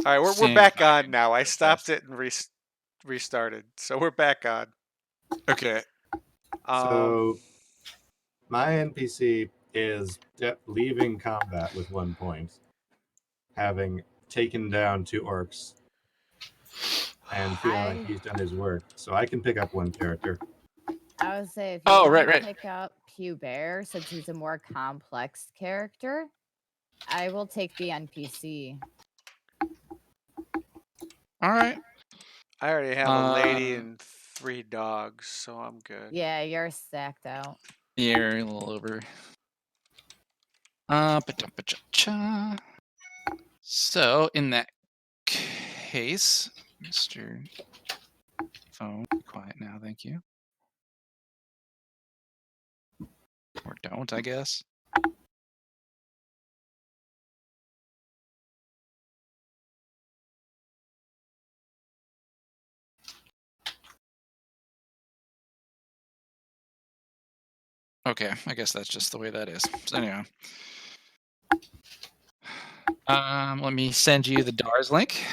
All right, we're Same back time. on now. I stopped it and restarted, so we're back on. Okay. So my NPC is leaving combat with 1 point, having taken down 2 orcs and feeling like he's done his work. So I can pick up 1 character. I would say if you want to pick up Hubert, since he's a more complex character, I will take the NPC. All right. I already have a lady and 3 dogs, so I'm good. Yeah, you're stacked out. You're a little over. So in that case, Mr. Phone, be quiet now, thank you. Or don't, I guess. Okay, I guess that's just the way that is. So anyway. Let me send you the DARS link.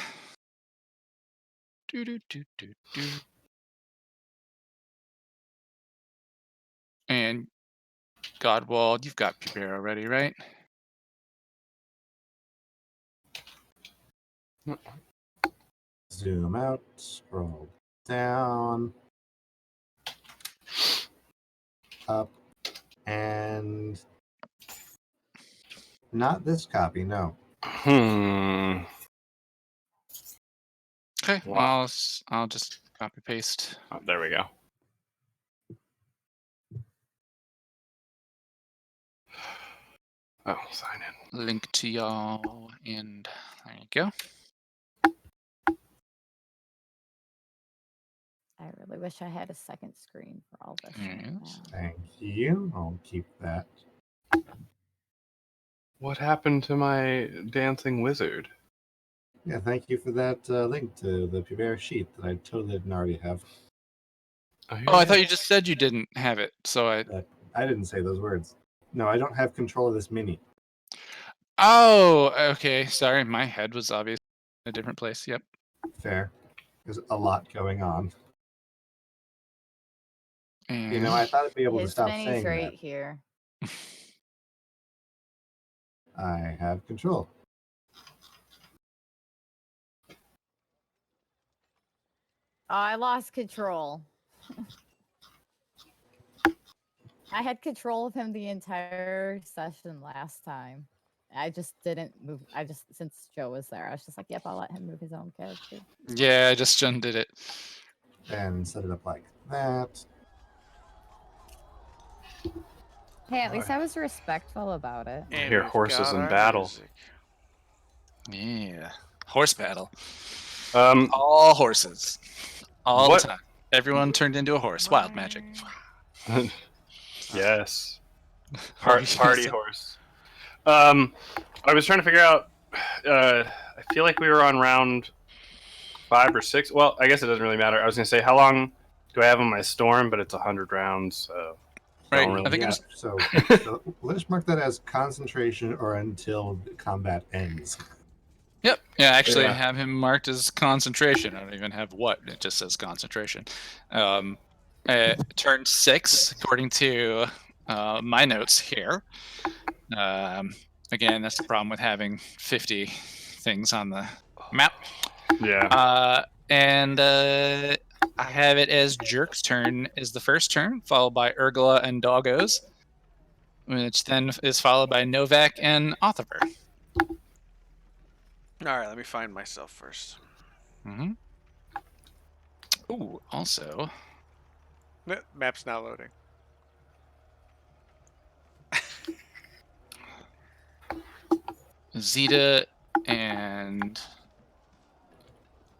And Godwald, you've got Pubera already, right? Zoom out, scroll down, up, and not this copy, no. Okay, Wow. I'll just copy paste. Oh, there we go. Oh, sign in. Link to y'all, and there you go. I really wish I had a second screen for all this. Yes. Thank you. I'll keep that. What happened to my dancing wizard? Yeah, thank you for that link to the Pubera sheet that I totally didn't already have. Oh, I thought you just said you didn't have it, so I didn't say those words. No, I don't have control of this mini. Oh, okay. Sorry, my head was obviously in a different place. Yep. Fair. There's a lot going on. And you know, I thought I'd be able to His stop mini's saying right that. here. I have control. Oh, I lost control. I had control of him the entire session last time. I just didn't move. Since Joe was there, I was just like, yep, I'll let him move his own character. Yeah, just Jen did it. And set it up like that. Hey, at least I was respectful about it. I hear horses in battle. Yeah. Horse battle. Um, all horses. All what- the time. Everyone turned into a horse. Wild magic. Yes. What were you gonna Party say? horse. I was trying to figure out. I feel like we were on round 5 or 6. Well, I guess it doesn't really matter. I was going to say, how long do I have on my storm? But it's 100 rounds. So Right. don't really- I think Yeah, it's so let's mark that as concentration or until combat ends. Yep. Yeah, actually, Yeah. I have him marked as concentration. I don't even have what. It just says concentration. Turn 6, according to my notes here. Again, that's the problem with having 50 things on the map. Yeah. And I have it as Jerk's turn is the first turn, followed by Urgla and Doggos, which then is followed by Novak and Othiver. All right, let me find myself first. Mm-hmm. Ooh, also. Map's not loading. Zeta and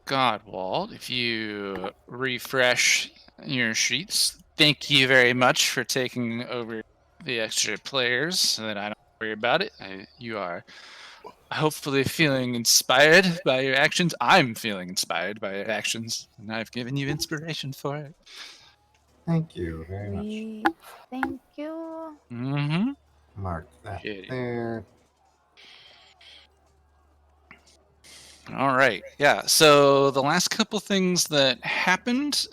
Godwald, if you refresh your sheets, thank you very much for taking over the extra players so that I don't worry about it. You are hopefully feeling inspired by your actions. I'm feeling inspired by your actions, and I've given you inspiration for it. Thank you very much. Thank you. Mm-hmm. Mark that Shitty. there. All right. Yeah. So the last couple things that happened,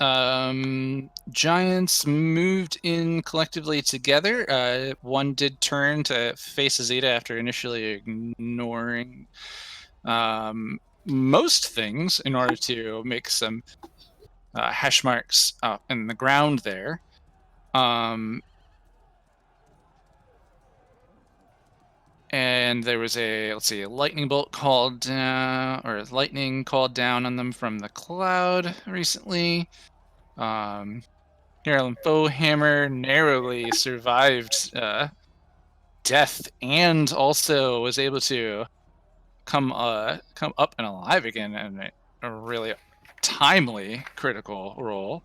giants moved in collectively together. One did turn to face Azita after initially ignoring most things in order to make some hash marks in the ground there. And there was a, let's see, a lightning bolt called down, or lightning called down on them from the cloud recently. Carolyn Bowhammer narrowly survived death and also was able to come up and alive again in a really timely critical role.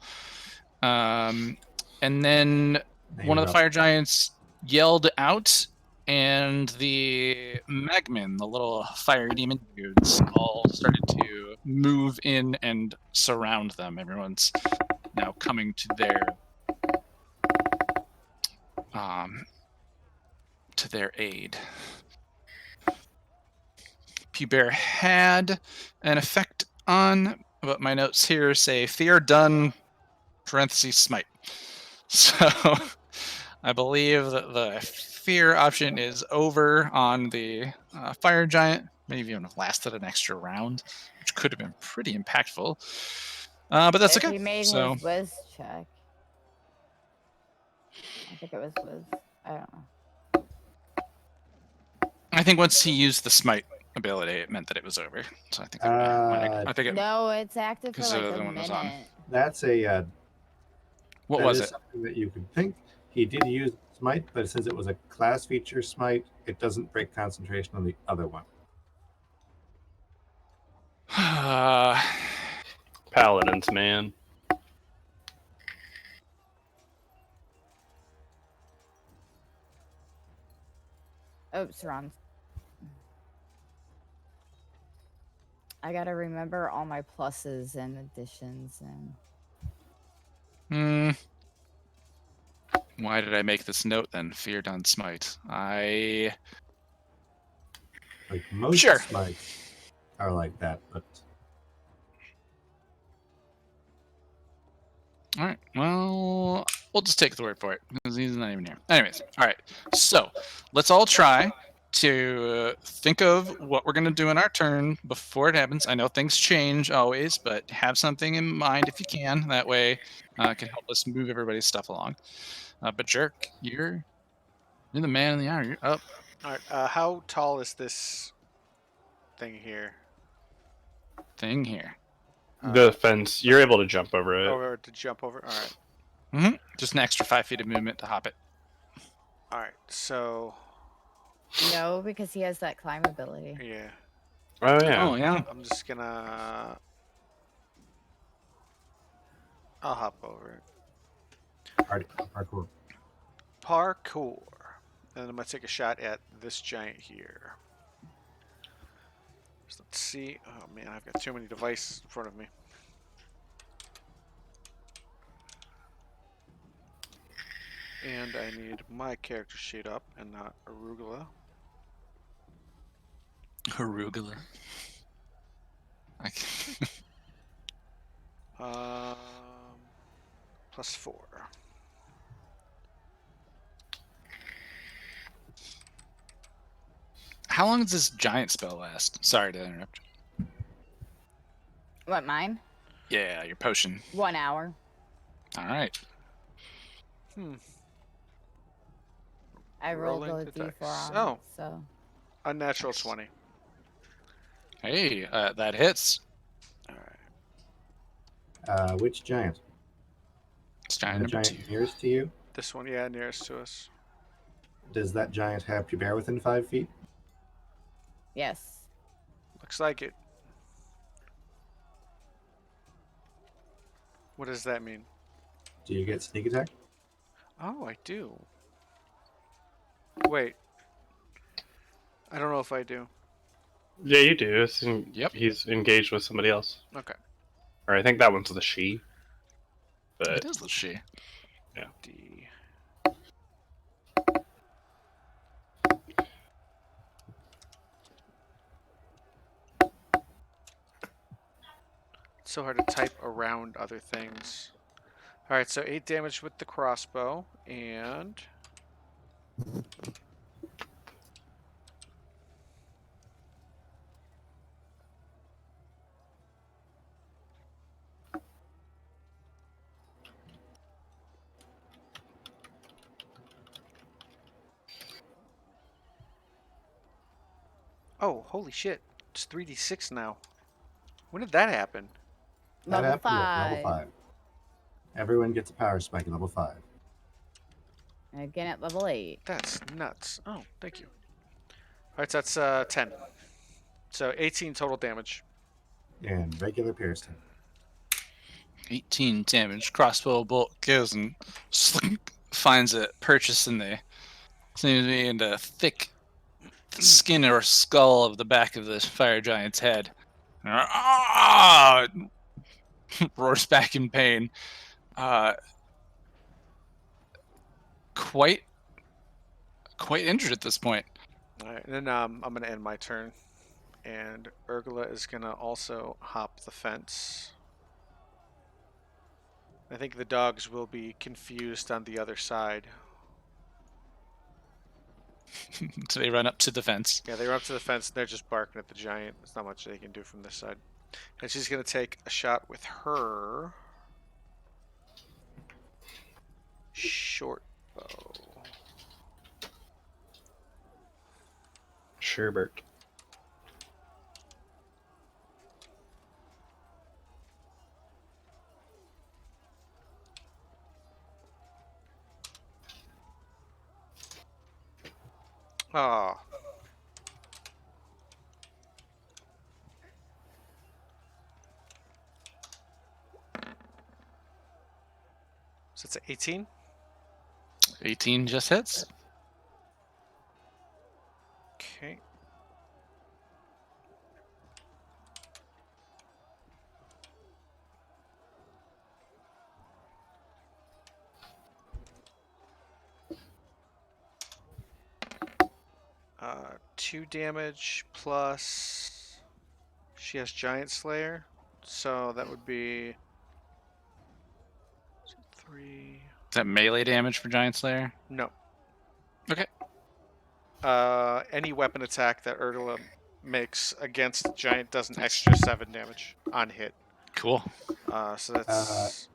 And then one of the fire giants yelled out, and the Magmen, the little fire demon dudes, all started to move in and surround them. Everyone's now coming to their aid. P-Bear had an effect on, but my notes here say fear done, parentheses smite. So I believe that the fear option is over on the fire giant. Maybe even lasted an extra round, which could have been pretty impactful. But that's If okay. he made So his whiz check. I think it was whiz. I don't know. I think once he used the smite ability, it meant that it was over. So I think I think it, No, it's active for 'cause like the a other one was on. minute. That's a what that was is it? something that you could think. He did use smite, but since it was a class feature smite, it doesn't break concentration on the other one. Paladins, man. Oops, wrong. I gotta remember all my pluses and additions and. Why did I make this note then? Fear done smite. Like most Sure. smites are like that, but All right. Well, we'll just take the word for it because he's not even here. Anyways, all right. So let's all try to think of what we're going to do in our turn before it happens. I know things change always, but have something in mind if you can. That way, it can help us move everybody's stuff along. But Jerk, you're the man in the hour. You're up. All right. How tall is this thing here? Thing here. The fence, you're able to jump over it. Over to jump over. All right. Just an extra 5 feet of movement to hop it. All right. So No, because he has that climb ability. yeah, Oh yeah. Oh yeah. I'm just gonna. I'll hop over it. parkour. Parkour. And I'm gonna take a shot at this giant here. So let's see. Oh man, I've got too many devices in front of me. And I need my character sheet up and not arugula. Arugula. +4. How long does this giant spell last? Sorry to interrupt. What, mine? Yeah, your potion. 1 hour. All right. I rolled Rolling a the d4 dice. on Oh. it, so. Unnatural Nice. 20. Hey, that hits. All right. Which giant? It's giant The number giant 2. nearest to you? This one, yeah, nearest to us. Does that giant have P-Bear within 5 feet? Yes. Looks like it. What does that mean? Do you get sneak attack? Oh, I do. Wait. I don't know if I do. Yeah, you do. Yep. He's engaged with somebody else. Okay. Or I think that one's the she. But It is the she. D. So hard to type around other things. All right, so 8 damage with the crossbow, and oh, holy shit! It's 3d6 now. When did that happen? That Level happened at level 5. 5. Everyone gets a power spike at level 5. And again at level 8. That's nuts. Oh, thank you. All right, so that's 10. So 18 total damage. And regular piercing. 18 damage. Crossbow bolt goes and finds a purchase in the seems to be in the thick skin or skull of the back of the fire giant's head. Ah! Roars back in pain. Quite injured at this point. All right, and then I'm gonna end my turn, and Urgula is gonna also hop the fence. I think the dogs will be confused on the other side. So they run up to the fence. Yeah, they run up to the fence and they're just barking at the giant. There's not much they can do from this side. And she's gonna take a shot with her short bow. Sherbert. Ah. So it's 18. 18 just hits. Okay. Uh, 2 damage plus she has Giant Slayer, so that would be 3. Is that melee damage for Giant Slayer? No. Okay. Any weapon attack that Erdula makes against the giant does an extra 7 damage on hit. Cool. So that's.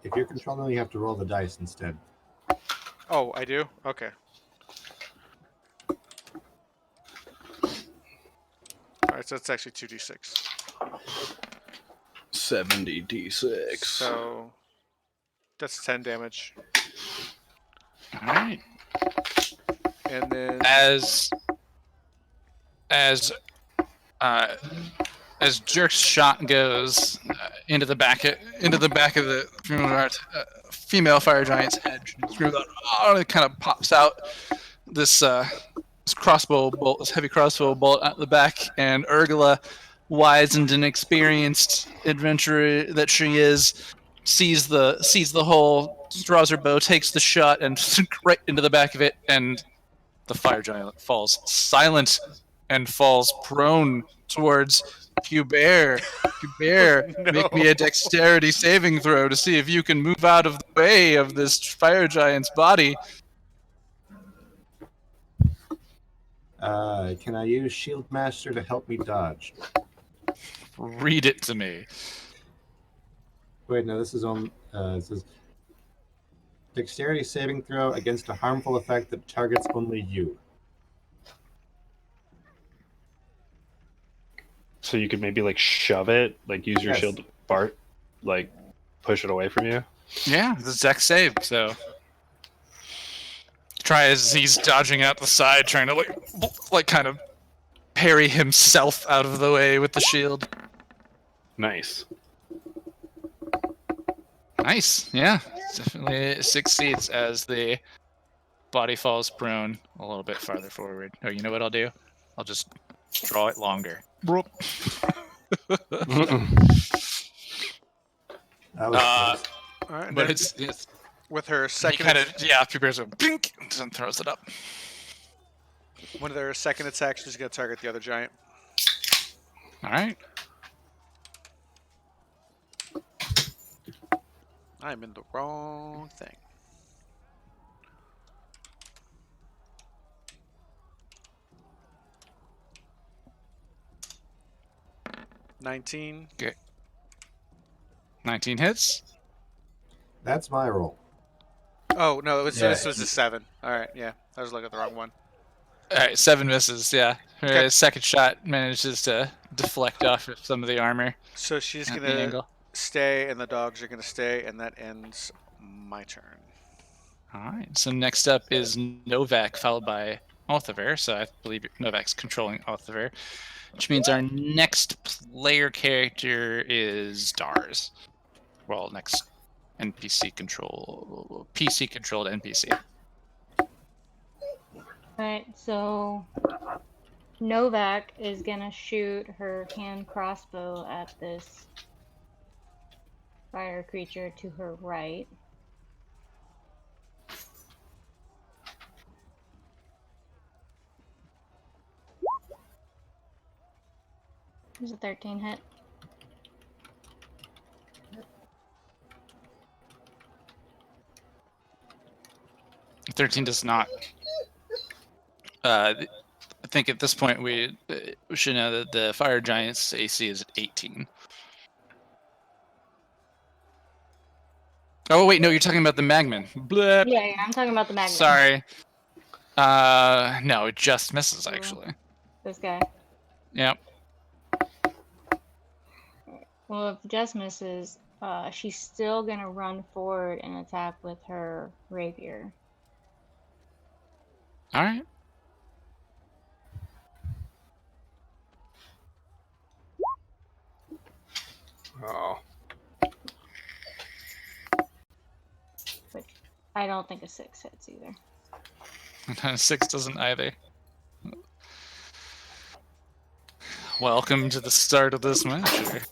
If you're controlling, you have to roll the dice instead. Oh, I do? Okay. Alright, so it's actually 2d6. 70d6. So that's 10 damage. All right. And then. As Jerk's shot goes into the back of the female fire giant's head, it kind of pops out this crossbow bolt, this heavy crossbow bolt out the back, and Urgula, wizened and experienced adventurer that she is, sees the hole, draws her bow, takes the shot, and right into the back of it, and the fire giant falls silent and falls prone towards Hubert. Hubert, No. make me a dexterity saving throw to see if you can move out of the way of this fire giant's body. Can I use Shield Master to help me dodge? Read it to me. Wait, no, this is on. It says Dexterity saving throw against a harmful effect that targets only you. So you could maybe like shove it, like use your Yes. shield to Bart, like push it away from you. Yeah, the Dex save, so. Try as he's dodging out the side, trying to like kind of parry himself out of the way with the shield. Nice. Nice, yeah. Definitely succeeds as the body falls prone a little bit farther forward. Oh, you know what I'll do? I'll just draw it longer. That was close. Alright, and But then it's with her he second. kind of, yeah, prepares a blink and throws it up. One of their second attacks, she's going to target the other giant. All right. I'm in the wrong thing. $19. 19 hits. That's my roll. Oh no, Yeah. this was a 7. All right, yeah, I was looking at the wrong one. All right, 7 misses. Yeah. Her Okay. second shot manages to deflect off of some of the armor So she's at the gonna angle. stay, and the dogs are gonna stay, and that ends my turn. All right. So next up is Novak, followed by Althaver. So I believe Novak's controlling Althaver, which means our next player character is Dars. Well, next PC controlled NPC. Alright, so Novak is gonna shoot her hand crossbow at this fire creature to her right. There's a 13 hit. – 13 does not. I think at this point we should know that the fire giant's AC is at 18. Oh wait, no, you're talking about the Magman. Blip. Yeah, I'm talking about the magnet. Sorry. No, it just misses actually. This guy. Yep. Well, if just misses, she's still gonna run forward and attack with her rapier. All right. Oh. Which I don't think a 6 hits either. 6 doesn't either. Welcome to the start of this match here.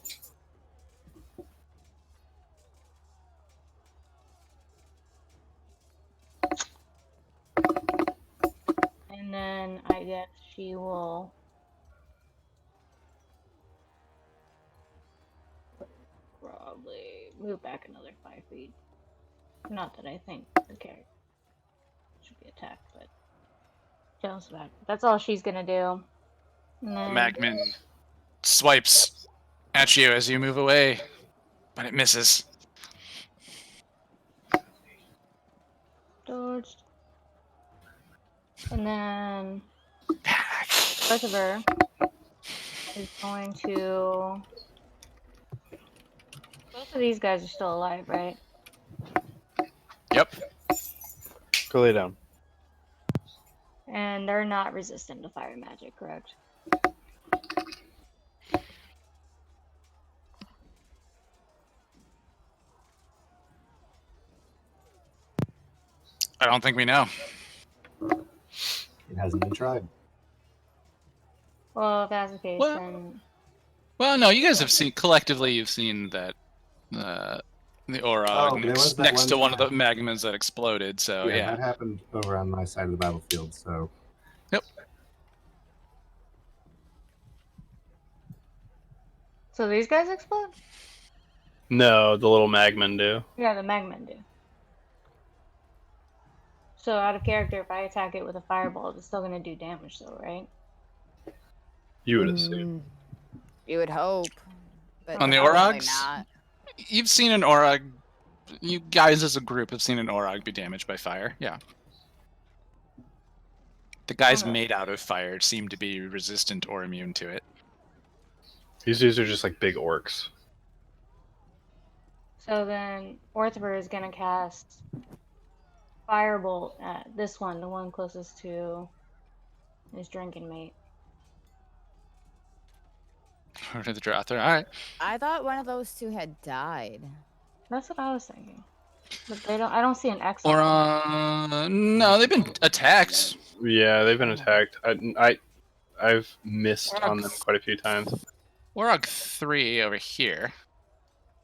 And then I guess she will probably move back another 5 feet. Not that I think the character should be attacked, but Jones back. That's all she's gonna do. And then Magman swipes at you as you move away, but it misses. dodged. And then Christopher is going to. Both of these guys are still alive, right? Yep. Go lay down. And they're not resistant to fire magic, correct? I don't think we know. It hasn't been tried. Well, if that's the case, Well- then Well, no, you guys have seen collectively. You've seen that the Aura Oh, there was that next to one one of the Magmans that exploded. So yeah. That happened over on my side of the battlefield. So so these guys explode? No, the little magmen do. Yeah, the magmen do. So out of character, if I attack it with a firebolt, it's still gonna do damage, though, right? You would assume. You would hope. But On the probably Orogs? not. You've seen an Orog. You guys as a group have seen an Orog be damaged by fire. Yeah. The guys Okay. made out of fire seem to be resistant or immune to it. These dudes are just like big orcs. So then Orthiver is gonna cast Firebolt at this one, the one closest to his drinking mate. Or to the Drother. All right. I thought one of those two had died. That's what I was thinking. But they don't. I don't see an X. on them. Or no, they've been attacked. Yeah, they've been attacked. I've missed on them quite a few times. Orog 3 over here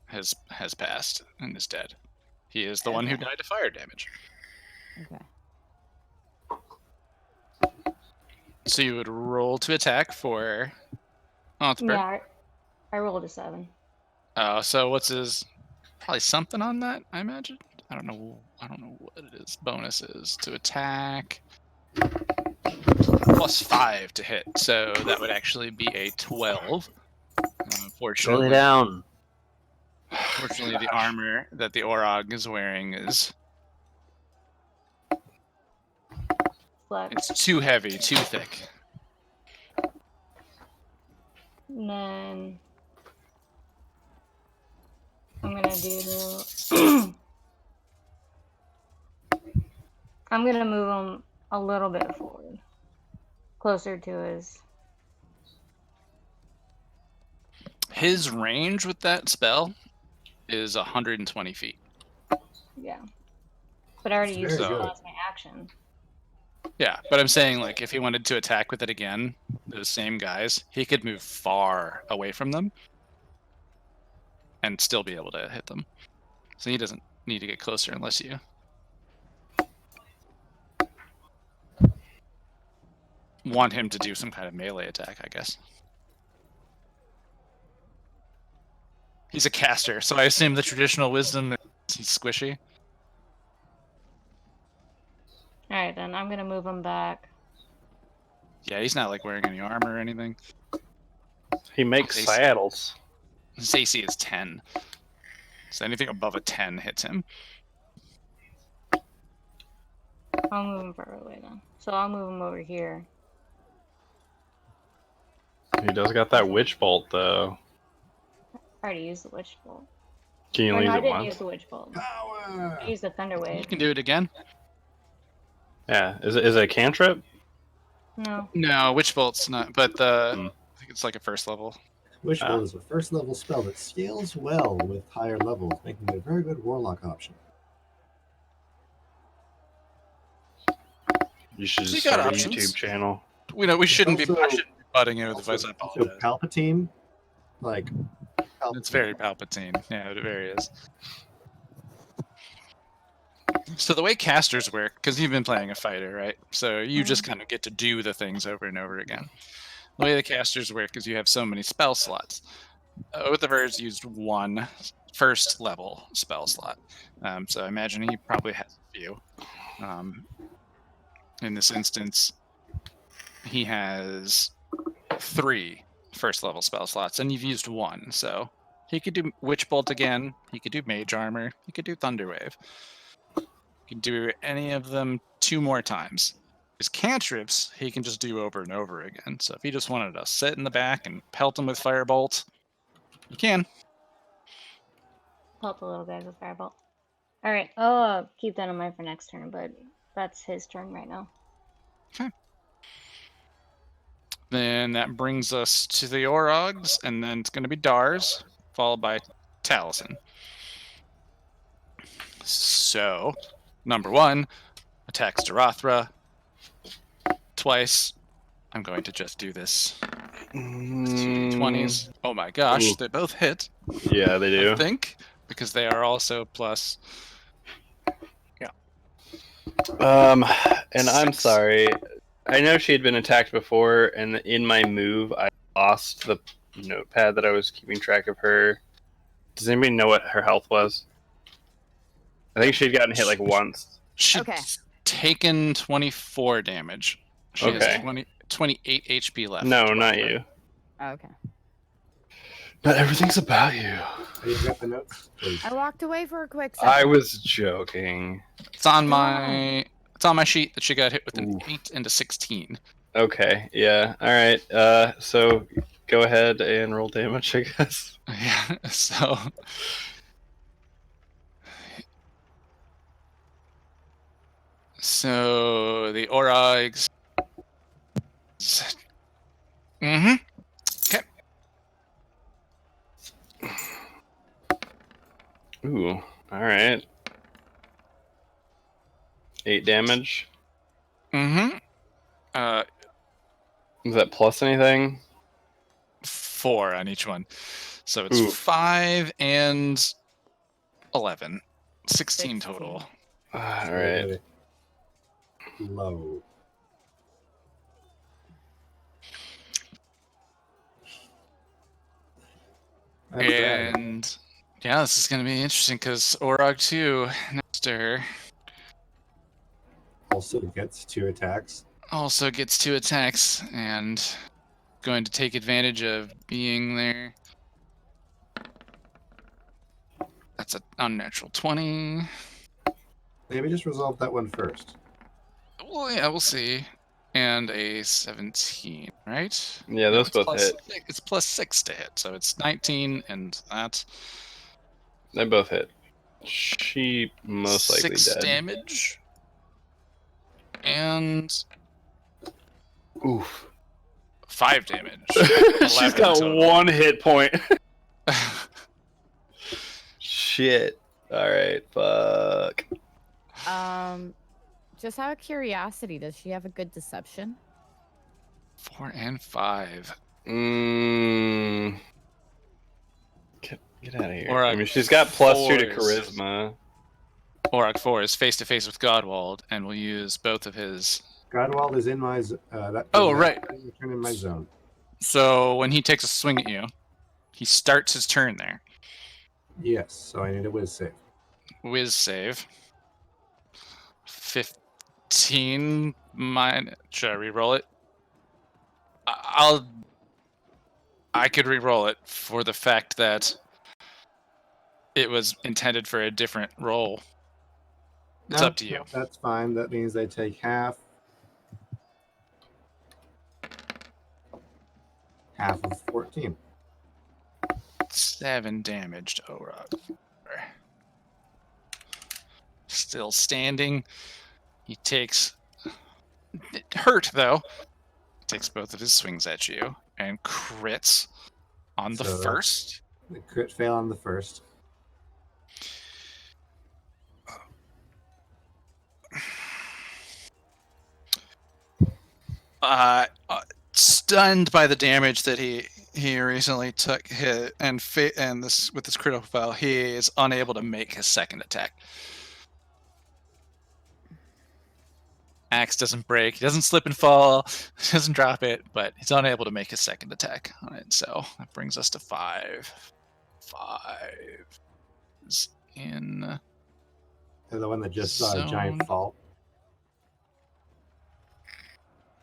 has passed and is dead. He is the one who Okay. died to fire damage. Okay. So you would roll to attack for Othbert. Yeah, I rolled a 7. So what's his Probably something on that, I imagine. I don't know what it is. Bonus is to attack. +5 to hit, so that would actually be a 12. Unfortunately, down. Fortunately, the armor that the Orog is wearing is Flex. it's too heavy, too thick. And then I'm gonna do. I'm gonna move him a little bit forward, closer to his. His range with that spell is 120 feet. Yeah. But I already It's used very it good. as my action. Yeah, but I'm saying, like, if he wanted to attack with it again, those same guys, he could move far away from them and still be able to hit them. So he doesn't need to get closer unless you want him to do some kind of melee attack, I guess. He's a caster, so I assume the traditional wisdom is he's squishy. All right, then I'm gonna move him back. Yeah, he's not like wearing any armor or anything. He makes They- saddles. His AC is 10. So anything above a 10 hits him. I'll move him further away then. So I'll move him over here. He does got that witch bolt though. I already used the witch bolt. Can you Or only no, use I it didn't once? use the witch bolt. Power. I used the thunder You wave. can do it again. Yeah. Is it a cantrip? No. No, Witch Bolt's not, but Hmm. I think it's like a first level. Wishbolt is a first level spell that scales well with higher levels, making it a very good warlock option. You should So just you got start a options. YouTube channel. We shouldn't be also- I shouldn't be butting in with the Also, voice. I also apologize. Palpatine, like It's very Palpatine. Yeah, it very is. So the way casters work, because you've been playing a fighter, right? So you just kind of get to do the things over and over again. The way the casters work is you have so many spell slots. Oathriver has used one first level spell slot. So I imagine he probably has a few. In this instance, he has 3 first level spell slots, and you've used one. So he could do Witch Bolt again. He could do Mage Armor. He could do Thunderwave. He can do any of them 2 more times. His cantrips, he can just do over and over again. So if he just wanted to sit in the back and pelt him with Firebolt, you can. Pelt the little guys with firebolt. All right. I'll keep that in mind for next turn, but that's his turn right now. Then that brings us to the Orogs, and then it's going to be Dars, followed by Taliesin. So, number 1, attacks Darathra twice. I'm going to just do this. 2d20s. Oh my gosh, Ooh. they both hit, Yeah, they do. I think, because they are also plus. And I'm 6. sorry. I know she had been attacked before, and in my move, I lost the notepad that I was keeping track of her. Does anybody know what her health was? I think she'd gotten hit like once. She's Okay. taken 24 damage. She Okay. has 28 HP left. No, not you. Okay. Not everything's about you. you got the notes, please. I walked away for a quick second. I was joking. It's on my sheet that she got hit with an Ooh. 8 and a 16. Okay, yeah. All right. So go ahead and roll damage, I guess. Yeah, so the Orogs. Mm-hmm. Okay. Ooh. All right. 8 damage. Mm-hmm. Is that plus anything? 4 on each one. So it's Ooh. 5 and 11. 16 total. All right. Low. That's bad. And Yeah, this is going to be interesting because Orog 2 next to her Also gets 2 attacks. also gets 2 attacks and going to take advantage of being there. That's an unnatural 20. Maybe just resolve that one first. Well, yeah, we'll see. And a 17, right? Yeah, No, those it's both plus hit. six- It's plus 6 to hit, so it's 19, and that They both hit. She most likely 6 dead. damage. And Oof. 5 damage. She's 11 got total. 1 hit point. Shit. All right. Fuck. Just out of curiosity, does she have a good deception? 4 and 5. Get out of here. Or I mean, she's got +2 to fours. charisma. Orog 4 is face to face with Godwald and will use both of his. Godwald is in my Oh, right. Turn in my zone. So when he takes a swing at you, he starts his turn there. Yes, so I need a whiz save. Whiz save. 15 mine. Should I re-roll it? I could re-roll it for the fact that it was intended for a different roll. It's up to you. That's fine. That means they take half. Half of 14. 7 damage to Orog. Still standing. He takes hurt though. Takes both of his swings at you and crits on the So that's- first. The crit fail on the first. Stunned by the damage that he recently took hit and this with this critical fail, he is unable to make his second attack. Axe doesn't break, he doesn't slip and fall, he doesn't drop it, but he's unable to make his second attack on it. So that brings us to 5. 5 is in. They're the one that just saw a Zone. giant fall.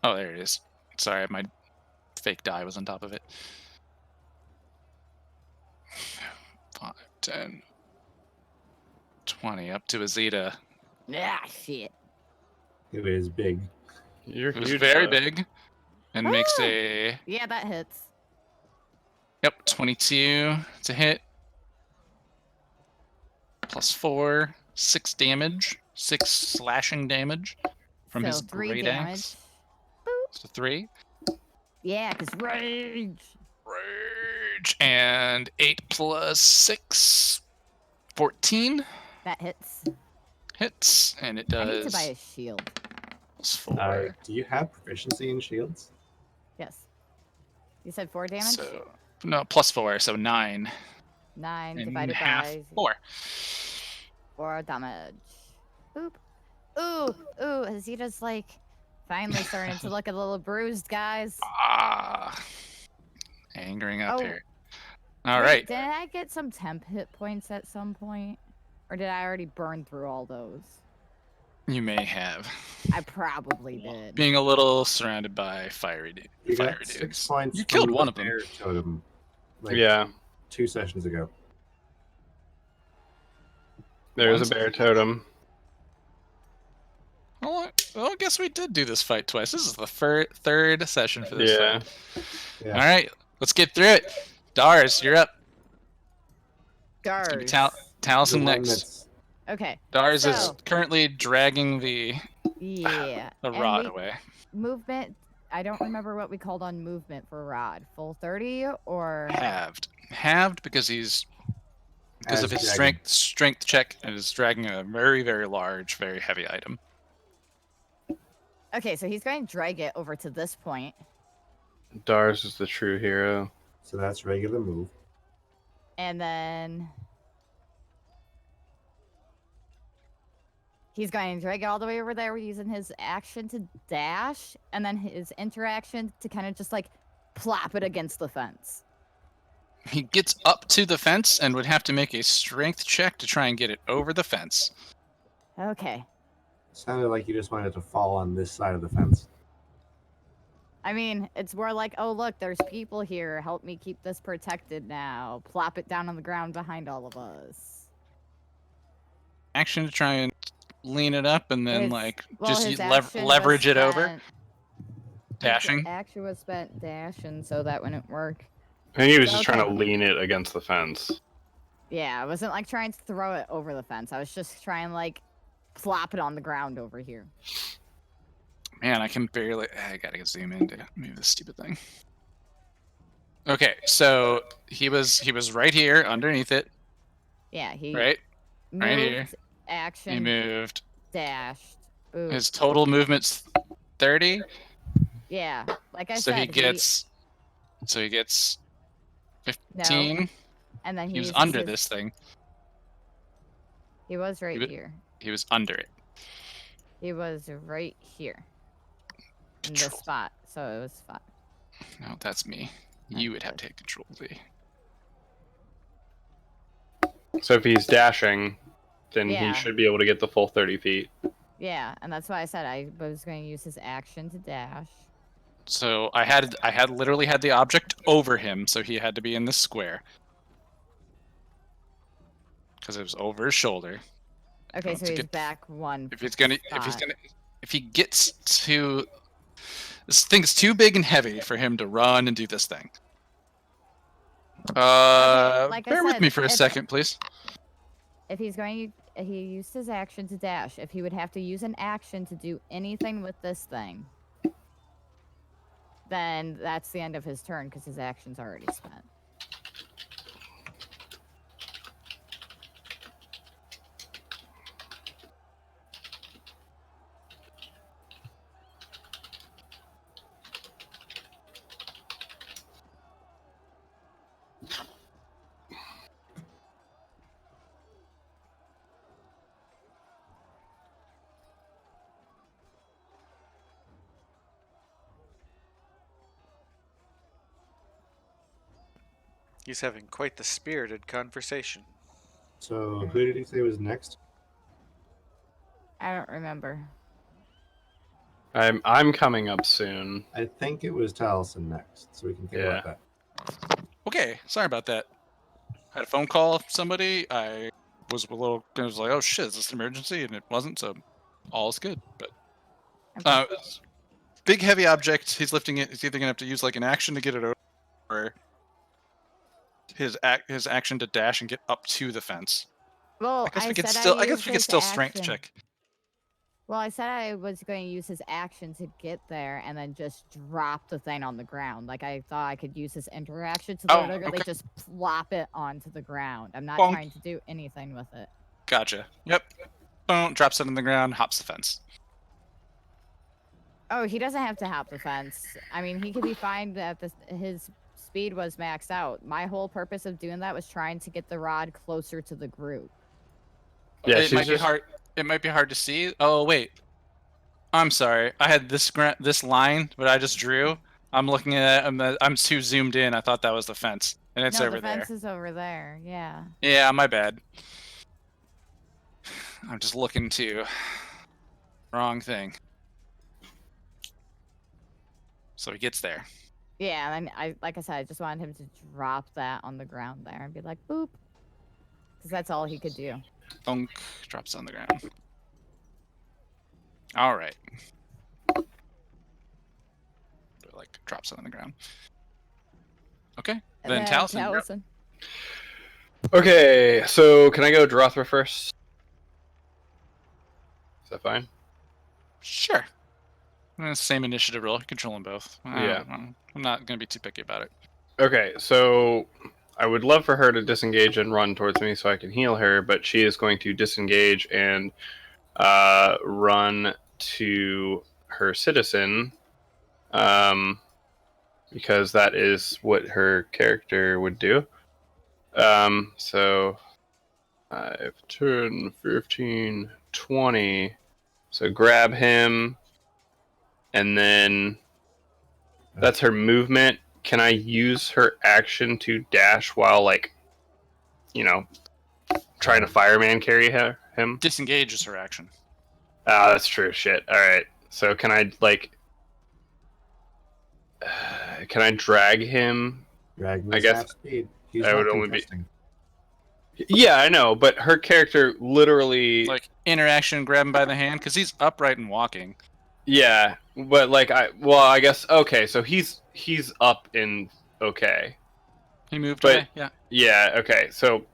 Oh, there it is. Sorry, my fake die was on top of it. 5, 10, 20, up to Azita. Ah, shit. It is big. You're It was huge, very though. big and makes Ah! a Yeah, that hits. 22 to hit. Plus 4, 6 damage, 6 slashing damage from So his 3 great damage. axe. So 3. Yeah, because rage. Rage. And 8 plus 6, 14 That hits. hits, and it I need to does buy a shield. plus 4. Do you have proficiency in shields? Yes. You said 4 damage? So no, plus 4, so 9. 9 And divided half by 4. 4 damage. Boop. Ooh, Azita's like finally starting to look a little bruised, guys. Ah, angering up Oh. here. All Wait, right. Didn't I get some temp hit points at some point? Or did I already burn through all those? You may have. I probably did. Being a little surrounded by fiery You fire got 6 dudes. points. You from killed the one of them. bear totem, like Yeah, 2 sessions ago. there's Once. a bear totem. Well, I guess we did do this fight twice. This is the third session for this Yeah. fight. Yeah. All right, let's get through it. Dars, you're up. It's gonna be Dars. The Taliesin one next. that's Okay. Dars is so- currently dragging the Yeah. and rod we- away. Movement. I don't remember what we called on movement for Rod. Full 30 or Halved because he's because of as his dragging. strength check and is dragging a very, very large, very heavy item. okay, so he's going to drag it over to this point. Dars is the true hero. So that's regular move. And then he's going to drag it all the way over there using his action to dash, and then his interaction to kind of just like plop it against the fence. He gets up to the fence and would have to make a strength check to try and get it over the fence. Okay. Sounded like you just wanted to fall on this side of the fence. I mean, it's more like, oh, look, there's people here. Help me keep this protected now. Plop it down on the ground behind all of us. Action to try and lean it up and then His- like well, just his you action was leverage it over. spent- his Dashing. action was spent dashing, so that wouldn't work. I think he was just trying to Okay. lean it against the fence. Yeah, I wasn't like trying to throw it over the fence. I was just trying like plop it on the ground over here. Man, I can barely. I gotta zoom in to move this stupid thing. Okay, so he was right here underneath it, Yeah, he right? moved, right here. He action, moved. dashed. Boop. His total movement's 30. Yeah, like I So said, he gets. So he gets no, 15. and then He was uses under his- this thing. He was right wa- here. He was under it. He was right here in this Control. spot, so it was fine. No, that's me. You would have to take control of the. So if he's dashing, then Yeah. he should be able to get the full 30 feet. Yeah, and that's why I said I was going to use his action to dash. So I had literally had the object over him, so he had to be in the square. Because it was over his shoulder. Okay, Well, so to he's get- back one. If he gets to, this thing's too big and heavy for him to run and do this thing. like I Bear with said, me for a if- second, please. If he's going to, he used his action to dash. If he would have to use an action to do anything with this thing, then that's the end of his turn because his action's already spent. He's having quite the spirited conversation. So who did he say was next? I don't remember. I'm coming up soon. I think it was Taliesin next, so we can think about that. Okay, sorry about that. I had a phone call from somebody. I was like, oh shit, is this an emergency? And it wasn't, so all is good. But big heavy object, he's lifting it. He's either gonna have to use like an action to get it over, or his action to dash and get up to the fence. Well, I guess said we used could his still strength action. check. Well, I said I was going to use his action to get there and then just drop the thing on the ground. Like I thought I could use his interaction to Oh, literally okay. just plop it onto the ground. I'm not Bonk. trying to do anything with it. Gotcha. Yep. Boom, drops it on the ground, hops the fence. Oh, he doesn't have to hop the fence. I mean, he could be fine that his speed was maxed out. My whole purpose of doing that was trying to get the rod closer to the group. Yeah, it she's might be just- hard. It might be hard to see. Oh wait, I'm sorry. I had this line, but I just drew. I'm looking at it. I'm too zoomed in. I thought that was the fence, and it's no, over the fence there. is over there. Yeah. Yeah, my bad. I'm just looking to wrong thing. So he gets there. Yeah, and like I said, I just wanted him to drop that on the ground there and be like, boop. Because that's all he could do. Bonk, drops on the ground. All right. Like drops on the ground. Okay. And Then Taliesin, you're up. Taliesin. Okay, so can I go Drothra first? Is that fine? Sure. Same initiative roll. Control them both. Yeah. I'm not going to be too picky about it. Okay, so I would love for her to disengage and run towards me so I can heal her, but she is going to disengage and run to her citizen, because that is what her character would do. So 5, 10, 15, 20. So grab him, and then that's her movement can I use her action to dash while like, trying to fireman carry him? Disengage is her action. Ah, that's true. Shit. All right. So can I like? Can I drag him? Dragon I is guess half speed. He's I not would only be- contesting. Yeah, I know, but her character literally. Like interaction, grab him by the hand because he's upright and walking. Yeah, but like I guess okay. So he's up in okay. He moved But- away. Yeah. Yeah. Okay. So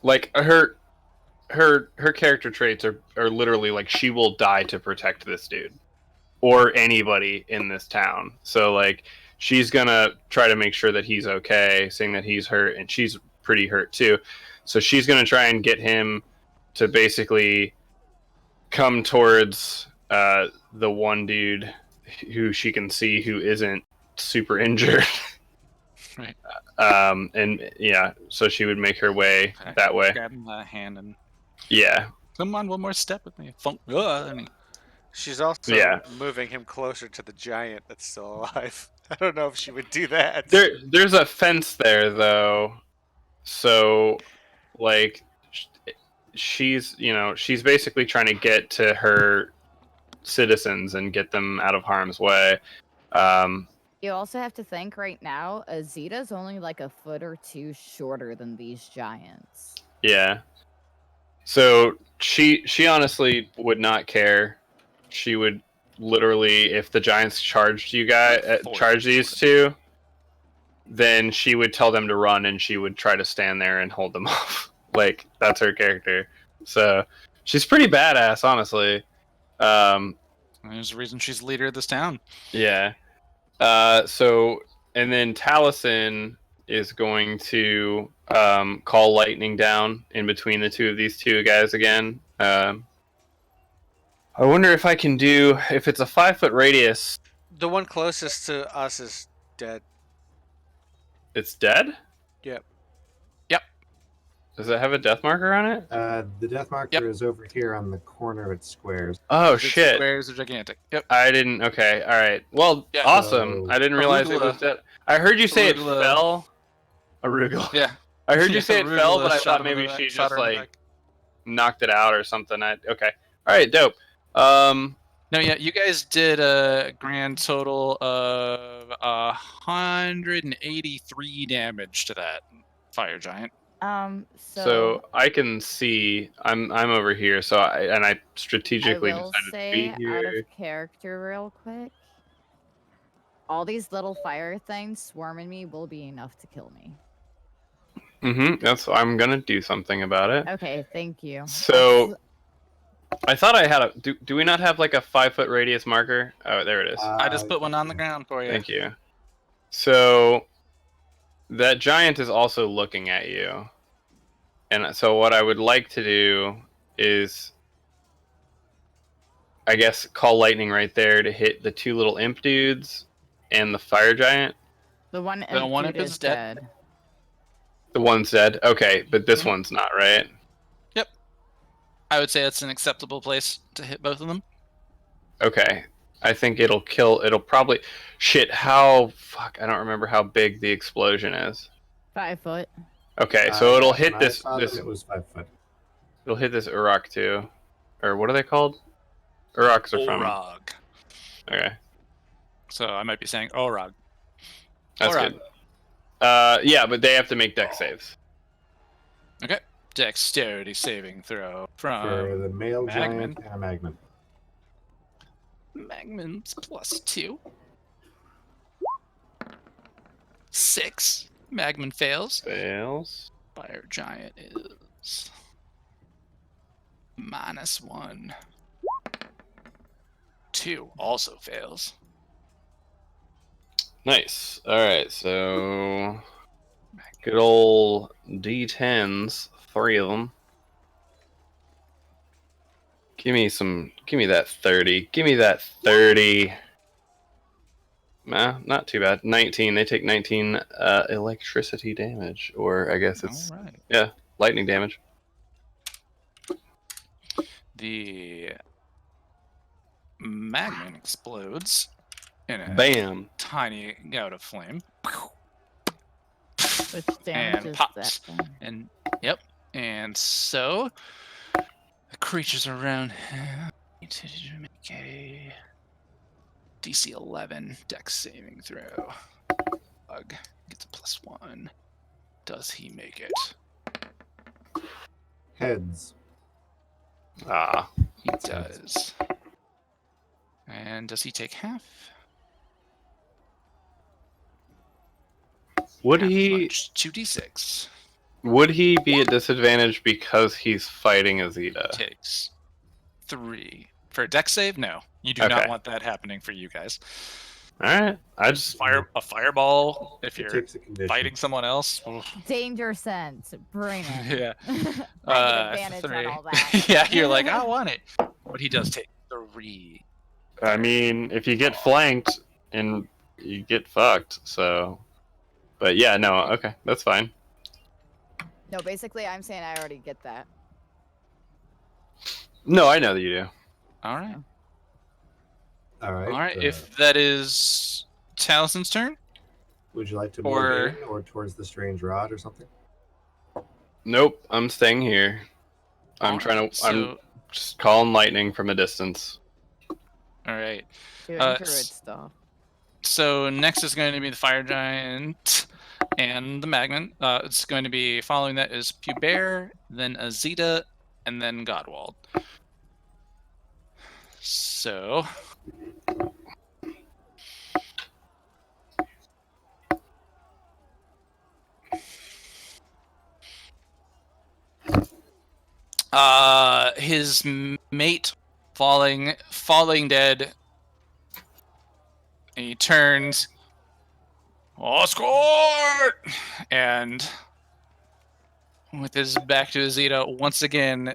like her character traits are literally like she will die to protect this dude or anybody in this town. So like she's gonna try to make sure that he's okay, seeing that he's hurt and she's pretty hurt too. So she's gonna try and get him to basically come towards the one dude who she can see who isn't super injured. Right. And yeah, so she would make her way Okay. that way. Grab him by the hand and Yeah. come on, one more step with me. And he- She's also Yeah. moving him closer to the giant that's still alive. I don't know if she would do that. There's a fence there though, so like she's she's basically trying to get to her citizens and get them out of harm's way. You also have to think right now, Azita's only like a foot or two shorter than these giants. Yeah. So she honestly would not care. She would literally, if the giants charged you guys, charge these two, then she would tell them to run, and she would try to stand there and hold them off. Like that's her character. So she's pretty badass, honestly. There's a reason she's the leader of this town. Yeah. So and then Taliesin is going to call lightning down in between the two of these two guys again. I wonder if I can do if it's a 5-foot radius. The one closest to us is dead. It's dead. Yep. Does it have a death marker on it? The death marker is over here on the corner of its squares. Oh Its shit! Squares are gigantic. Yep. I didn't. Okay, all right. Well, Yeah. awesome. So- I didn't realize it was Arugula. dead. I heard you say it Arugula. fell. Arugula. Yeah. I heard you Yeah, say it fell, Arugula but I shot thought him in the maybe back- she shot just her in the like back. knocked it out or something. Okay. All right. Dope. No, yeah, you guys did a grand total of 183 damage to that fire giant. So I can see. I'm over here. So I strategically I will decided say, to be out here. of character real quick, all these little fire things swarming me will be enough to kill me. I'm gonna do something about it. Okay, thank you. So I thought I had a. Do we not have like a 5-foot radius marker? Oh, there it is. I just put one on the ground for you. Thank you. So that giant is also looking at you. And so what I would like to do is I guess call lightning right there to hit the two little imp dudes and the fire giant. The one The one imp imp is is dead. dead. The one's dead. Okay, but this Mhm. one's not, right? I would say that's an acceptable place to hit both of them. Okay. I think it'll kill. It'll probably. Shit, how. Fuck, I don't remember how big the explosion is. 5 foot. Okay, so it'll When hit I this. saw them, This. It was 5 foot. It'll hit this Uruk too. Or what are they called? Uruks are from. Orog. Okay, So I might be saying Orog. that's Orog. good. Yeah, but they have to make deck saves. Okay. Dexterity saving throw For from the male Magman. giant and a magman. Magman's +2. 6. Magman fails. Fails. Fire giant is -1. 2 also fails. Nice. All right, so good old D10s, 3 of them. Give me that 30. Give me that 30. Nah, not too bad. 19. They take 19 electricity damage, or I guess it's All right. lightning damage. The Magman explodes in a Bam. tiny gout of flame. Which And damages pops. that thing. And yep. And so the creatures around him need to make a DC 11 Dex saving throw. Bug gets a +1. Does he make it? Heads. Ah. He does. And does he take half? Would Half as he much, 2d6. would he be at disadvantage because he's fighting Azita? Takes 3. For a dex save? No. You do Okay. not want that happening for you guys. Alright. I just A fireball if It you're takes a condition. fighting someone else. Oof. Danger sense. Bring it. Yeah. I get advantage 3. on all that. Yeah, you're like, I want it. But he does take 3. I mean, if you get flanked and you get fucked, so but yeah, no, okay, that's fine. No, basically, I'm saying I already get that. No, I know that you do. Alright. All right. Alright, if that is Talison's turn. Would you like to or- move in or towards the strange rod or something? Nope, I'm staying here. I'm Alright, trying to. I'm So, just calling lightning from a distance. alright. Doing Uh, druid stuff. So next is going to be the fire giant and the magnet. It's going to be following that is Pubert, then Azita, and then Godwald. So his mate falling dead. And he turns, Oscar! And with his back to Azita, once again,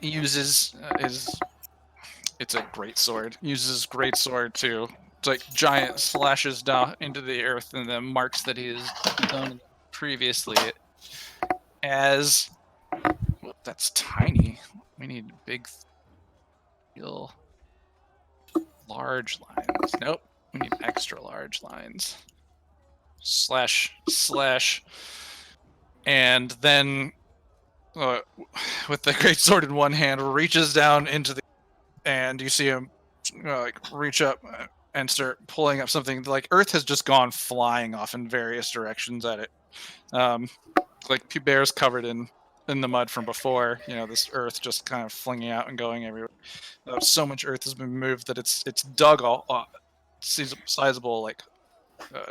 uses it's a great sword. Uses his great sword to like giant slashes down into the earth and the marks that he has done previously. As well, that's tiny. We need big, real large lines. Nope. We need extra large lines. Slash. And then, with the great sword in one hand, reaches down into the, and you see him like reach up and start pulling up something. Like Earth has just gone flying off in various directions at it. Like Pubert's covered in the mud from before. You know, this Earth just kind of flinging out and going everywhere. So much Earth has been moved that it's dug all sizable like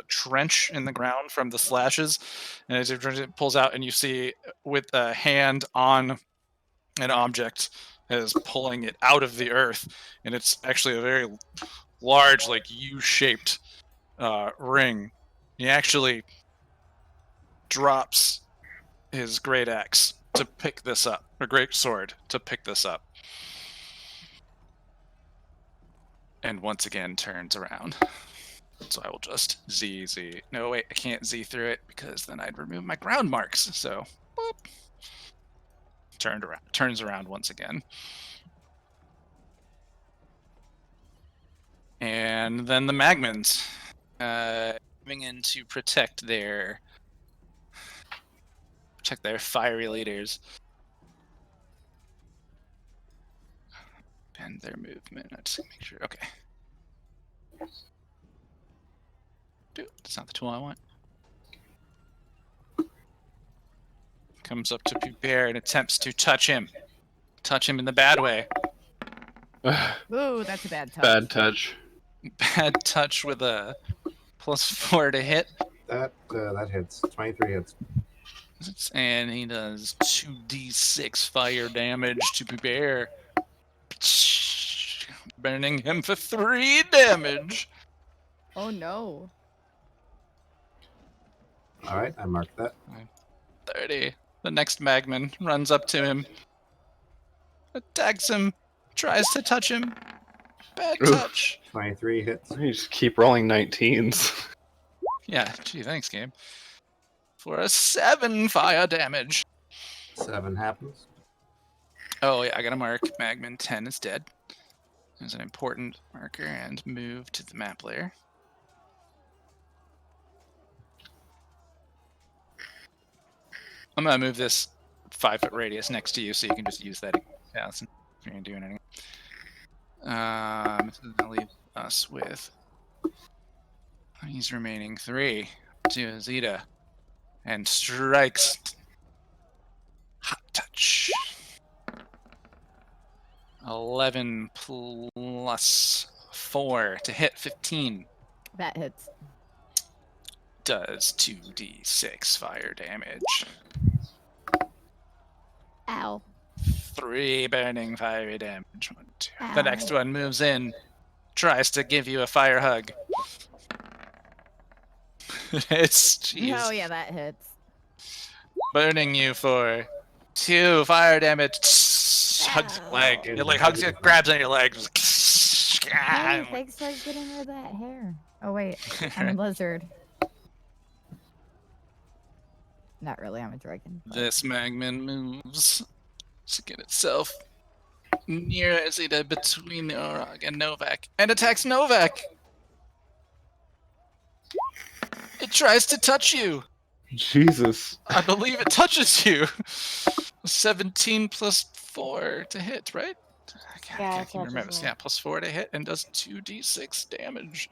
trench in the ground from the slashes, and as it pulls out, and you see with a hand on an object is pulling it out of the earth, and it's actually a very large, like U-shaped ring. He actually drops his great axe to pick this up, or great sword to pick this up. And once again turns around. So I will just Z. No, wait, I can't Z through it because then I'd remove my ground marks. So, boop. Turns around once again. And then the Magmans, coming in to protect their fiery leaders. And their movement. Let's make sure. Okay. Dude, that's not the tool I want. Comes up to Pubert and attempts to touch him. Touch him in the bad way. Ooh, that's a bad touch. Bad touch. Bad touch with a +4 to hit. That hits. 23 hits. And he does 2d6 fire damage to Pubert. Burning him for 3 damage. Oh no. All right, I marked that. 30. The next Magman runs up to him, attacks him, tries to touch him. Bad Oof. touch. 23 hits. You just keep rolling 19s. Yeah, gee, thanks, game. For a 7 fire damage. 7 happens. Oh, yeah, I got a mark. Magman 10 is dead. as an important marker and move to the map layer. I'm gonna move this 5-foot radius next to you so you can just use that. Yeah, if you're doing anything. So that'll leave us with these remaining 3 to Azita, and strikes. Hot touch. 11 plus 4 to hit 15. That hits. Does 2d6 fire damage. Ow. 3 burning fiery damage. 1, 2. The next Ow. one moves in, tries to give you a fire hug. It's jeez. Oh yeah, that hits. Burning you for 2 fire damage. Hugs your leg. Ow. It like hugs you, grabs on your leg. Hey, thanks for getting rid of that hair. Oh wait, I'm a lizard. Not really, I'm a dragon. but- This Magman moves to get itself near Azita between the Orog and Novak and attacks Novak. It tries to touch you. Jesus. I believe it touches you. 17 plus 4 to hit, right? I Yeah, it can't remember. touches me. Yeah, plus 4 to hit and does 2d6 damage.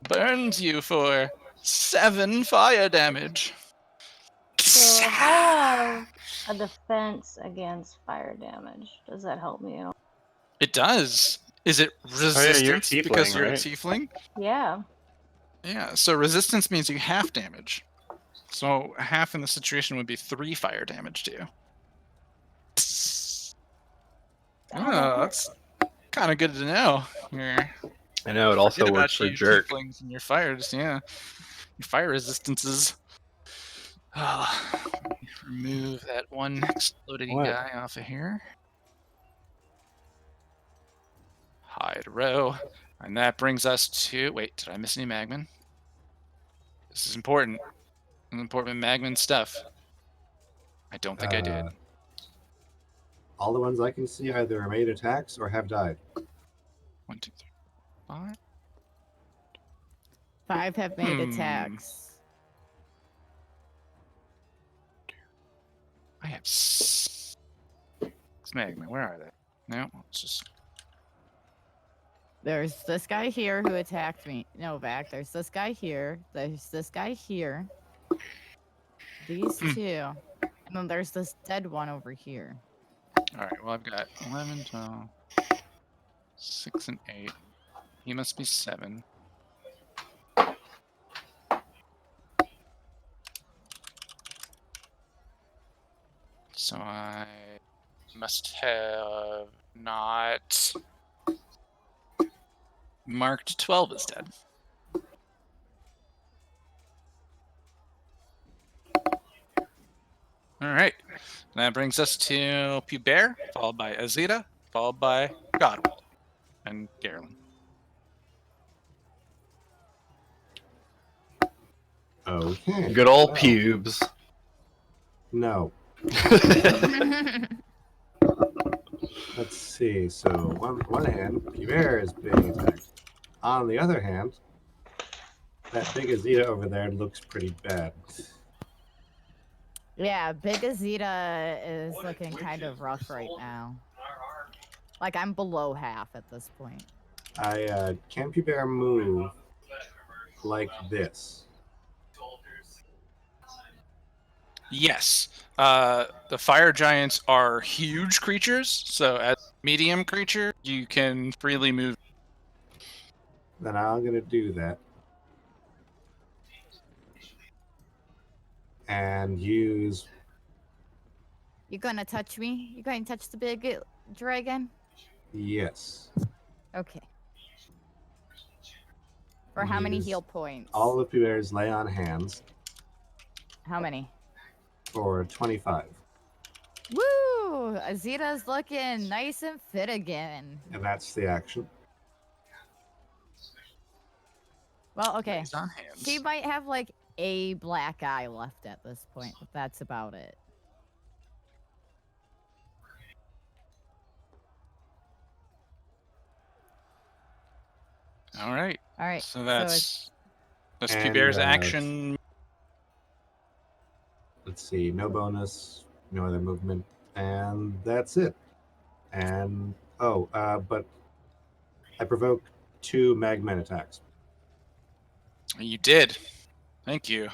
Burns you for 7 fire damage. So I have a defense against fire damage. Does that help me at all? It does. Is it Oh, yeah, resistance you're because tiefling, you're a right? tiefling? Yeah. Yeah, so resistance means you half damage. So half in the situation would be 3 fire damage to you. Oh, that's kind of good to know. Your I know it also forget about works for you jerk. tieflings and your fires, yeah. Your fire resistances. Remove that one exploded What? guy off of here. Hide row. And that brings us to... Wait, did I miss any Magman? This is important. Important Magman stuff. I don't think I did. All the ones I can see either made attacks or have died. 1, 2, 3, 5. 5 have made Hmm. attacks. I have six Magma. Where are they? No, it's just There's this guy here who attacked me. Novak. There's this guy here. There's this guy here. These Hmm. 2. And then there's this dead one over here. all right. Well, I've got 11, 12, 6, and 8. He must be 7. So I must have not marked 12 as dead. All right. That brings us to Pubert, followed by Azita, followed by Godwald, and Garland. Okay. Good old well, pubes. No. Let's see. So, one hand, Pubert is being attacked. On the other hand, that big Azita over there looks pretty bad. Yeah, Big Azita is looking kind of rough right now. Like, I'm below half at this point. Can Pubert move like this? Yes. The fire giants are huge creatures, so as a medium creature, you can freely move. Then I'm gonna do that. And use You gonna touch me? You gonna touch the big dragon? yes. Okay. For how many Use heal points? all of Pubert's lay on hands How many? for 25. Woo! Azita's looking nice and fit again. And that's the action. Well, okay. He's on hands. She might have like a black eye left at this point, but that's about it. All right. All right. So it's- that's And, P-Bear's action. Let's see, no bonus, no other movement, and that's it. And but I provoke 2 Magman attacks. You did. Thank you.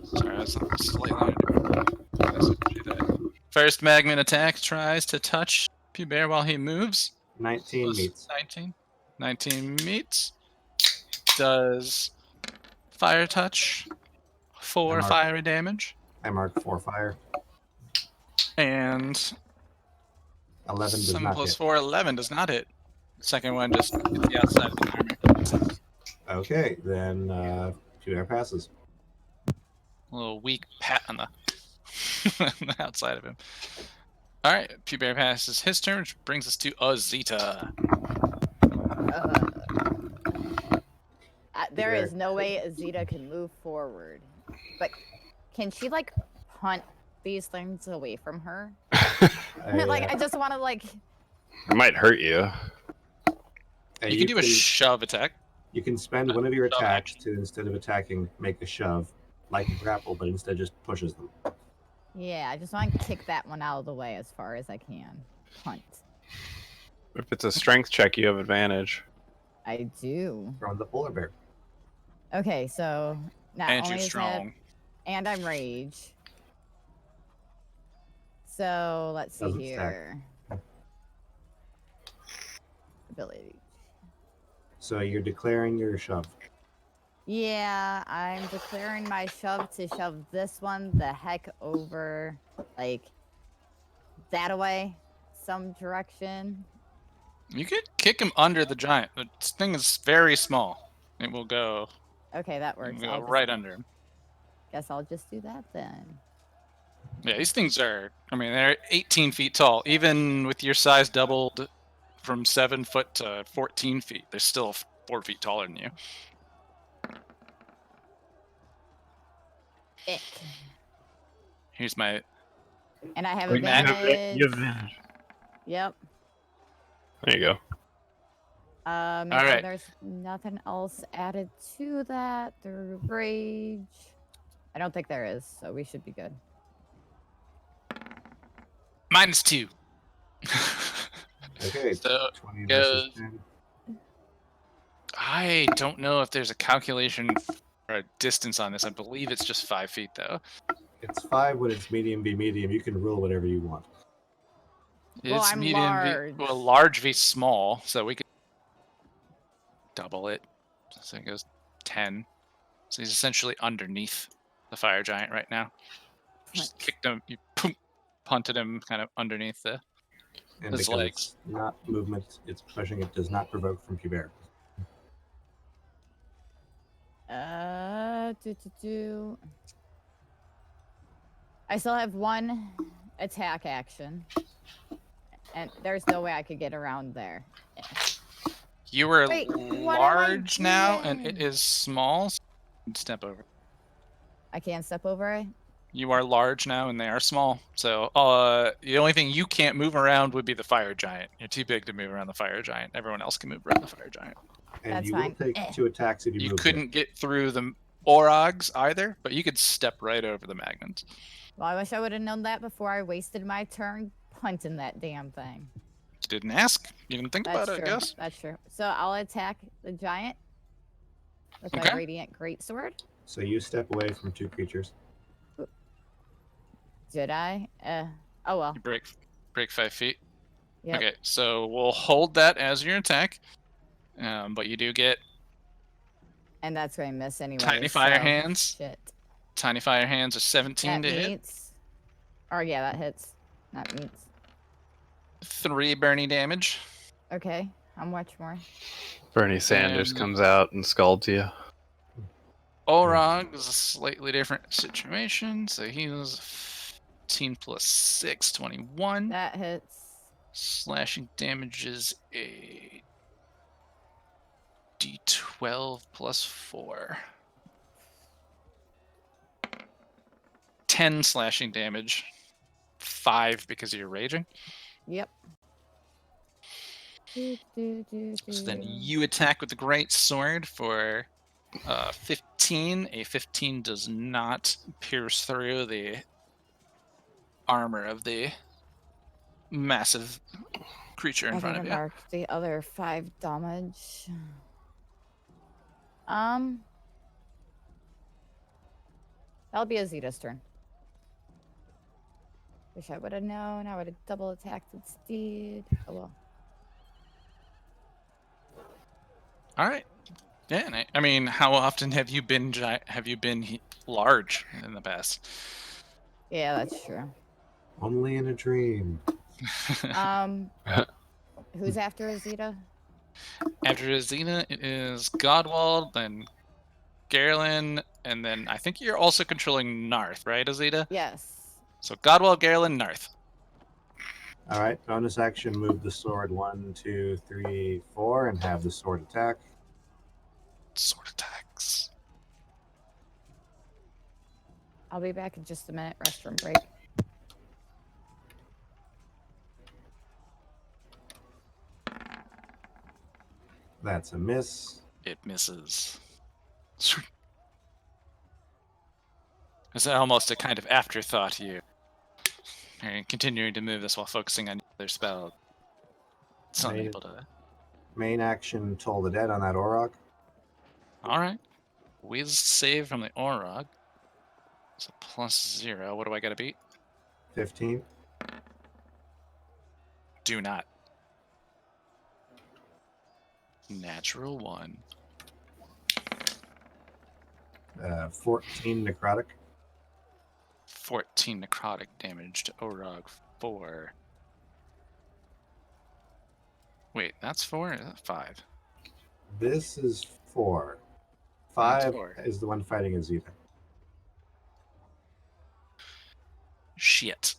Sorry, that's slightly. Do that. First Magman attack tries to touch P-Bear while he moves. 19 Plus meets. 19. 19 meets. Does fire touch. 4 mark- fiery damage. I mark 4 fire. And 11 does 7 not plus hit. 4, 11 does not hit. The second one just hits the outside of the armor. Okay, then P-Bear passes. A little weak pat on the, on the outside of him. All right, P-Bear passes his turn, which brings us to Azita. There There. is no way Azita can move forward. But can she like punt these things away from her? I just want to like. It might hurt you. You can do a shove attack. You can spend one of your Shove attacks to, instead of attacking, make a shove, like a grapple, but instead just pushes them. Yeah, I just want to kick that one out of the way as far as I can. Punt. If it's a strength check, you have advantage. I do. From the polar bear. Okay, so not And only you're is that, strong. and I'm rage. So let's see Doesn't stack. here. Ability. So you're declaring your shove. Yeah, I'm declaring my shove to shove this one the heck over, like, that away, some direction. You could kick him under the giant. This thing is very small. It will go, Okay, that it works. will I'll go just- right under him. Guess I'll just do that then. Yeah, these things are, I mean, they're 18 feet tall. Even with your size doubled from 7 foot to 14 feet, they're still 4 feet taller than you. Ick. Here's my, And I have Wait, Matt, advantage. You have advantage. Yep. There you go. Make All sure right. there's nothing else added to that through rage. I don't think there is, so we should be good. -2. Okay, So 20 goes- versus 10. I don't know if there's a calculation for a distance on this. I believe it's just 5 feet, though. It's 5 when it's medium v medium. You can roll whatever you want. Well, It's I'm medium large. V, well, large v small, so we could double it. So it goes 10. So he's essentially underneath the fire giant right now. Just kicked him, you punted him kind of underneath the. And His because legs. it's not movement, it's pushing. It does not provoke from P-Bear. I still have one attack action. And there's no way I could get around there. You were Wait, what am I large now, and it doing? is small. So you can step over. I can't step over it? You are large now, and they are small. So the only thing you can't move around would be the fire giant. You're too big to move around the fire giant. Everyone else can move around the fire giant. And That's you fine. will take 2 attacks if you You move. couldn't get through the Orogs either, but you could step right over the Magnans. Well, I wish I would have known that before I wasted my turn punting that damn thing. You didn't ask. You didn't think That's about true. it, I guess. That's true. So I'll attack the giant with my Okay. radiant greatsword. So you step away from 2 creatures. Did I? Oh well. You break 5 feet. Yep. Okay, so we'll hold that as your attack. But you do get And that's going to miss anyway. tiny fire so hands. Shit. Tiny fire hands are 17 That to hit. meets. Or yeah, that hits. That meets. 3 burning damage. Okay. How much more? Bernie Sanders And- comes out and scalds you. Orog is a slightly different situation. So he was 15 plus 6, 21. That hits. Slashing damage is a d12 plus 4. 10 slashing damage. 5 because you're raging. Yep. So then you attack with the great sword for 15. A 15 does not pierce through the armor of the massive creature in I front gotta of you. mark the other 5 damage. That'll be Azita's turn. Wish I would have known. I would have double attacked instead. Oh well. All right. Yeah, and I mean, how often have you been large in the past? Yeah, that's true. Only in a dream. Who's after Azita? After Azina, it is Godwald, then Garland, and then I think you're also controlling Narth, right, Azita? Yes. So Godwald, Garland, Narth. All right, bonus action, move the sword 1, 2, 3, 4, and have the sword attack. Sword attacks. I'll be back in just a minute. Restroom break. That's a miss. It misses. It's almost a kind of afterthought here. You're continuing to move this while focusing on their spell. It's Made it. unable to. Main action, Toll the Dead on that Auroch. All right. Whiz save from the Orog. So +0. What do I got to beat? 15. Do not. Natural 1. 14 necrotic. 14 necrotic damage to Orog 4. Wait, that's 4 or is that 5? This is 4. That's 5 4. is the one fighting Azita. Shit.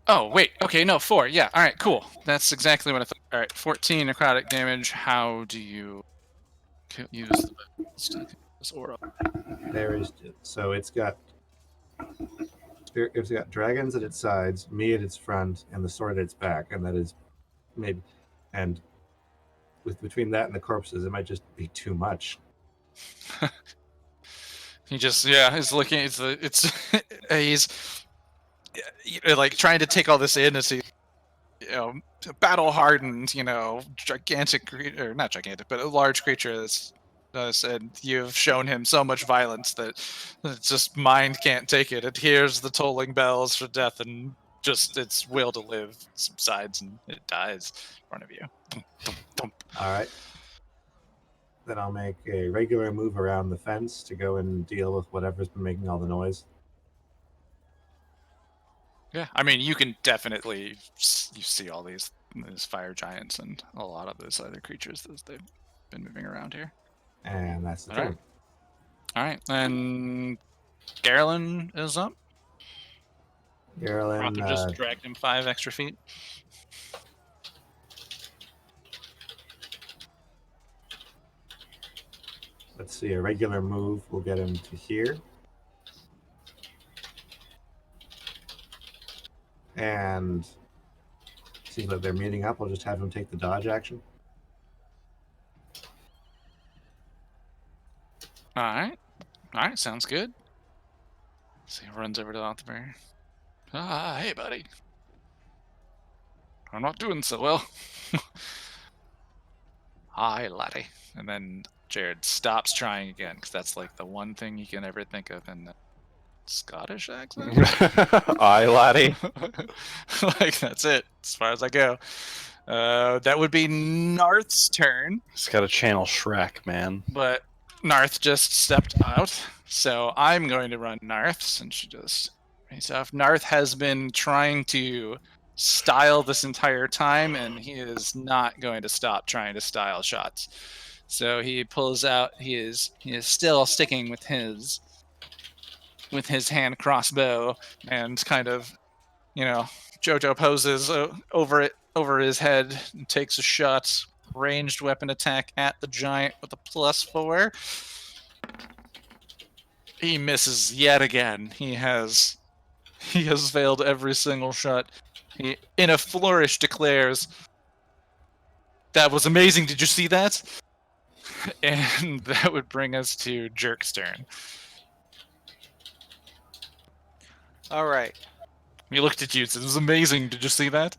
Oh, wait. Okay, no, 4. Yeah, all right, cool. That's exactly what I thought. All right, 14 necrotic damage. How do you use the weapons to kill this aura? There is, so it's got dragons at its sides, me at its front, and the sword at its back, and that is maybe, and between that and the corpses, it might just be too much. He just, yeah, he's looking. It's he's like trying to take all this in as he, battle hardened, gigantic creature, or not gigantic, but a large creature that's. And you've shown him so much violence that it's just mind can't take it. It hears the tolling bells for death, and just its will to live subsides, and it dies in front of you. Thump, thump, thump. All right. Then I'll make a regular move around the fence to go and deal with whatever's been making all the noise. Yeah, I mean, you can definitely you see all these fire giants and a lot of those other creatures as they've been moving around here. And that's the All right. turn. All right, and Garland is up. Garland, Rother just dragged him 5 extra feet. let's see, a regular move will get him to here. And seems like they're meeting up. I'll just have him take the dodge action. All right, sounds good. So he runs over to Altair. Hey, buddy. I'm not doing so well. Hi, laddie. And then Jared stops trying again, because that's like the one thing you can ever think of in the Scottish accent. Aye, laddie. Like, that's it, as far as I go. That would be Narth's turn, It's got to channel Shrek, man. but Narth just stepped out, so I'm going to run Narth since she just raised off. Narth has been trying to style this entire time, and he is not going to stop trying to style shots. So he pulls out. He is still sticking with his hand crossbow and kind of, JoJo poses over his head and takes a shot. Ranged weapon attack at the giant with a +4. He misses yet again. He has He has failed every single shot. He, in a flourish, declares, "That was amazing. Did you see that?" And that would bring us to Jerk's turn. All right. He looked at you and said, "It was amazing. Did you see that?"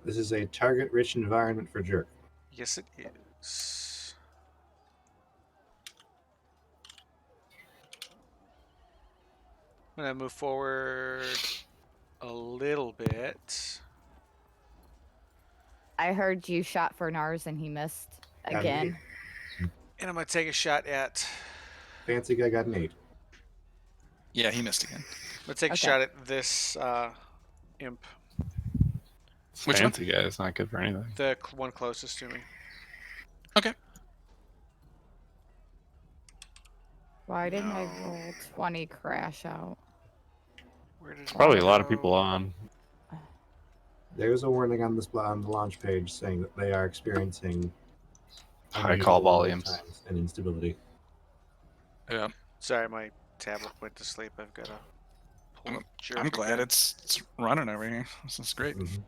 This is a target-rich environment for Jerk. Yes, it is. I'm gonna move forward a little bit. I heard you shot for Nars and he missed Got an again. And I'm gonna take a shot at. Fancy guy got an 8. Yeah, he missed again. I'm gonna take a Okay. shot at this imp, Which one? Fancy guy is not good for anything. the one closest to me. Why didn't I No. roll 20 crash out? Where did it Probably a lot of go? people on. There's a warning on on the launch page saying that they are experiencing High unusual call load volumes. times and instability. Yeah, Sorry, my tablet went to sleep. I've got to pull up Jerk I'm glad again. it's running over here. This is great. Mhm.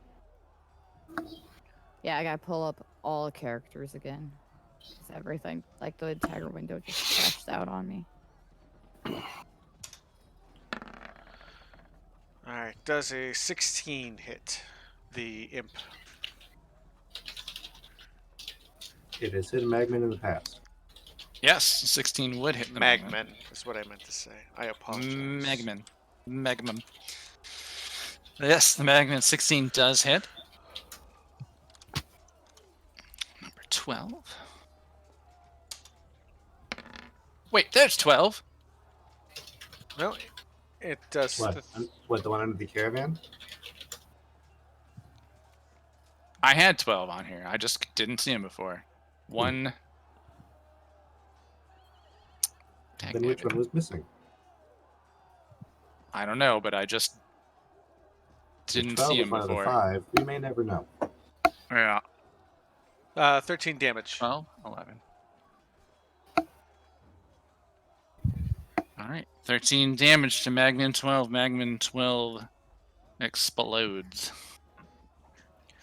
Yeah, I gotta pull up all characters again. 'Cause everything, like the entire window, just crashed out on me. All right, does a 16 hit the imp? It has hit a Magman in the past. Yes, 16 would hit the Magman. Magman is what I meant to say. I apologize. Magman. Yes, the Magman 16 does hit. Number 12. Wait, there's 12. No, it does. What, the one under the caravan? I had 12 on here. I just didn't see him before. One. Dang Then which it. one was missing? I don't know, but I just If didn't 12 see was him one of the before. 5. We may never know. Yeah. 13 damage. 12, 11. All right. 13 damage to Magman 12. Magman 12 explodes.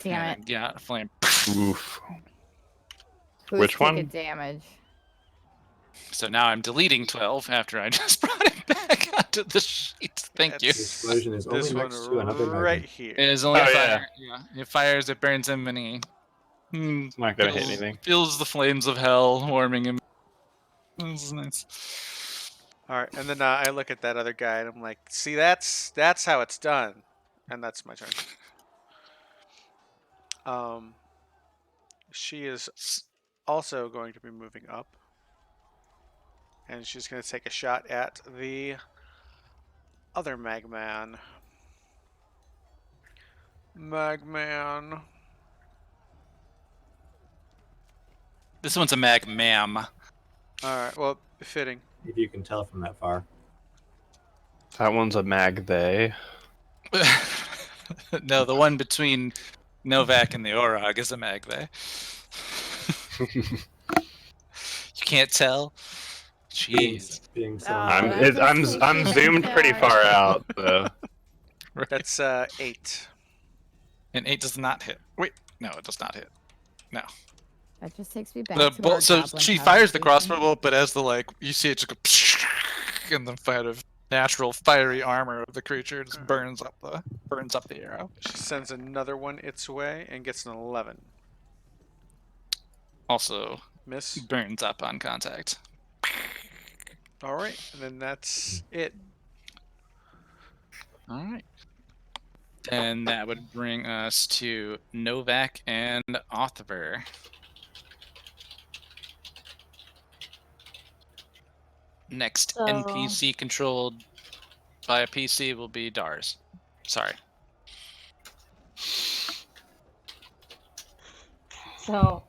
Damn and it. Yeah, flame. Oof. Who's Which taking one? damage? So now I'm deleting 12 after I just brought it back onto the sheet. Thank you. The explosion is only This one next to another right Magman. here. It is only Oh, a yeah. fire. Yeah. It fires, it burns him, and he It's not gonna hit feels- anything. feels the flames of hell warming him. This is nice. All right, and then I look at that other guy and I'm like, "See, that's how it's done," and that's my turn. She is also going to be moving up, and she's going to take a shot at the other Magman. Magman. This one's a Magmam. All right, well, fitting. If you can tell from that far. That one's a mag they. No, the one between Novak and the Orog is a Magve. You can't tell? Jeez. Being so I'm- I'm zoomed pretty far out, so Right. That's 8. And 8 does not hit. Wait, no, it does not hit. No. That just takes me back The to bolt, our so goblin she fires the conversation. crossbow bolt, but as the you see it just go and the kind of natural fiery armor of the creature just burns up the arrow. She sends another one its way and gets an 11. Also Miss. burns up on contact. All right, and then that's it. All right. And that would bring us to Novak and Othver. Next So- NPC controlled by a PC will be Dars. Sorry. So,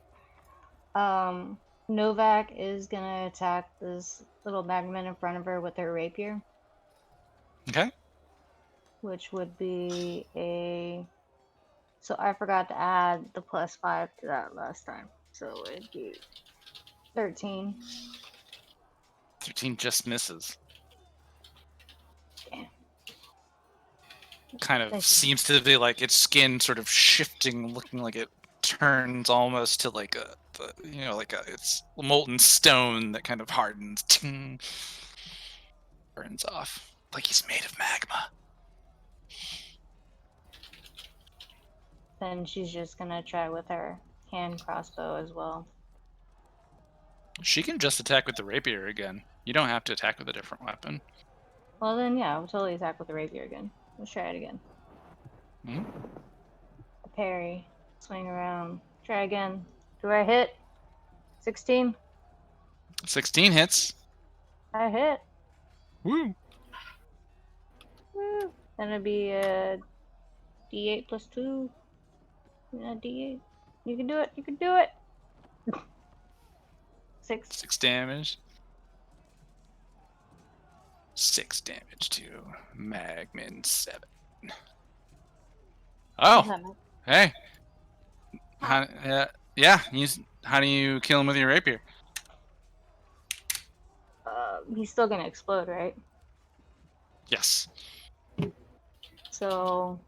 Novak is gonna attack this little Magman in front of her with her rapier, Okay. which would be a. So I forgot to add the +5 to that last time, so it'd be 13. 13 just misses. Damn. Kind of Thank you. seems to be like its skin sort of shifting, looking like it turns almost to like it's molten stone that kind of hardens, ting, burns off like he's made of magma. Then she's just gonna try with her hand crossbow as well. She can just attack with the rapier again. You don't have to attack with a different weapon. Well then, yeah, I'll totally attack with the rapier again. Let's try it again. Hmm? A parry, swing around, try again. Do I hit? 16. 16 hits. I hit. Woo! Woo. Then it'd be a D8 plus 2. Yeah, D8. You can do it. You can do it. 6. 6 damage. 6 damage to Magmin 7. Oh, hey. How do you kill him with your rapier? He's still gonna explode, right? Yes. So,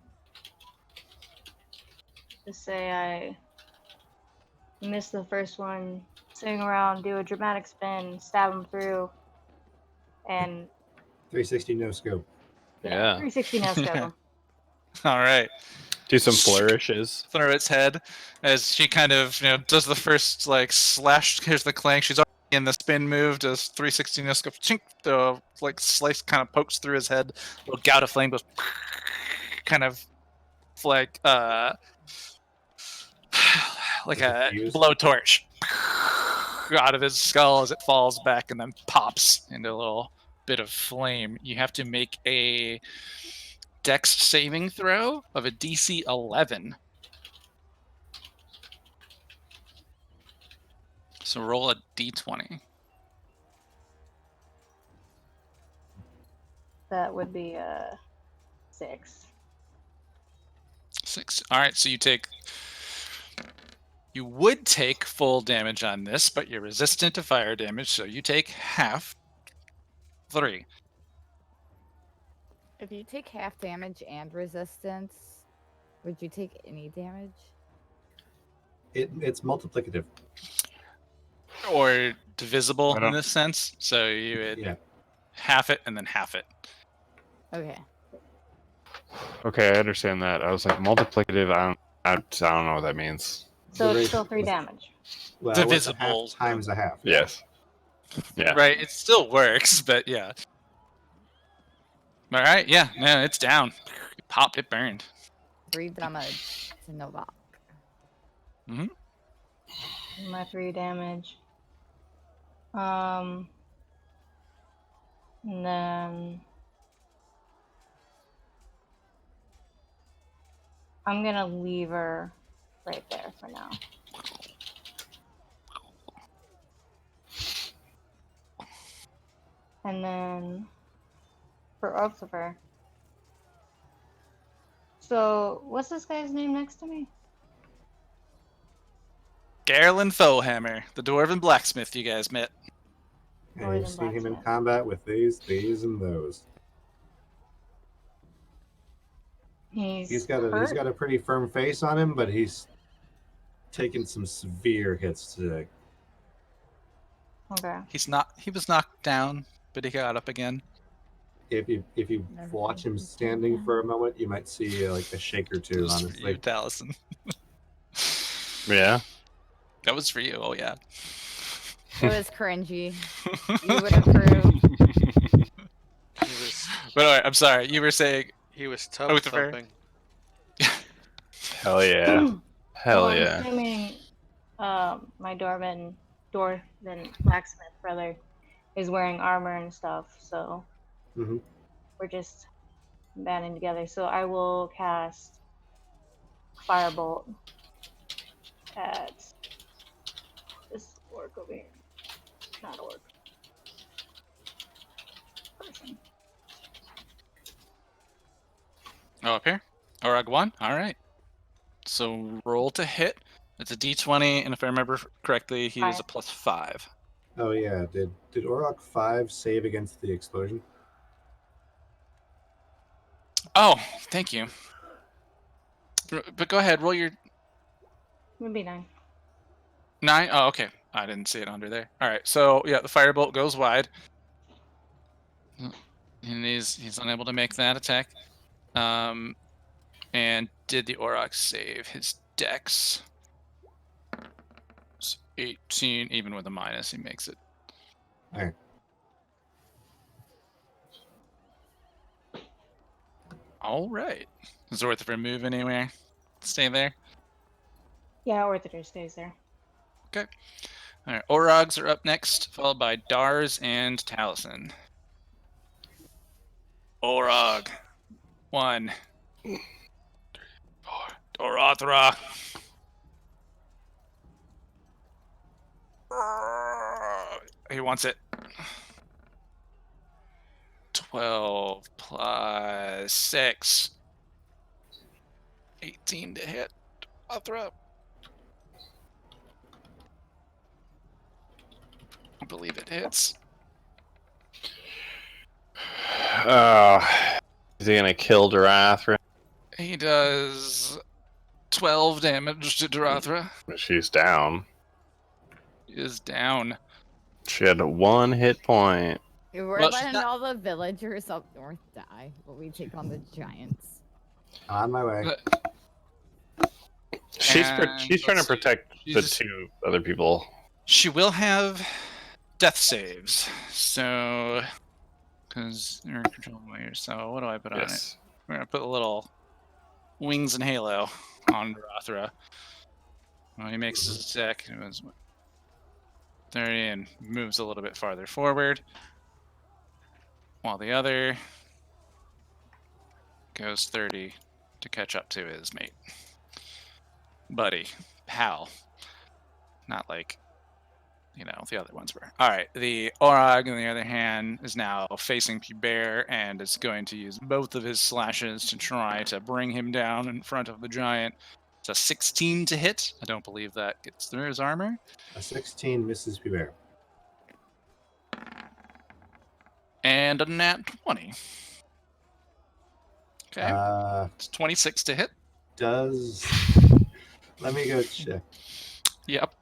just say I miss the first one, swing around, do a dramatic spin, stab him through, and 360 no scope. Yeah. 360 no scope him. All right. Do some flourishes. Through its head as she kind of does the first like slash. Here's the clank. She's already in the spin move. Does 360 no scope. Chink. The like slice kind of pokes through his head. A little gout of flame goes kind of like like a Fuse? blowtorch out of his skull as it falls back and then pops into a little bit of flame. You have to make a Dex saving throw of a DC 11. So roll a D20. That would be a 6. 6. All right, so you would take full damage on this, but you're resistant to fire damage, so you take half. 3. If you take half damage and resistance, would you take any damage? It's multiplicative. Or divisible I in don't- this sense. So you would Yeah. half it and then half it. Okay. Okay, I understand that. I was like multiplicative. I don't know what that means. So The it's still ratio 3 is- damage. Well, what's a Divisible. half times a half. Yes. Yeah. Right, it still works, but yeah. All right, yeah, no, it's down. It popped, it burned. 3 damage to Novak. My 3 damage. And then I'm gonna leave her right there for now. And then for Oxifer. So what's this guy's name next to me? Garland Foehammer, the dwarven blacksmith you guys met. And Or you've the seen him in blacksmith. combat with these, and those. He's got a pretty firm face on him, but he's taken some severe hits today. Okay. He was knocked down, but he got up again. If you Never watch him mind, he's standing down. for a moment, you might see like a shake or two That was on for his you, leg. Taliesin. Yeah. That was for you, oh yeah. It was cringy. You would approve. He was But alright, I'm sorry, you were saying he was tub Oathfer. thumping. Hell yeah. Hell Well, yeah. I'm assuming my dwarven blacksmith brother is wearing armor and stuff, so Mhm. we're just banding together. So I will cast Firebolt at this orc over here. Not orc. Person. Oh, up here? Orag 1? Alright. So roll to hit. It's a d20, and if I remember correctly, he is a +5. Oh yeah, did Orok 5 save against the explosion? Oh, thank you. But go ahead, roll your Maybe 9. 9. Oh, okay. I didn't see it under there. All right. So yeah, the firebolt goes wide, and he's unable to make that attack. And did the Auroch save his dex? It's 18, even with a minus, he makes it. All right. All right. Is it worth it for a move anywhere? Stay there. Yeah, Orthodox stays there. All right. Orogs are up next, followed by Dars and Taliesin. Orog. 1. 3, 4. Dorothra. He wants it. 12 plus 6. 18 to hit. Dorothra. I believe it hits. Is he gonna kill Darathra? He does 12 damage to Dorothra. She's down. He is down. She had 1 hit point. We're Well, she's letting not- all the villagers up north die, but we take on the giants. On my way. She's And she's trying to let's see. protect the She's- 2 other people. She will have death saves. So, because you're controlling warrior. So, what do I put on it? Yes. We're gonna put a little wings and halo on Dorothra. Well, he makes his attack. It was 30 and moves a little bit farther forward, while the other goes 30 to catch up to his mate, buddy, pal. Not like, the other ones were. All right, the Orog, on the other hand, is now facing Pubert and is going to use both of his slashes to try to bring him down in front of the giant. It's a 16 to hit. I don't believe that gets through his armor. A 16 misses Pubert. And a nat 20. Okay, it's 26 to hit. Does let me go check. Yep.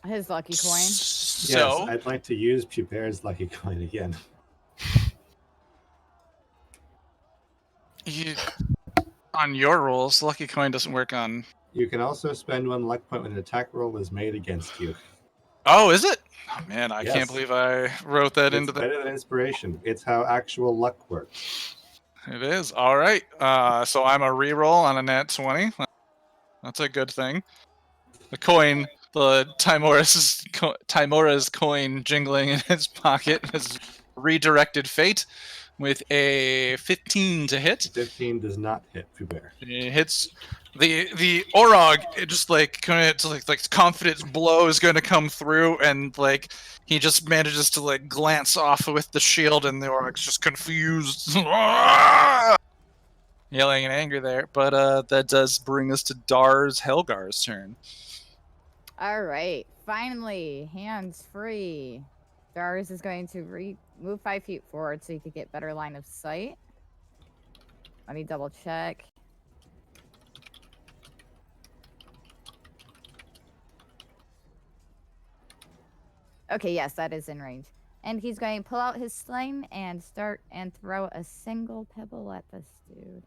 His lucky coin. So, Yes, I'd like to use Pubert's lucky coin again. on your rules, lucky coin doesn't work on. You can also spend 1 luck point when an attack roll is made against you. Oh, is it? Oh man, I Yes. can't believe I wrote that It's into the. better than inspiration. It's how actual luck works. It is. All right. So I'm a reroll on a nat 20. That's a good thing. The coin, the Timora's coin jingling in his pocket has redirected fate with a 15 to hit. 15 does not hit Pubert. It hits the Orog. It just like confidence blow is going to come through, and like he just manages to like glance off with the shield, and the Orog's just confused, yelling in anger there. But that does bring us to Helgar's turn. All right, finally, hands free. Dars is going to move 5 feet forward so he could get better line of sight. Let me double check. Okay, yes, that is in range. And he's going to pull out his sling and start and throw a single pebble at this dude.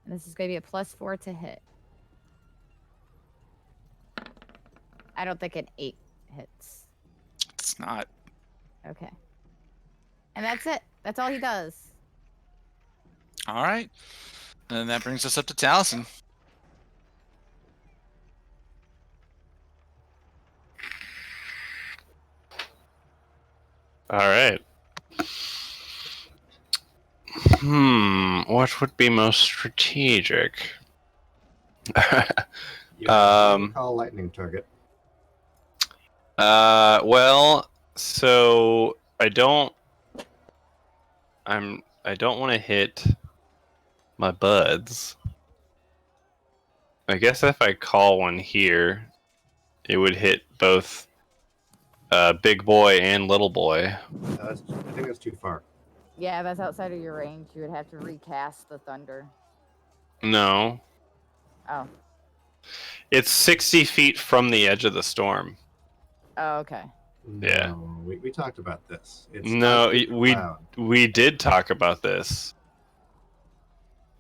And this is going to be a +4 to hit. I don't think an 8 hits. It's not. Okay. And that's it. That's all he does. All right. And that brings us up to Taliesin. All right. What would be most strategic? You have Um, call lightning target. Well, so I don't want to hit my buds. I guess if I call one here, it would hit both big boy and little boy. I think that's too far. Yeah, that's outside of your range. You would have to recast the thunder. No, Oh. it's 60 feet from the edge of the storm. Oh, okay. Yeah. No, we talked about this. It's No, dark and we loud. we did talk about this.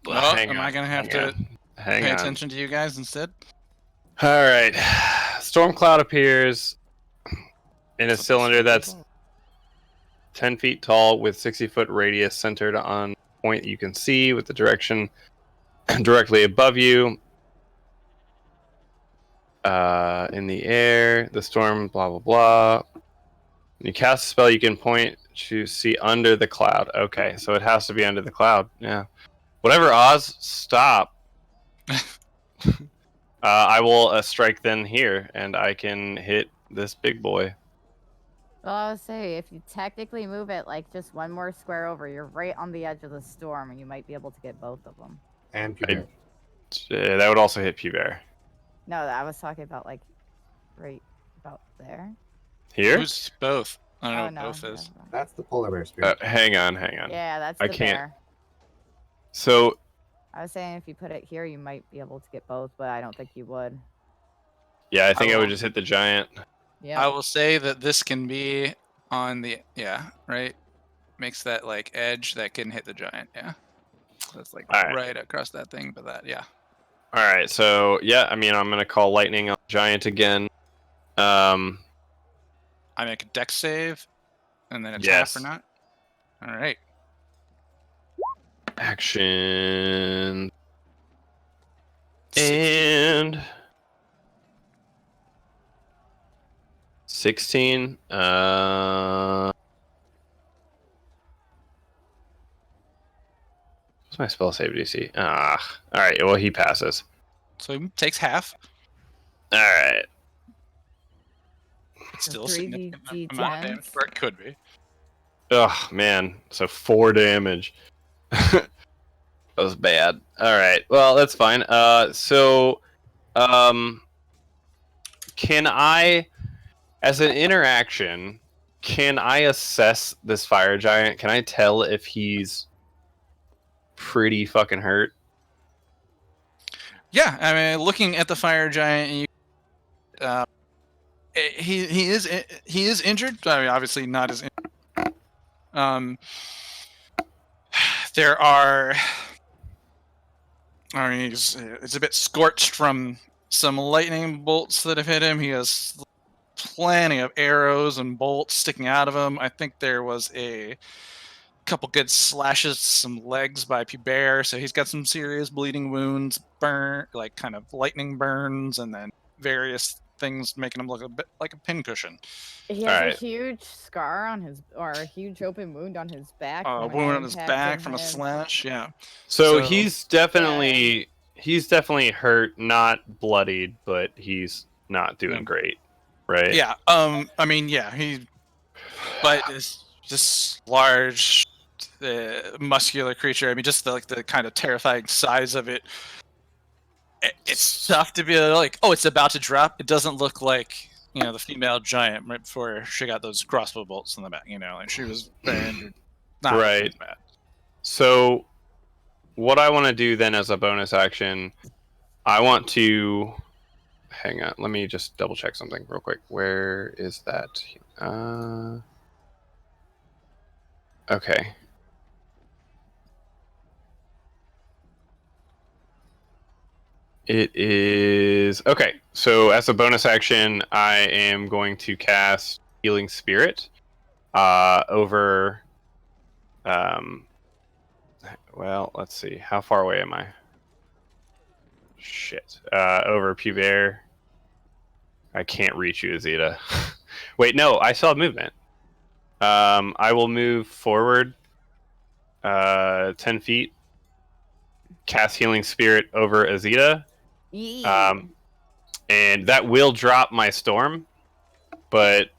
Well, Hang am on, I gonna have hang to on, hang pay on. attention to you guys instead? All right. Storm cloud appears in a cylinder that's 10 feet tall with 60-foot radius centered on a point you can see with the direction directly above you. In the air, the storm, blah, blah, blah. When you cast a spell, you can point to see under the cloud. Okay, so it has to be under the cloud. Yeah. Whatever, Oz, stop. I will strike then here, and I can hit this big boy. Well, I would say if you technically move it like just one more square over, you're right on the edge of the storm, and you might be able to get both of them. And Pubert. That would also hit Pubert. No, I was talking about like right about there. Here? Who's both? I don't know Oh what no, both never is. mind. That's the polar bear spirit. Hang on. Yeah, that's I the can't- bear. So, I was saying if you put it here, you might be able to get both, but I don't think you would. yeah, I think I will- would just hit the giant. Yeah. I will say that this can be on the right. Makes that like edge that can hit the giant. Yeah, that's like All right. right across that thing. But that All right, so yeah, I mean, I'm gonna call lightning on giant again. I make a dex save, and then it's half or Yes. not. All right. Action and 16. What's my spell save DC? All right. Well, he passes. So he takes half. All right. It's still a 3d significant amount of damage, d10s. or it could be. Oh man, so 4 damage. That was bad. All right. Well, that's fine. Can I, as an interaction, can I assess this fire giant? Can I tell if he's pretty fucking hurt? Yeah, I mean, looking at the fire giant, he is injured. I mean, obviously not as. There are. I mean, it's a bit scorched from some lightning bolts that have hit him. He has plenty of arrows and bolts sticking out of him. I think there was a couple good slashes to some legs by Pubert, so he's got some serious bleeding wounds, like kind of lightning burns, and then various things making him look a bit like a pincushion. He has Alright. a huge scar on his, or a huge open wound on his back. A from an wound on his impact back in from a his- slash. Yeah. So So- he's definitely hurt, not bloodied, but he's not doing great, right? Yeah. I mean, yeah. But it's just large, muscular creature. I mean, just the kind of terrifying size of it. It's tough to be like, oh, it's about to drop. It doesn't look like the female giant right before she got those crossbow bolts in the back. Like she was very injured. Not Right. as bad. So, what I want to do then as a bonus action, I want to hang on. Let me just double check something real quick. Where is that? Okay. It is okay. So, as a bonus action, I am going to cast Healing Spirit over. Well, let's see. How far away am I? Shit. Over Pubert. I can't reach you, Azita. Wait, no, I still have movement. I will move forward 10 feet. Cast Healing Spirit over Azita. Yee. And that will drop my storm. But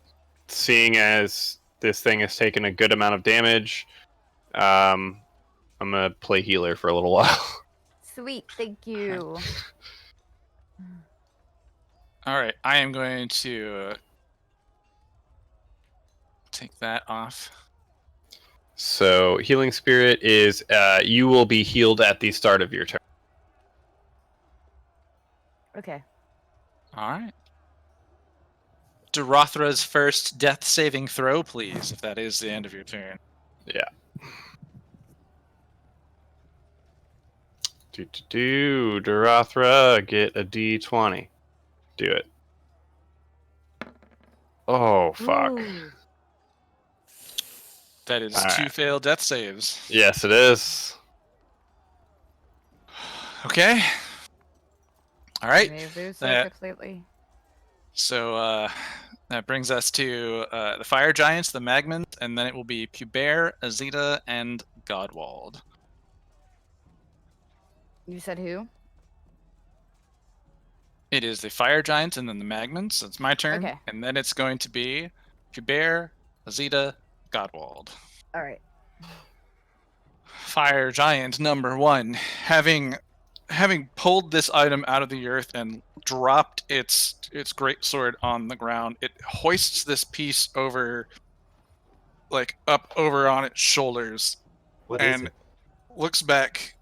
seeing as this thing has taken a good amount of damage, I'm going to play healer for a little while. Sweet, thank you. All right. I am going to take that off. So healing spirit is you will be healed at the start of your turn. Okay. All right. Dorothra's first death saving throw, please, if that is the end of your turn. Yeah. Dorothra, get a D20. Do it. Oh, fuck. Ooh. That is All 2 right. failed death saves. Yes, it is. Okay. All right. May do so that- completely. So that brings us to the fire giants, the Magmans, and then it will be Pubert, Azita, and Godwald. You said who? It is the fire giants and then the Magmans. So it's my turn. Okay. And then it's going to be Pubert, Azita, Godwald. All right. Fire giant number 1, having pulled this item out of the earth and dropped its greatsword on the ground, it hoists this piece over, like up over on its shoulders, What is and it? looks back.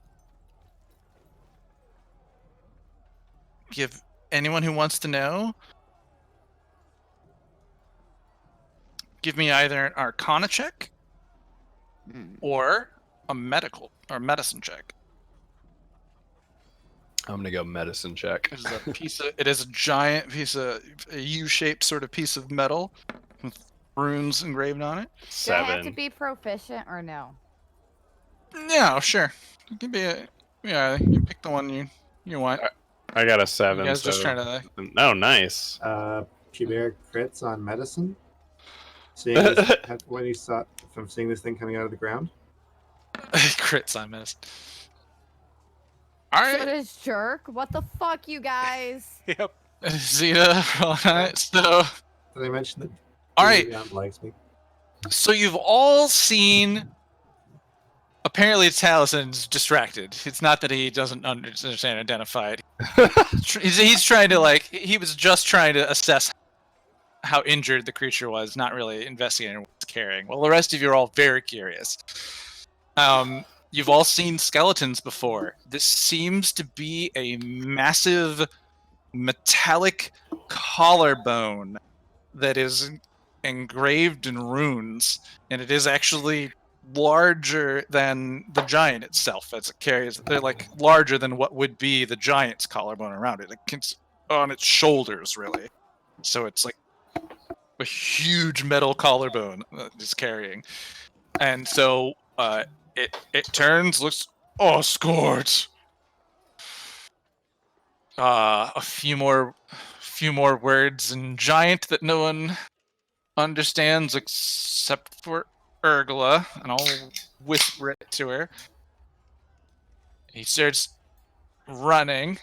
Give anyone who wants to know. Give me either an Arcana check or a medical or medicine check. I'm gonna go medicine check. It is a piece of. It is a giant piece of a U-shaped sort of piece of metal with runes engraved on it. Do I have to 7. be proficient or no? Yeah, sure. It can be a. Yeah, you pick the one you want. I got a 7. You guys just so- trying to. Oh, nice. Pubert crits on medicine. Seeing this, when you saw from seeing this thing coming out of the ground. Crits on this. All So right, does jerk. What the fuck, you guys? Yep. Zeta. All right, so. Did I mention that? All right, Beyond likes me. so you've all seen. Apparently, Talison's distracted. It's not that he doesn't understand identified. He's trying to he was just trying to assess how injured the creature was, not really investigating what's carrying. Well, the rest of you are all very curious. You've all seen skeletons before. This seems to be a massive metallic collarbone that is engraved in runes, and it is actually larger than the giant itself as it carries. They're larger than what would be the giant's collarbone around it. It's on its shoulders, really. So it's like a huge metal collarbone that it's carrying. And so it turns, looks, oh, Scourge! A few more words in giant that no one understands except for Urgla, and I'll whisper it to her. He starts running.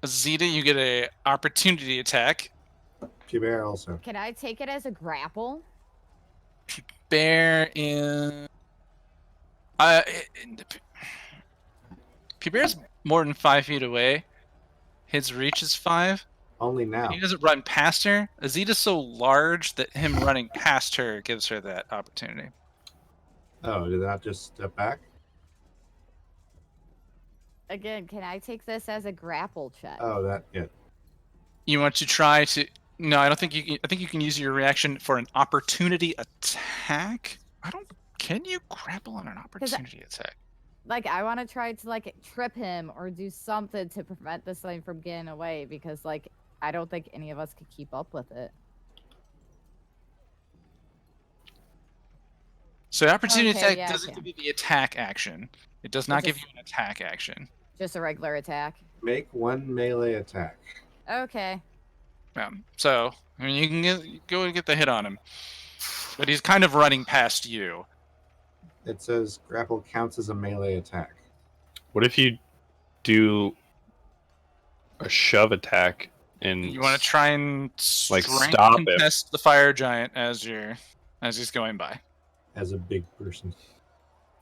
Zeta, you get a opportunity attack. Pubert also. Can I take it as a grapple? Bear in. Pubert's more than 5 feet away. His reach is 5. Only now. He doesn't run past her. Azita's so large that him running past her gives her that opportunity. Oh, did that just step back? Again, can I take this as a grapple check? Oh, that yeah. You want to try to? No, I don't think you can. I think you can use your reaction for an opportunity attack. I don't. Can you grapple on an opportunity attack? I want to try to trip him or do something to prevent this thing from getting away because I don't think any of us could keep up with it. So the opportunity Okay, attack yeah, doesn't okay. give you the attack action. It does not give you just- an attack action. Just a regular attack. Make one melee attack. Okay. So I mean, you can go and get the hit on him, but he's kind of running past you. It says grapple counts as a melee attack. What if you do a shove attack and You want to try and Like, strength stop him. contest the fire giant as he's going by. As a big person.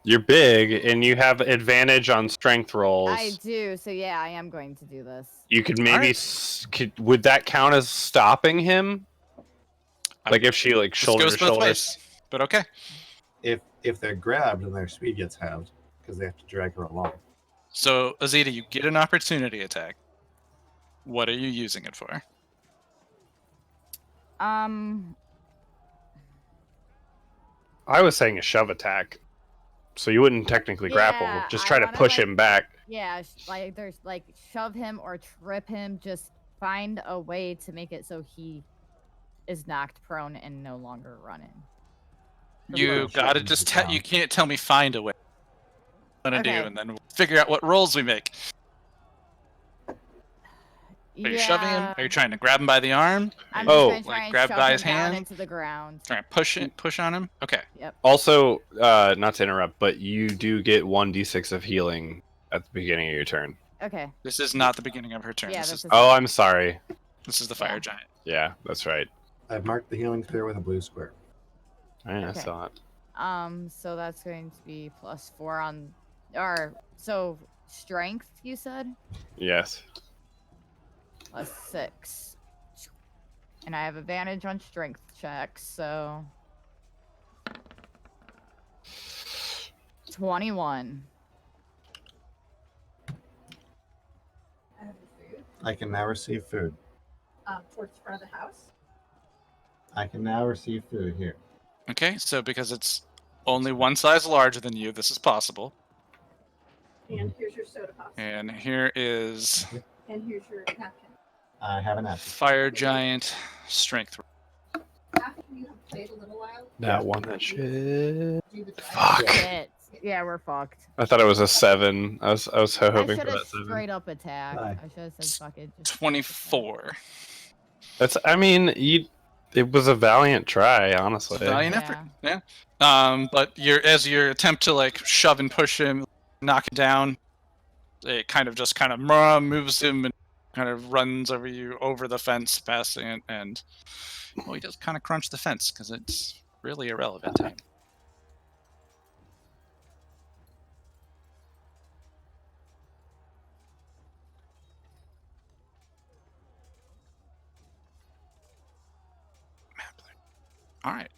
You're big and you have advantage on strength rolls. I do. So yeah, I am going to do this. You could maybe Alright. would that count as stopping him? Like if she like This shoulder goes to both shoulder. ways. But okay. If they're grabbed, then their speed gets halved because they have to drag her along. So, Azita, you get an opportunity attack. What are you using it for? I was saying a shove attack, so you wouldn't technically grapple. Yeah, Just I try to wanna, push like- him back. Yeah, like there's like shove him or trip him. Just find a way to make it so he is knocked prone and no longer running. You Shove gotta him to just the tell. ground. You can't tell me find a way. I'm gonna do, Okay. and then we'll figure out what rolls we make. Are you shoving him? Yeah, Are you trying to grab him by the arm? I'm Oh, just gonna try like and grab shove by him his down hand? into the ground. Trying to push on him? Okay. Yep. Also, not to interrupt, but you do get 1d6 of healing at the beginning of your turn. Okay. This is not the beginning of her turn. Yeah, this this is is- Oh, I'm sorry. this is the fire Yeah. giant. Yeah, that's right. I've marked the healing sphere with a blue square. I Okay. saw it. So that's going to be +4 on, or so strength. You said Yes. +6, and I have advantage on strength checks. So 21. I can now receive food. Towards the front of the house. I can now receive food here. Okay, so because it's only one size larger than you, this is possible. And here's your soda pop. And here is And here's your napkin. I have an napkin. fire giant strength. After you have played a little while, That one that shit. do the drive. Fuck. Shit. Yeah, we're fucked. I thought it was a 7. I was I hoping should for have that 7. straight up attacked. Aye. I should have said fuck it. just 24. That's. I mean, it was a valiant try, honestly. Valiant effort. Yeah. But as your attempt to like shove and push him, knock him down, it kind of moves him and kind of runs over you over the fence, passing it, and well, he does kind of crunch the fence because it's really irrelevant to him. All right.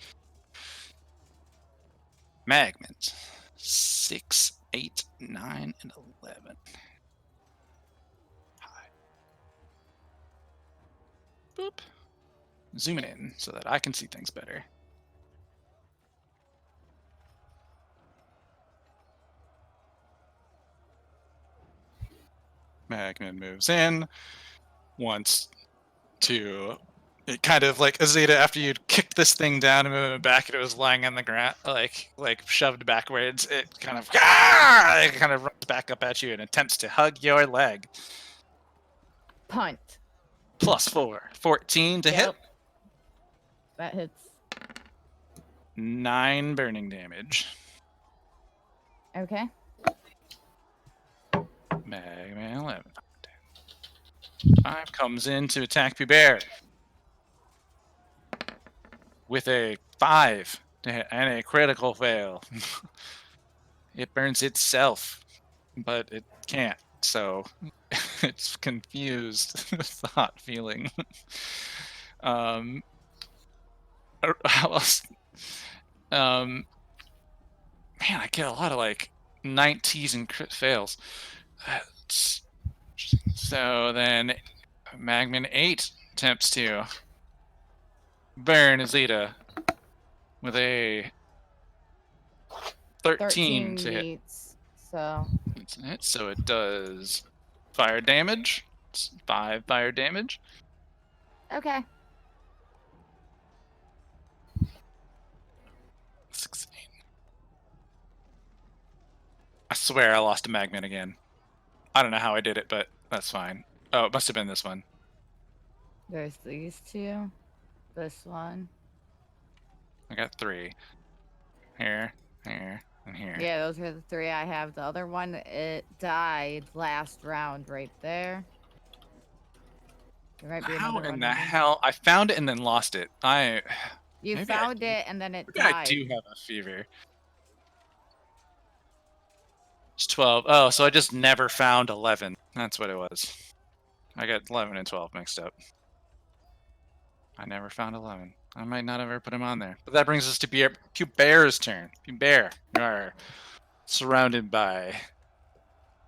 Magments 6, 8, 9, and 11. Hi. Boop. Zooming in so that I can see things better. Magman moves in, wants to. It kind of like Azita, after you'd kicked this thing down and moved it back, and it was lying on the ground, like shoved backwards. It kind of runs back up at you and attempts to hug your leg. Punt. +4, 14 to hit. Yep. That hits. 9 burning damage. Okay. Magman 11. 5 comes in to attack Pubert with a 5 to hit and a critical fail. It burns itself, but it can't, so it's confused with the hot feeling. How else? Man, I get a lot of like 90s and crit fails. So then Magman 8 attempts to burn Azita with a 13 to hit. meets. So It's a hit, so it does fire damage. It's 5 fire damage. okay. 16. I swear I lost a Magman again. I don't know how I did it, but that's fine. Oh, it must have been this one. There's these two. This one. I got 3. Here, here, and here. Yeah, those are the 3 I have. The other one, it died last round right there. There might be How another in one the there. hell? I found it and then lost it. You maybe I found do. it and then it Maybe died. I do have a fever. It's 12. Oh, so I just never found 11. That's what it was. I got 11 and 12 mixed up. I never found 11. I might not have ever put him on there. But that brings us to Pubear's turn. Pubear, you are surrounded by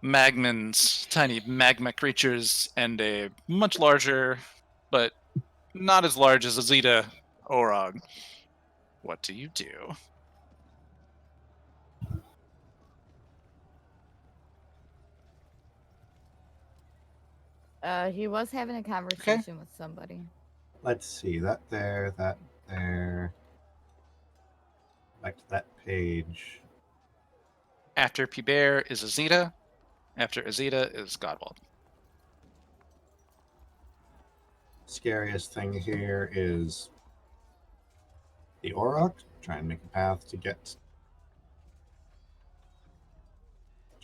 magmans, tiny magma creatures, and a much larger, but not as large as Azita Orog. What do you do? He was having a conversation with somebody. Let's see. That there. Back to that page. After Pubear is Azita. After Azita is Godwald. Scariest thing here is the Auroch. Try and make a path to get.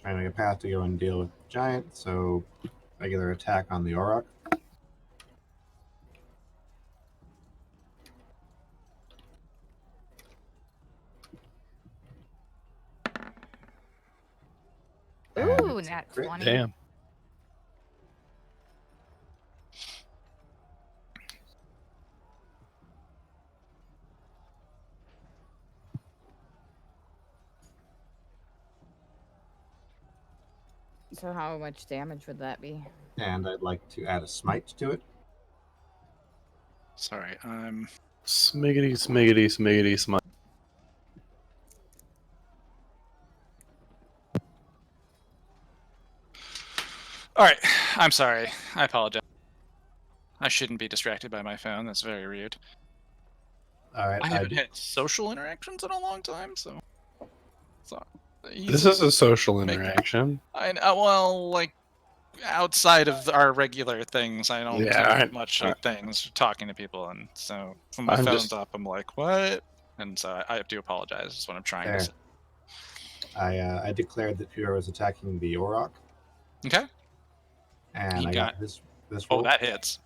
Trying to make a path to go and deal with the giant. So, regular attack on the Auroch. And Ooh, it's a nat crit. 20. Damn. So how much damage would that be? And I'd like to add a smite to it. Sorry, I'm Smiggity, smiggity, smiggity, smite. all right. I'm sorry. I apologize. I shouldn't be distracted by my phone. That's very rude. All right. I haven't had social interactions in a long time, so. This is a social Make- interaction. Well, like outside of our regular things, I don't Yeah, do much of things talking to people, and so when my I'm phone's just- up, I'm like, what? And so I do apologize. Is what I'm trying to say. I declared that Pure was attacking the Auroch, Okay. and He I got- got this Oh, roll. that hits.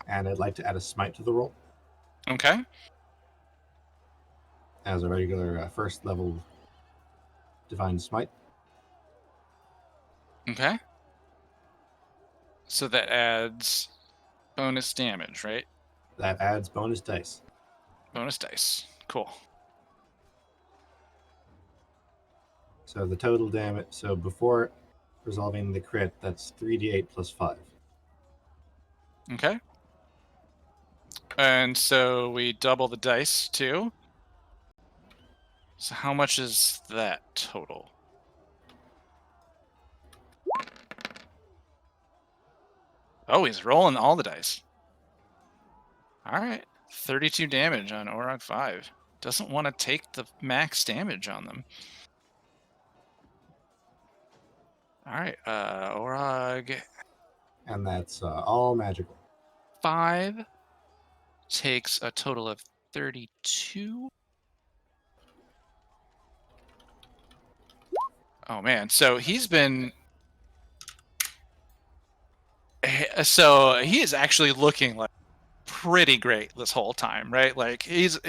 And I'd like to add a smite to the roll Okay. as a regular first level divine smite. Okay. So that adds bonus damage, right? That adds bonus dice. Bonus dice. Cool. So the total damage. So before resolving the crit, that's 3d8 plus 5. Okay. And so we double the dice too. So how much is that total? Oh, he's rolling all the dice. All right. 32 damage on Orog 5. Doesn't want to take the max damage on them. All right. Orog And that's all magical. 5 takes a total of 32. Oh man, so he's been so he is actually looking like pretty great this whole time, right? Like he's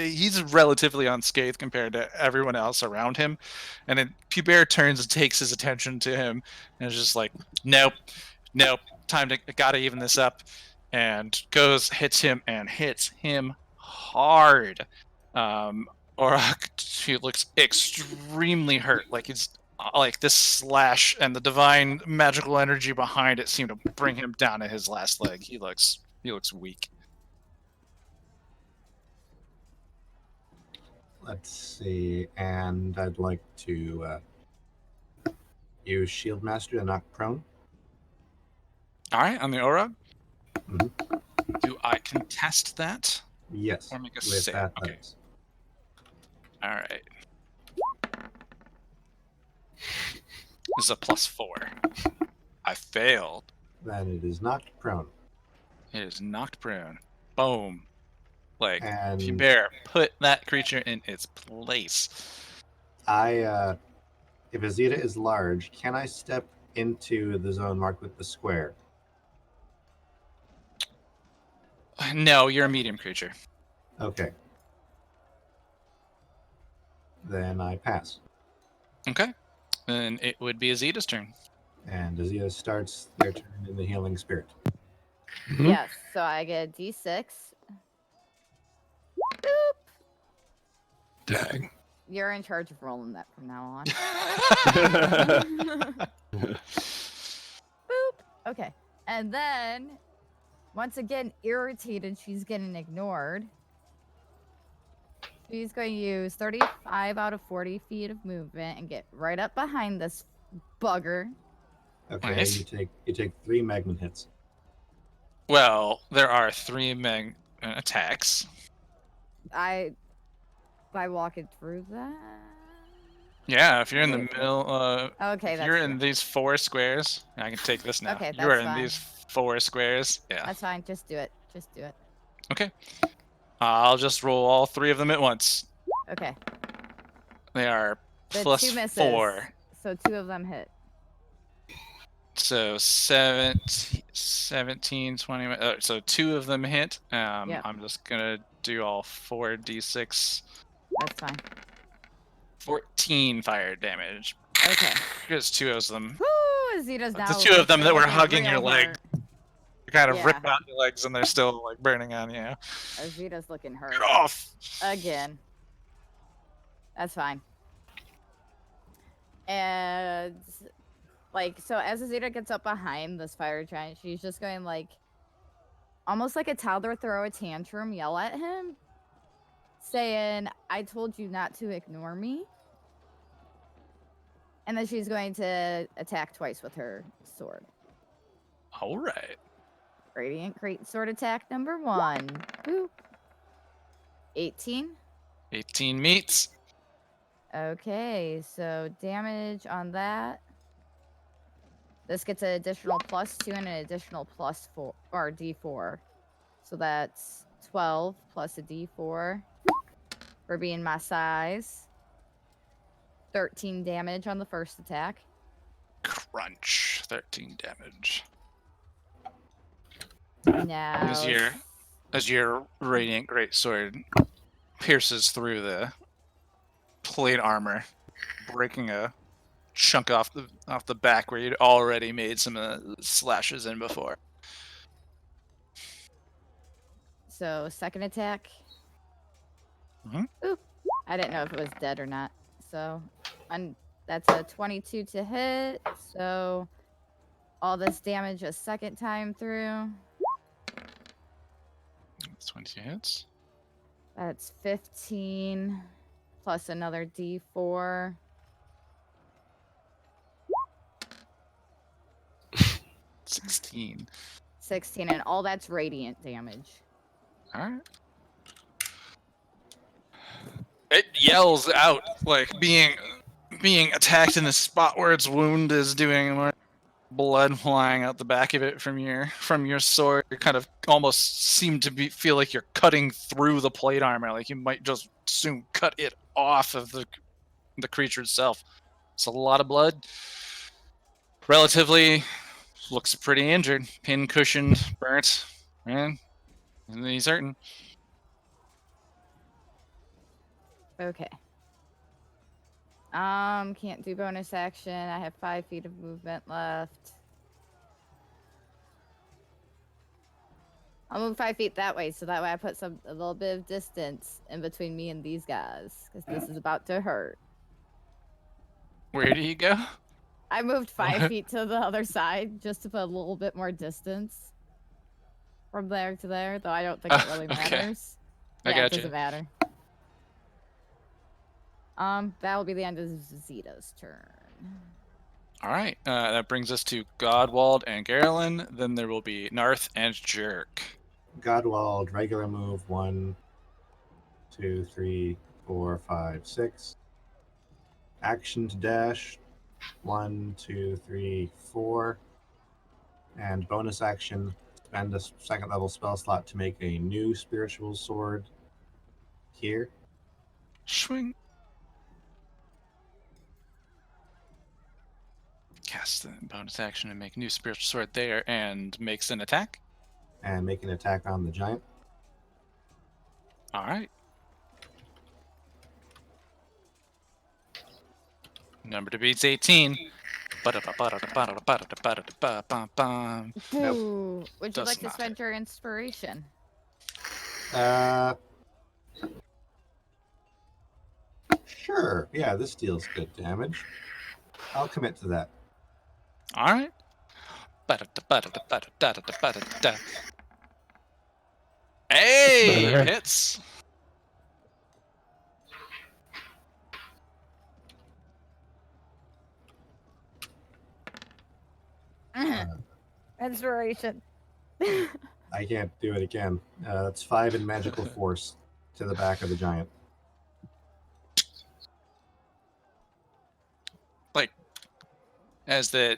relatively unscathed compared to everyone else around him. And then Pubert turns and takes his attention to him and is just like, nope, time to gotta even this up, and hits him hard. Auroch, he looks extremely hurt, like he's like this slash and the divine magical energy behind it seem to bring him down to his last leg. He looks weak. Let's see. And I'd like to use Shield Master to knock prone. All right, on the Orog. Mhm. Do I contest that? Yes. Or make a with save. Okay. athletics. All right. This is a +4. I failed. Then it is knocked prone. It is knocked prone. Boom. Like, And Pubert, put that creature in its place. if Azita is large, can I step into the zone marked with the square? No, you're a medium creature. Okay. Then I pass. Okay. Then it would be Azita's turn. And Azita starts their turn in the Healing Spirit. Mhm. Yes, so I get a d6. Dang. You're in charge of rolling that from now on. Boop. Okay. And then, once again, irritated, she's getting ignored. She's going to use 35 out of 40 feet of movement and get right up behind this bugger. Okay, Nice. you take 3 magma hits. Well, there are 3 attacks. By walking through that. Yeah, if you're in the Wait, middle, Okay, if that's you're true. in these 4 squares, I can take this now. Okay, you are that's in fine. these 4 squares. Yeah. That's fine. Just do it. Just do it. Okay. I'll just roll all 3 of them at once. Okay. They are The plus 2 misses. 4. So 2 of them hit. So 17, 20. So 2 of them hit. Yep. I'm just gonna do all 4d6. That's fine. 14 fire damage. Okay. Because 2 of them. Woo! Azita's now. The 2 of them that were looking hugging your real leg. hurt. You kind of Yeah. rip out your legs and they're still like burning on you. Azita's looking hurt. Get off! Again. That's fine. And like, so as Azita gets up behind this fire giant, she's just going like, almost like a toddler throw a tantrum, yell at him, saying, "I told you not to ignore me." And then she's going to attack twice with her sword. All right. Radiant Great Sword attack number 1. Boop. 18. 18 meets. Okay, so damage on that. This gets an additional +2 and an additional +4 or D4. So that's 12 plus a D4 for being my size. 13 damage on the first attack. Crunch. 13 damage. Now As your radiant greatsword pierces through the plate armor, breaking a chunk off the back where you'd already made some slashes in before. So second attack. Mhm. Oop. I didn't know if it was dead or not. So that's a 22 to hit. So all this damage a second time through. 22 hits. That's 15 plus another D4. 16. 16, and all that's radiant damage. All right. It yells out like being attacked in the spot where its wound is, doing more blood flying out the back of it from your sword. You kind of almost seem to feel like you're cutting through the plate armor, like you might just soon cut it off of the creature itself. It's a lot of blood. Relatively looks pretty injured, pin cushioned, burnt, and he's hurting. Okay. Can't do bonus action. I have 5 feet of movement left. I'll move 5 feet that way, so that way I put a little bit of distance in between me and these guys, because this is about to hurt. Where do you go? I moved 5 feet to the other side just to put a little bit more distance from there to there, though I don't think it really okay. matters. I Yeah, it gotcha. doesn't matter. That will be the end of Zeta's turn. All right, that brings us to Godwald and Garland. Then there will be Narth and Jerk. Godwald, regular move 1, 2, 3, 4, 5, 6. Action to dash 1, 2, 3, 4. And bonus action, spend a second level spell slot to make a new spiritual sword here. Swing. Cast the bonus action and make new spiritual sword there, and makes an attack. And make an attack on the giant. All right. Number to beat's 18. Nope. Ooh, would you Does like to not spend your inspiration? Sure. Yeah, this deals good damage. I'll commit to that. All right. Ba-da-da-ba-da-da-ba-da-da-da-ba-da-da. Hey, better. hits. Inspiration. I can't do it again. That's 5 in magical force to the back of the giant. Like, as the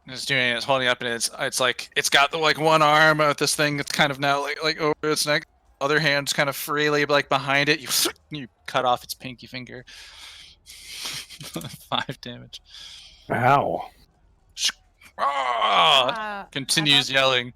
is doing it, it's holding up, and it's like it's got the like one arm of this thing that's kind of now like over its neck. Other hand's kind of freely like behind it. You cut off its pinky finger. 5 damage. Ow. Ah! Continues yelling.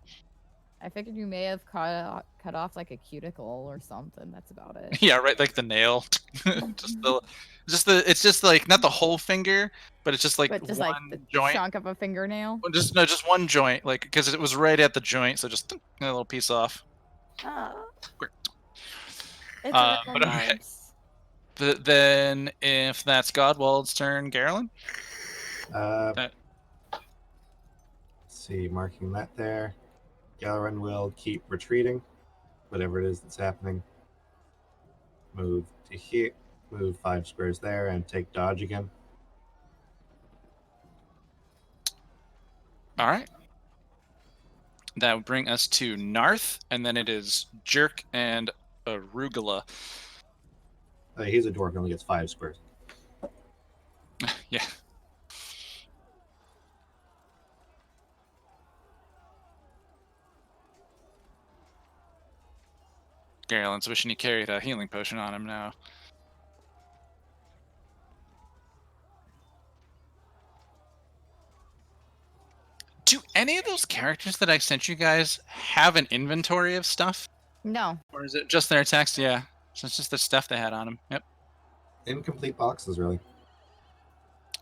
I figured you may have cut off like a cuticle or something. That's about it. Yeah, right, like the nail. It's just like not the whole finger, but it's just like But just one like the joint. chunk of a fingernail. Just one joint, like because it was right at the joint, so just a little piece off. It's But little okay. knives. Then, if that's Godwald's turn, Garland. Let's see, marking that there. Galarin will keep retreating, whatever it is that's happening. Move to here, move 5 squares there, and take dodge again. All right. That would bring us to Narth, and then it is Jerk and Arugula. He's a dwarf, he only gets 5 squares. Yeah. Garland's wishing he carried a healing potion on him now. Do any of those characters that I sent you guys have an inventory of stuff? No. Or is it just their text? Yeah. So it's just the stuff they had on them. Yep. Incomplete boxes, really.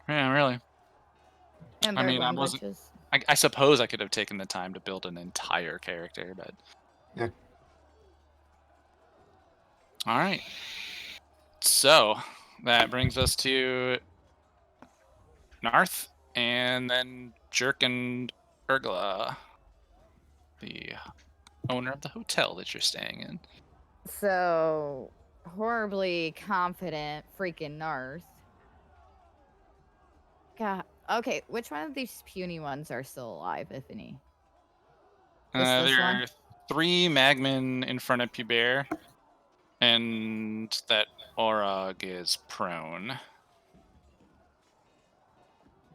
Yeah, really. And I their mean, I wasn't- languages. I suppose I could have taken the time to build an entire character, but... Yeah. Alright. So, that brings us to Narth, and then Jerk and Urgla, the owner of the hotel that you're staying in. So horribly confident freaking Narth. God. Okay, which one of these puny ones are still alive, if any? Just this There one? are 3 Magmen in front of Pubert, and that Orog is prone.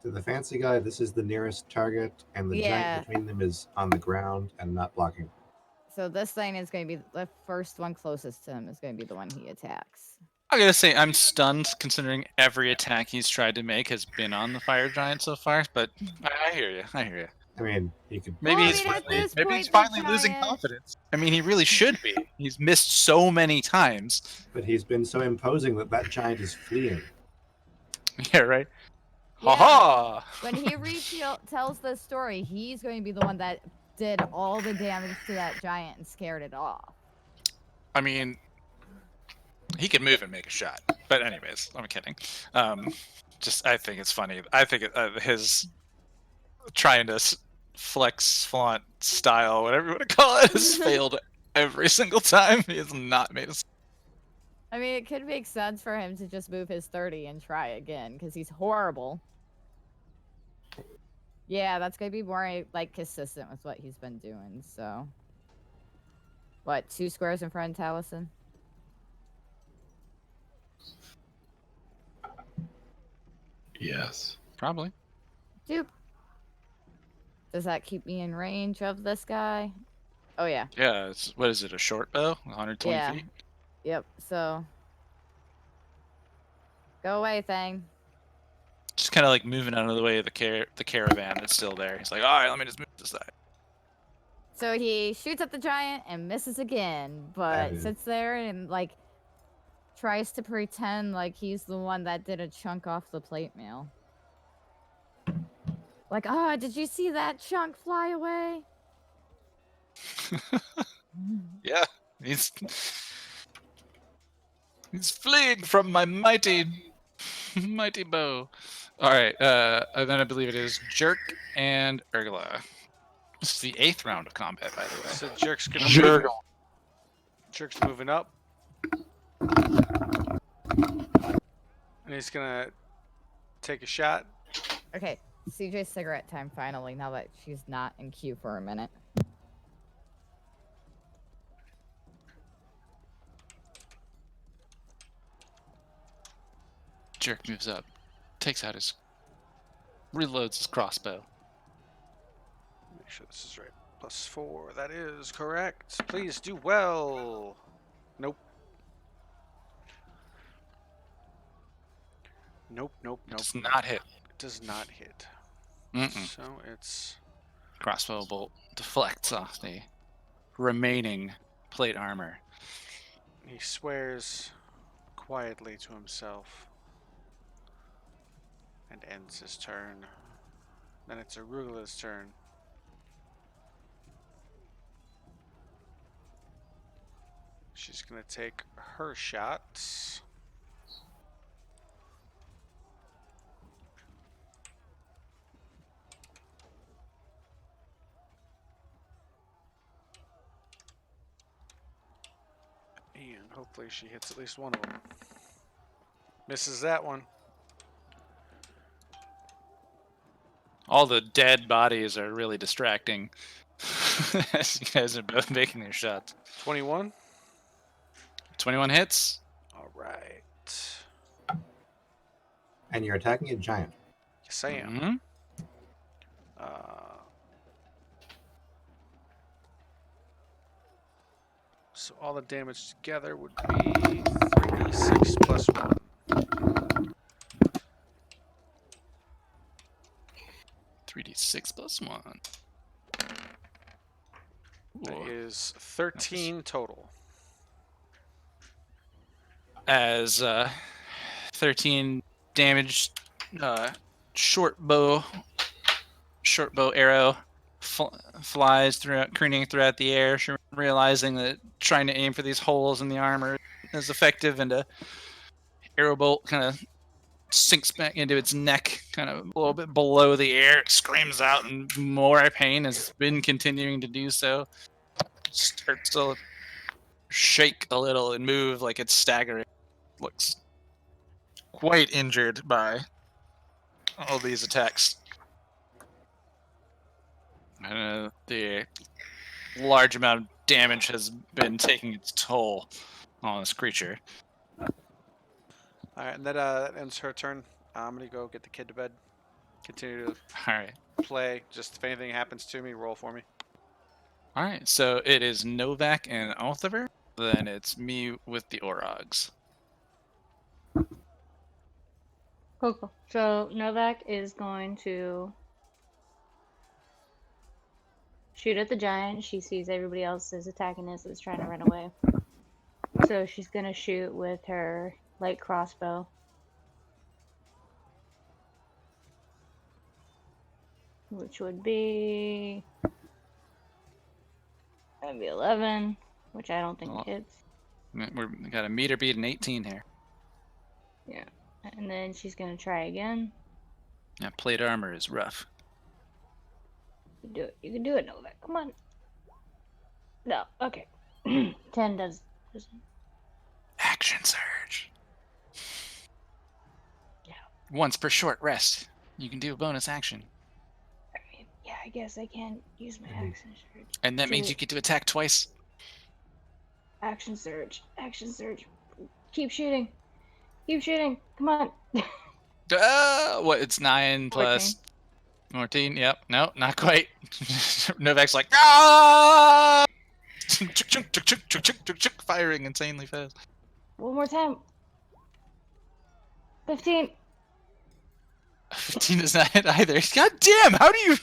To the fancy guy, this is the nearest target, and the Yeah. giant between them is on the ground and not blocking. So this thing is going to be the first one closest to him is going to be the one he attacks. I gotta say, I'm stunned considering every attack he's tried to make has been on the fire giant so far. But I hear you. I hear you. I mean, he could. Maybe Well, I he's mean, at finally, this maybe he's point, the finally losing giant- confidence. I mean, he really should be. He's missed so many times. But he's been so imposing that that giant is fleeing. Yeah, right. Yeah. Ha ha! When he tells this story, he's going to be the one that did all the damage to that giant and scared it off. I mean, he can move and make a shot. But anyways, I'm kidding. Just I think it's funny. I think his trying to flex flaunt style, whatever you want to call it, has failed every single time. He has not made a. I mean, it could make sense for him to just move his 30 and try again, because he's horrible. Yeah, that's going to be more, like, consistent with what he's been doing, so... What, 2 squares in front of Taliesin? Yes. Probably. Doop. Does that keep me in range of this guy? Oh, yeah. Yeah, it's, what is it, a short bow? 120 Yeah. feet? Yep, so... Go away, thing. Just kind of like moving out of the way of the caravan that's still there. He's like, alright, let me just move this side. So he shoots at the giant and misses again, but is- sits there and, like, tries to pretend like he's the one that did a chunk off the plate mail. Like, oh, did you see that chunk fly away? Yeah, he's He's fleeing from my mighty bow. All right, and then I believe it is Jerk and Urgla. This is the 8th round of combat, by the way. So Jerk's gonna Jerk. move. Jerk's moving up. And he's gonna take a shot. Okay, CJ's cigarette time finally, now that she's not in queue for a minute. Jerk moves up, takes out reloads his crossbow. Make sure this is right. +4. That is correct. Please do well. Nope. Nope. Does not hit. Does not hit. Mm-mm. So it's Crossbow bolt deflects off the remaining plate armor. he swears quietly to himself and ends his turn. Then it's Arugula's turn. She's gonna take her shots. And hopefully she hits at least one of them. Misses that one. All the dead bodies are really distracting as you guys are both making their shots. 21. 21 hits. All right. And you're attacking a giant. Yes, I am. Mhm. So all the damage together would be 3d6 plus 1. 3d6 plus 1. That Ooh. is 13 total. As 13 damage, short bow arrow flies throughout, careening throughout the air, realizing that trying to aim for these holes in the armor is effective, and a arrow bolt kind of sinks back into its neck, kind of a little bit below the air. It screams out in more pain, as it's been continuing to do so. Starts to shake a little and move like it's staggering. Looks quite injured by all these attacks. The large amount of damage has been taking its toll on this creature. Alright, and that ends her turn. I'm going to go get the kid to bed. Continue to Alright. play. Just if anything happens to me, roll for me. Alright, so it is Novak and Althiver. Then it's me with the Orogs. Cool. So Novak is going to shoot at the giant. She sees everybody else is attacking this, is trying to run away. So she's gonna shoot with her light crossbow. Which would be 11, which I don't think Oh. hits. We got a meter beat and 18 here. Yeah. And then she's gonna try again. That plate armor is rough. You can do it. You can do it, Novak. Come on. No. Okay. 10 doesn't. Action surge. Yeah. Once per short rest, you can do a bonus action. I mean, yeah, I guess I can use my action surge. And that means Do you it. get to attack twice. Action surge. Action surge. Keep shooting. Keep shooting. Come on. What? It's 9 plus 14. Yep. No, not quite. Novak's like, ah! Firing insanely fast. One more time. 15. 15 is not hit either. God damn! How do you?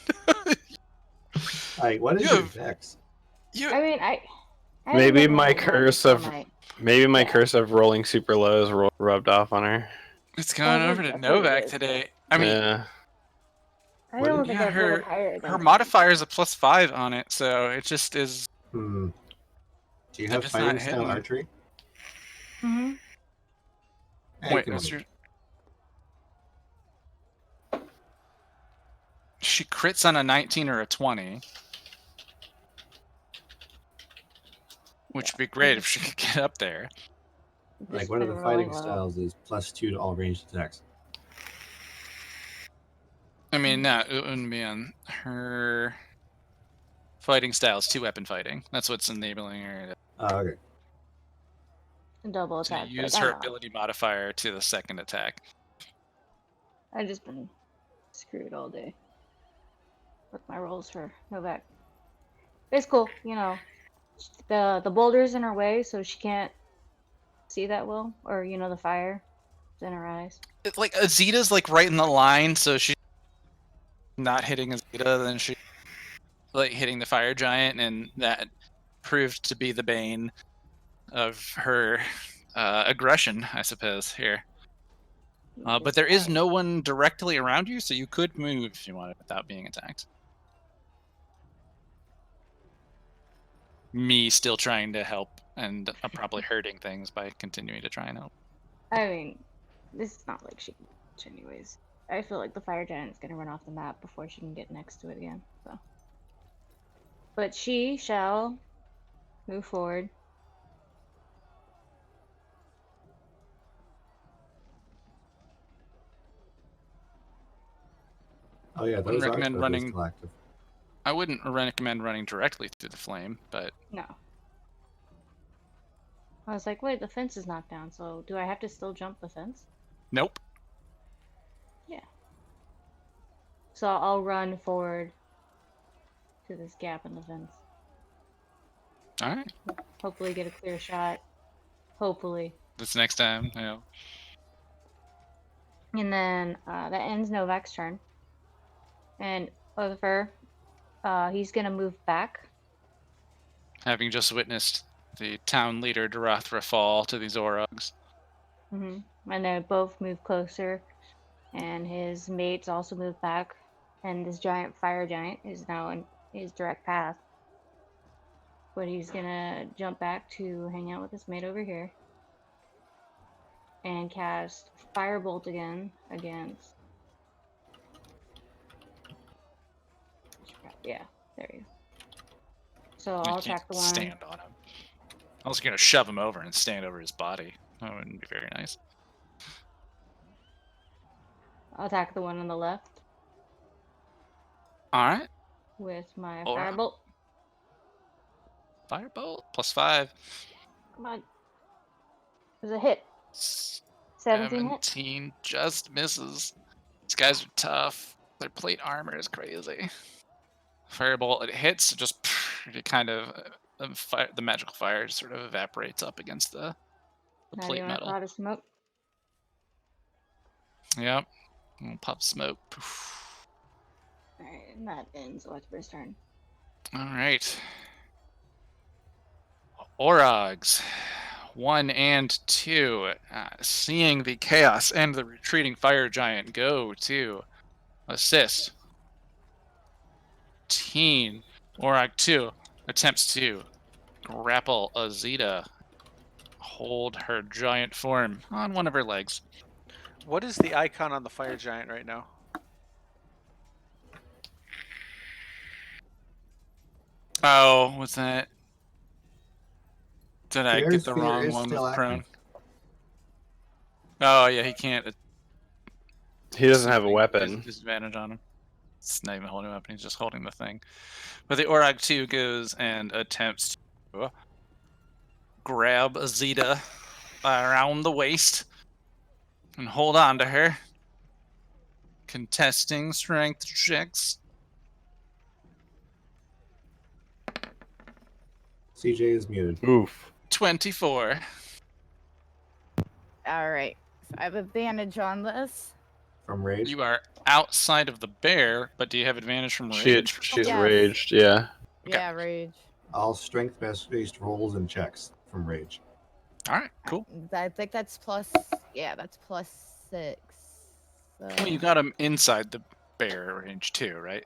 Like, what is You your have- dex? I mean, I Maybe haven't my rolled curse all of- night. Maybe my Yeah. curse of rolling super low is rubbed off on her. It's going Well, over to that's Novak what it is. today. I mean, Yeah. I What don't is- think yeah, I've rolled higher than her that. modifier is a +5 on it, so it just is. Do you If have it's not fighting style hitting- archery? Mhm. Hey, Wait, come what's on. your... She crits on a 19 or a 20. Which would be great if she could get up there. Like Just one of been the rolling fighting low. styles is +2 to all ranged attacks. I mean, no, it wouldn't be on her fighting style. It's 2-weapon fighting. That's what's enabling her Okay. Double to attack. use but I her know. ability modifier to the second attack. I've just been screwed all day with my rolls for Novak. It's cool, you know. The boulder's in her way, so she can't see that well, or you know, the fire is in her eyes. It's like Azita's like right in the line, so she's not hitting Azita, then she like hitting the fire giant, and that proved to be the bane of her aggression, I suppose. Here. But there is no one directly around you, so you could move if you wanted without being attacked. Me still trying to help and probably hurting things by continuing to try and help. I mean, this is not like she can reach anyways. I feel like the fire giant's gonna run off the map before she can get next to it again. So, but she shall move forward. Oh yeah, Wouldn't those are recommend totally running- still active. I wouldn't recommend running directly through the flame, but No. I was like, wait, the fence is knocked down, so do I have to still jump the fence? nope. So I'll run forward to this gap in the fence. All right. Hopefully get a clear shot. Hopefully. This next time, you know. And then that ends Novak's turn. And Other, he's gonna move back. Having just witnessed the town leader Darathra fall to these Orogs. And they both move closer. And his mates also move back. And this giant fire giant is now in his direct path. But he's gonna jump back to hang out with his mate over here. And cast Firebolt again against. Yeah, there you go. So You I'll can't attack the one. stand on him. I was gonna shove him over and stand over his body. That wouldn't be very nice. I'll attack the one on the left All right. with my Alright. Firebolt. Firebolt +5. Come on. There's a hit. 17 hit. 17 just misses. These guys are tough. Their plate armor is crazy. Firebolt, it hits, it just it kind of the magical fire just sort of evaporates up against the Now do plate you want a metal. cloud of smoke? Yep. We'll pop smoke. Poof. Alright, and that ends Westber's turn. All right. Orogs, 1 and 2, seeing the chaos and the retreating fire giant go to assist. Teen Orog 2 attempts to grapple Azita, hold her giant form on one of her legs. What is the icon on the fire giant right now? Oh, what's that? Did I Fear's get the Fear wrong is one with still prone? active. Oh yeah, he can't. He doesn't have a weapon. Disadvantage on him. It's not even holding a weapon, he's just holding the thing. But the Orog 2 goes and attempts to grab Azita around the waist and hold on to her. Contesting strength checks. CJ is muted. Oof. 24. All right. So I have advantage on this. From rage. You are outside of the bear, but do you have advantage from rage? She's Yes. raged, yeah. Okay. Yeah, rage. All strength-based rolls and checks from rage. All right, cool. I think that's plus. Yeah, that's +6. So... Well, you got him inside the bear range too, right?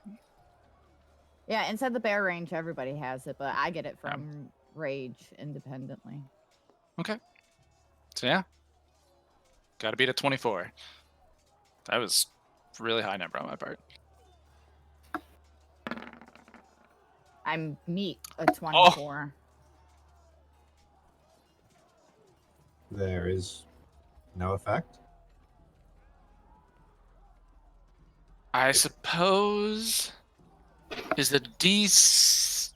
Yeah, inside the bear range, everybody has it, but I get it from rage independently. Okay. So yeah. Got to beat a 24. That was a really high number on my part. I'm meet a 24. There is no effect. I suppose is the D. It's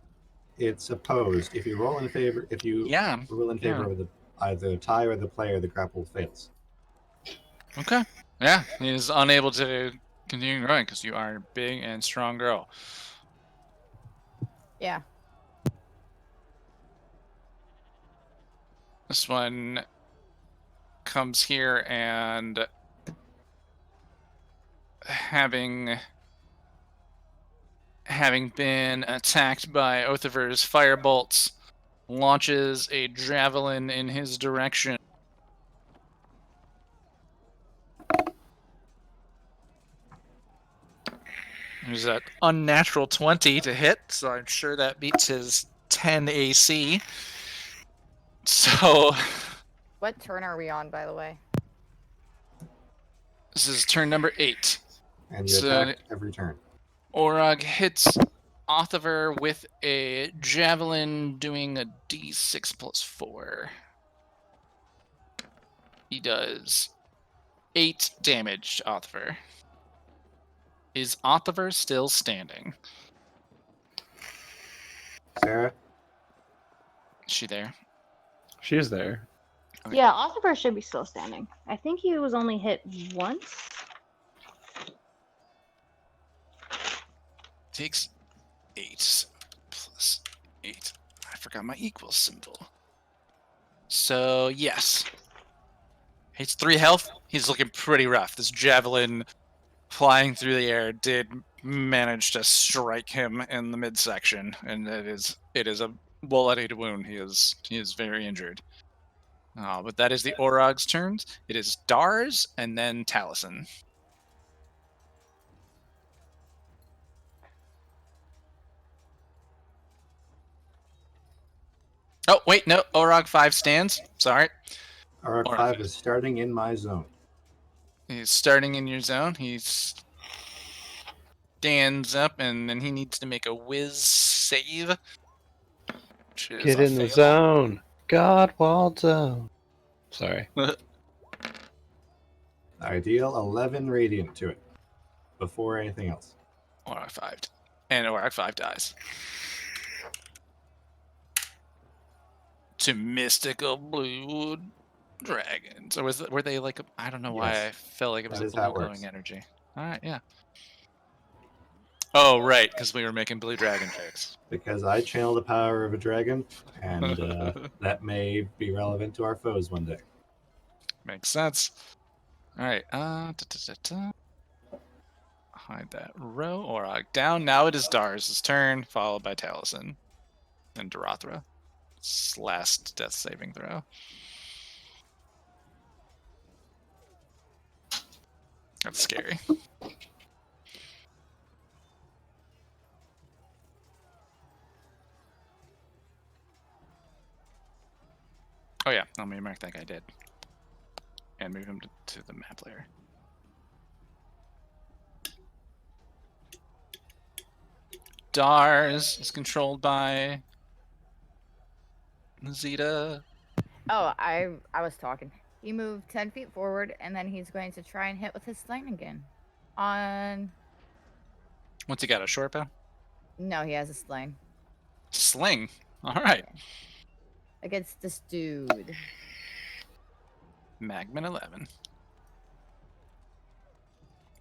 opposed. If you roll in favor, if you Yeah. roll in favor of either the tie or the player, the grapple fails. Okay. Yeah, he is unable to continue growing because you are a big and strong girl. Yeah. This one comes here and having been attacked by Othiver's firebolts, launches a javelin in his direction. There's an unnatural 20 to hit, so I'm sure that beats his 10 AC. So What turn are we on, by the way? this is turn number 8. And you So- attack every turn. Orog hits Othiver with a javelin doing a d6 plus 4. He does 8 damage to Othiver. Is Othiver still standing? Sarah, Is she there? She is there. Okay. Yeah, Othiver should be still standing. I think he was only hit once. Takes 8 plus 8. I forgot my equals symbol. So, yes. He's 3 health. He's looking pretty rough. This javelin flying through the air did manage to strike him in the midsection, and it is a bloodied wound. He is very injured. But that is the Orog's turns. It is Dars and then Taliesin. Oh, wait, no. Orog 5 stands. Sorry. Arak Or 5 if it- is starting in my zone. He's starting in your zone. He stands up, and then he needs to make a whiz save. Which is Get a in the fail. zone. Godwald zone. Sorry. I deal 11 radiant to it before anything else. Orog 5. And Orog 5 dies. To mystical blue dragons. Or were they like I don't know why Yes. I felt like it was That a is blue how it glowing works. energy. Alright, yeah. Oh, right, because we were making blue dragon jokes. Because I channel the power of a dragon, and that may be relevant to our foes one day. Makes sense. Alright, hide that row. Orog down. Now it is Dars' turn, followed by Taliesin. And Darathra. Last death saving throw. That's scary. Oh yeah, let me mark that guy dead. And move him to the map layer. Dars is controlled by Zeta. Oh, I was talking. He moved 10 feet forward, and then he's going to try and hit with his sling again. What's he got, a short bow? No, he has a sling. Sling. Alright. Against this dude. Magman 11.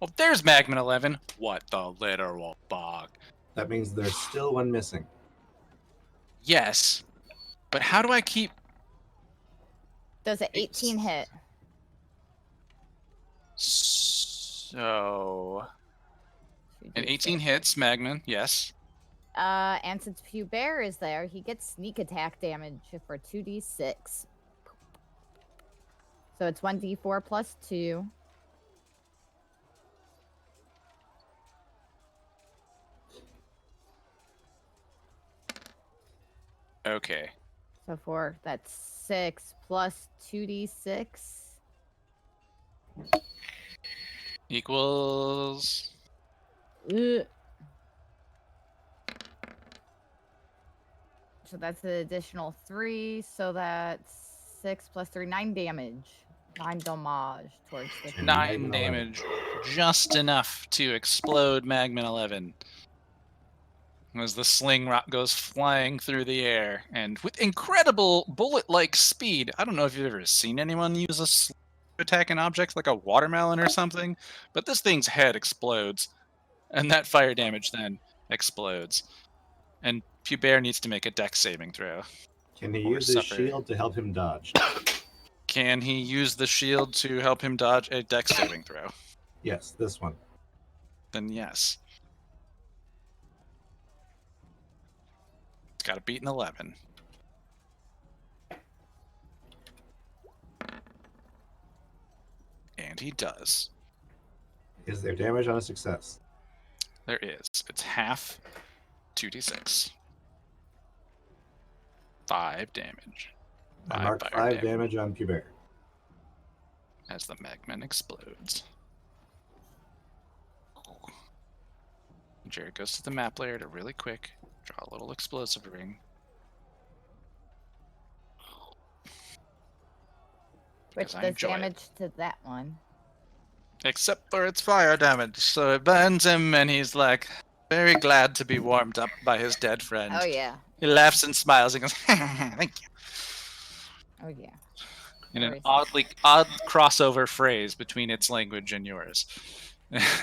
Well, there's Magman 11. What the literal bog? That means there's still one missing. Yes. But how do I keep... Does an 18 hit? So... Should An do 18 six. hits, Magman, yes. And since Bear is there, he gets sneak attack damage for 2d6. So it's 1d4 plus 2. Okay. So that's 6 plus 2d6. Equals. Ugh. So that's an additional 3. So that's 6 plus 3, 9 damage. 9 damage towards the And 9 Magman 11. damage. Just enough to explode Magman 11. As the sling rock goes flying through the air, and with incredible bullet-like speed. I don't know if you've ever seen anyone use a sling to attack an object like a watermelon or something, but this thing's head explodes, and that fire damage then explodes. And Pubert needs to make a dex saving throw. Can he Or use his suffer. shield to help him dodge? Can he use the shield to help him dodge a dex saving throw? Yes, this one. Then yes. It's got to beat an 11. And he does. Is there damage on a success? There is. It's half 2d6. 5 damage. I 5 mark fire 5 damage on Pubert. as the magman explodes. Jared goes to the map layer to really quick draw a little explosive ring. Which Because I does enjoy it. damage to that one. Except for its fire damage, so it burns him, and he's like very glad to be warmed up by his dead friend. Oh yeah. He laughs and smiles and goes, "Thank you," Oh yeah. in an Alright. odd crossover phrase between its language and yours.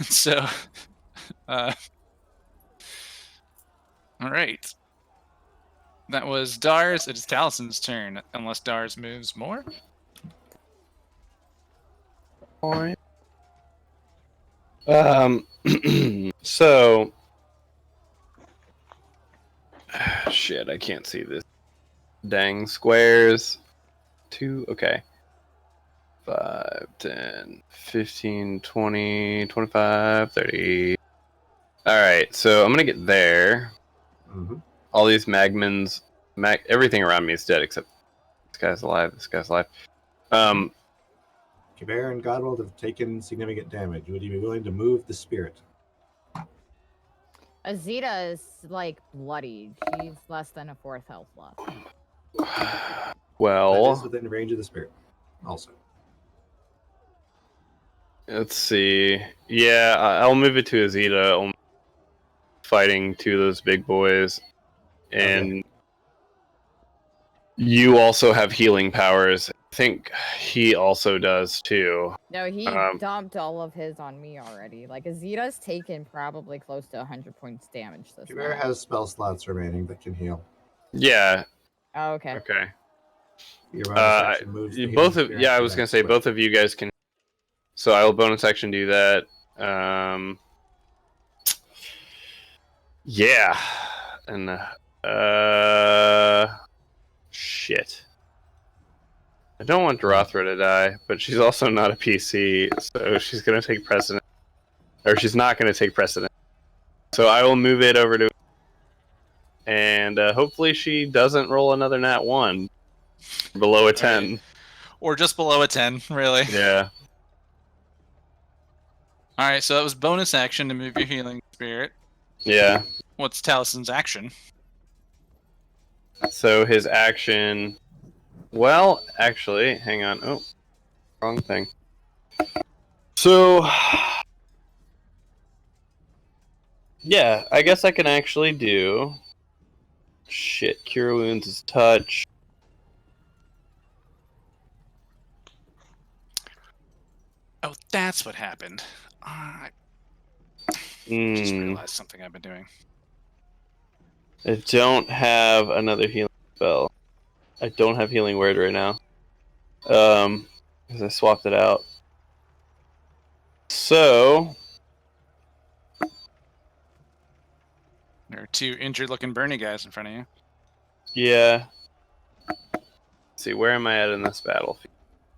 So, all right. That was Dars. It is Talison's turn, unless Dars moves more. Alright. So shit, I can't see this. Dang squares. 2, okay. 5, 10, 15, 20, 25, 30. Alright, so I'm gonna get there. Mm-hmm. All these magmans, everything around me is dead except this guy's alive, this guy's alive. Pubert and Godwald have taken significant damage. Would you be willing to move the spirit? Azita is like bloodied. She's less than a 4th health left. That is Well, within range of the spirit. Also. let's see. Yeah, I'll move it to Azita. I'm fighting 2 of those big boys. And you also have healing powers. I think he also does too. No, he Um, dumped all of his on me already. Like Azita's taken probably close to 100 points damage this Pubert match. has spell slots remaining that can heal. Yeah. Oh, okay. Okay. Your bonus action moves the Both healing of spirit yeah, I to was that gonna say square. both of you guys can. So I will bonus action do that. Yeah, and shit. I don't want Darathra to die, but she's also not a PC, so she's gonna take precedent, or she's not gonna take precedent. So I will move it over to, and hopefully she doesn't roll another nat 1 below a 10. Or just below a 10, really. Yeah. Alright, so that was bonus action to move your healing spirit. Yeah. What's Talison's action? So his action. Well, actually, hang on. Oh, wrong thing. So, yeah, I guess I can actually do. Shit, Cure Wounds is touch. Oh, that's what happened. I just Hmm. realized something I've been doing. I don't have another healing spell. I don't have Healing Word right now. Because I swapped it out. So, There are 2 injured-looking Bernie guys in front of you. yeah. Let's see, where am I at in this battlefield?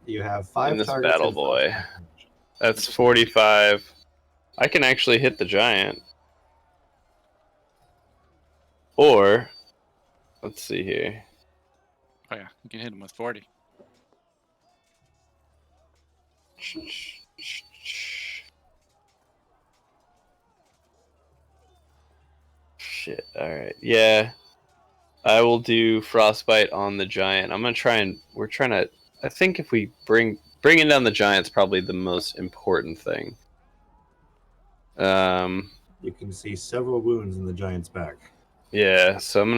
You have 5 In this targets battle, and 5 boy. damage. That's 45. I can actually hit the giant. Or, let's see here. Oh yeah, you can hit him with 40. Shit. All right. Yeah. I will do frostbite on the giant. I'm gonna try and we're trying to. I think if we bringing down the giant's probably the most important thing. You can see several wounds in the giant's back. Yeah. So I'm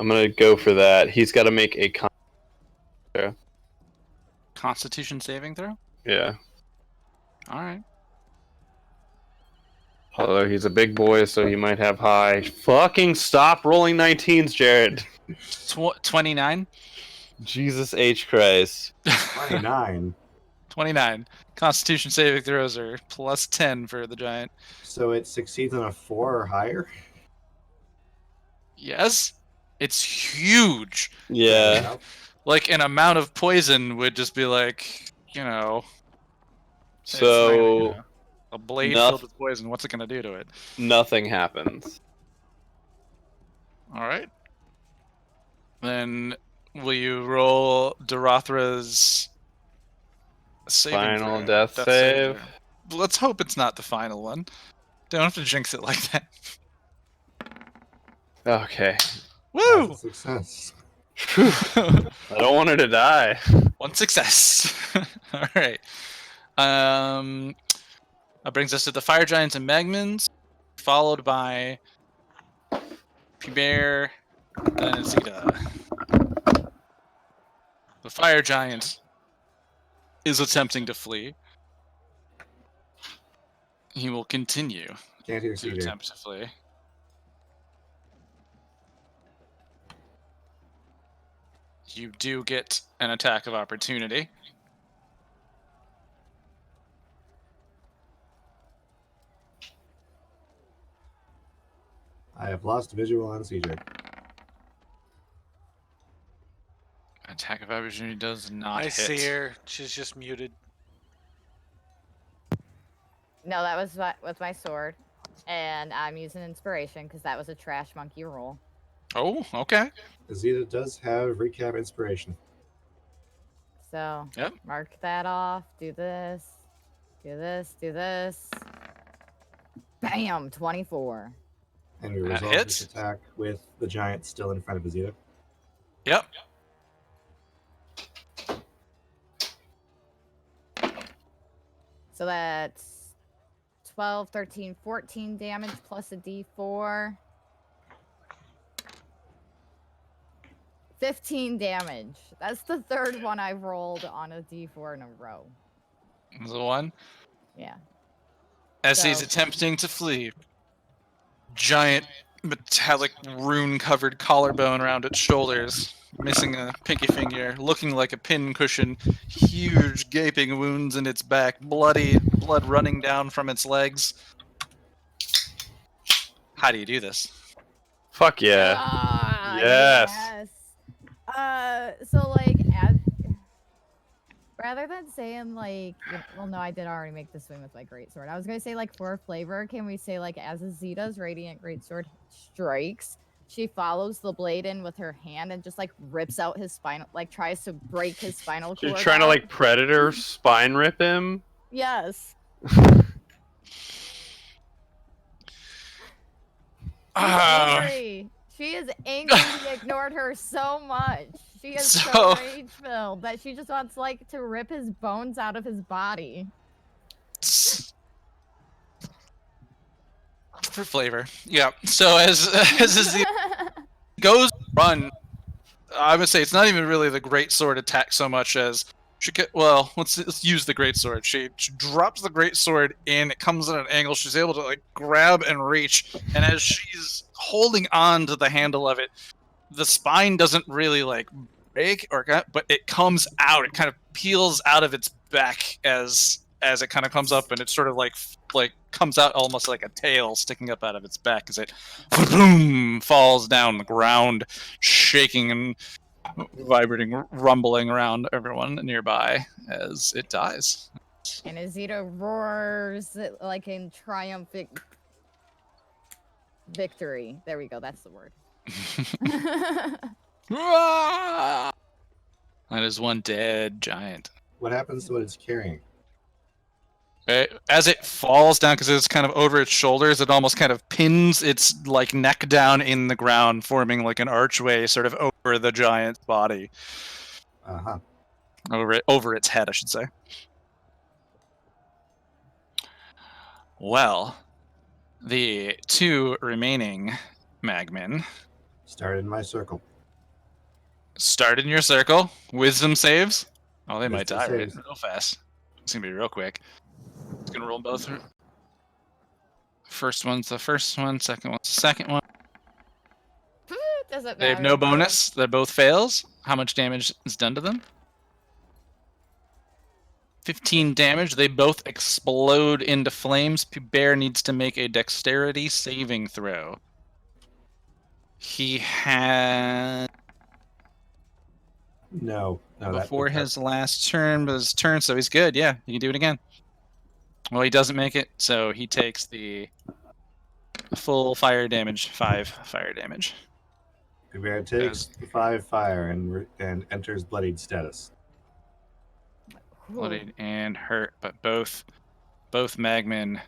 gonna go for that. He's got to make a Constitution saving throw. yeah. All right. Although he's a big boy, so he might have high. Fucking stop rolling 19s, Jared. 29. Jesus H Christ. 29. 29. Constitution saving throws are plus 10 for the giant. So it succeeds on a 4 or higher? Yes. It's huge. Yeah. Like an amount of poison would just be like, you know. it's not So gonna, you know, a blade noth- filled with poison. What's it gonna do to it? nothing happens. All right. Then will you roll Dorothra's saving Final throw? death save. throw? Let's hope it's not the final one. Don't have to jinx it like that. Okay. Woo! That's a success. I don't want her to die. One success. All right. That brings us to the fire giants and magmans, followed by Pubert, then Azita. The fire giant is attempting to flee. He will continue Can't hear to CJ. attempt to flee. You do get an attack of opportunity. I have lost visual on CJ. Attack of opportunity does not I hit. see her. She's just muted. No, that was with my sword. And I'm using inspiration because that was a trash monkey roll. Oh, okay. Azita does have recap inspiration. So Yep. mark that off. Do this. Do this. Do this. Bam! 24. And we That resolve hits. this attack with the giant still in front of Azita. Yep. So that's 12, 13, 14 damage plus a d4. 15 damage. That's the third one I've rolled on a d4 in a row. The one. Yeah. As he's So- attempting to flee, giant metallic rune-covered collarbone around its shoulders, missing a pinky finger, looking like a pin cushion, huge gaping wounds in its back, bloody blood running down from its legs. How do you do this? Fuck yeah. Ah, Yes. yes. So like, rather than saying like, well, no, I did already make the swing with my greatsword. I was gonna say like for flavor, can we say like as Azita's radiant greatsword strikes, she follows the blade in with her hand and just like rips out his spinal, like tries to break his spinal cord. You're trying to out? like predator spine rip him? Yes. Ah. Angry. She is angry he ignored her so much. She is so, So- rage-filled that she just wants like to rip his bones out of his body. For flavor. Yeah. So as the goes to run, I would say it's not even really the great sword attack so much as let's use the great sword. She drops the great sword in. It comes at an angle. She's able to like grab and reach, and as she's holding on to the handle of it, the spine doesn't really like break but it comes out. It kind of peels out of its back as it kind of comes up, and it sort of like comes out almost like a tail sticking up out of its back as it boom, falls down the ground, shaking and vibrating, rumbling around everyone nearby as it dies. And Azita roars like in triumphant victory. There we go. That's the word. That is one dead giant. What happens to what it's carrying? As it falls down, because it's kind of over its shoulders, it almost kind of pins its like neck down in the ground, forming like an archway sort of over the giant's body. Uh-huh. Over its head, I should say. Well, the two remaining magmen Start in my circle. start in your circle. Wisdom saves. Oh, they might Wisdom die saves. real fast. It's gonna be real quick. It's gonna roll both. First one's the first one. Second one's the second one. Doesn't They have matter. no bonus. They're both fails. How much damage is done to them? 15 damage. They both explode into flames. Bear needs to make a dexterity saving throw. He had No. before his last turn was his turn, so he's good. Yeah, he can do it again. Well, he doesn't make it, so he takes the full fire damage, 5 fire damage. Bear takes 5 fire and enters bloodied status. Ooh. Bloodied and hurt, but both magmen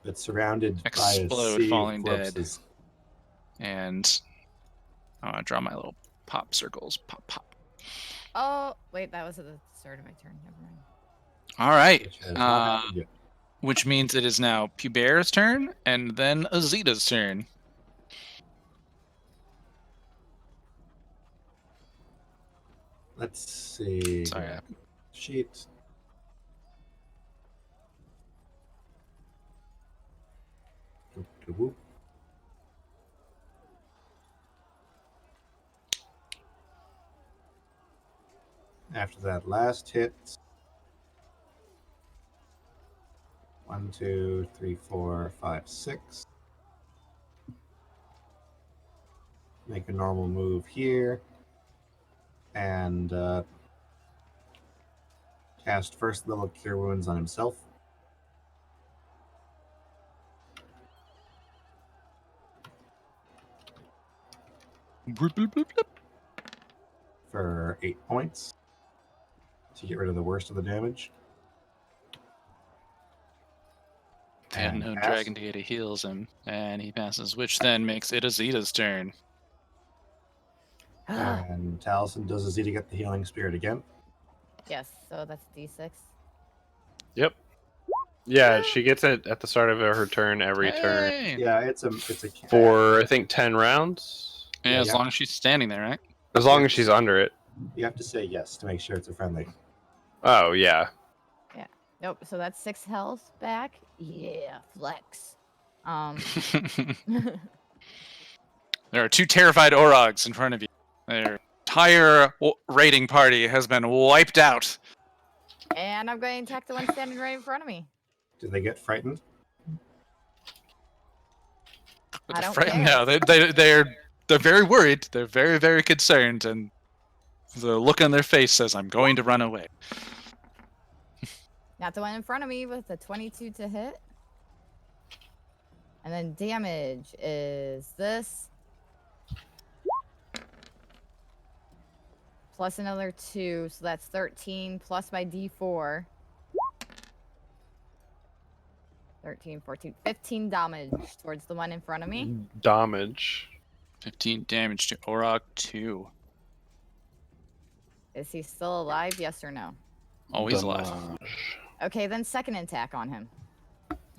It's surrounded by Explode, a sea falling of dead. corpses. and I draw my little pop circles. Pop, pop. Oh, wait, that was at the start of my turn. Never mind. All right. Which has not happened yet. Which means it is now Puber's turn and then Azita's turn. Let's see. Sorry. Sheet. Whoop. After that last hit, 1, 2, 3, 4, 5, 6. Make a normal move here. And cast first level Cure Wounds on himself. Bloop, bloop, bloop, bloop. For 8 points to get rid of the worst of the damage. The unknown dragon deity heals him, and he passes, which then makes it Azita's turn. And Taliesin does Azita get the healing spirit again. Yes, so that's D6. Yep. Yeah, she gets it at the start of her turn every turn Hey! Yeah, it's a for I think 10 rounds. Yeah, as Yeah. long as she's standing there, right? As long as she's under it. You have to say yes to make sure it's a friendly. Oh yeah. Nope, so that's 6 health back. Yeah, flex. There are 2 terrified Orogs in front of you. Their entire raiding party has been wiped out. And I'm going to attack the one standing right in front of me. Do they get frightened? I don't Frightened? care. No, they're very worried. They're very, very concerned, and the look on their face says, "I'm going to run away." Not the one in front of me with a 22 to hit. And then damage is this. Plus another 2, so that's 13 plus my D4. 13, 14, 15 damage towards the one in front of me. Damage. 15 damage to Orog 2. Is he still alive? Yes or no? Always alive. Damage. Okay, then second attack on him.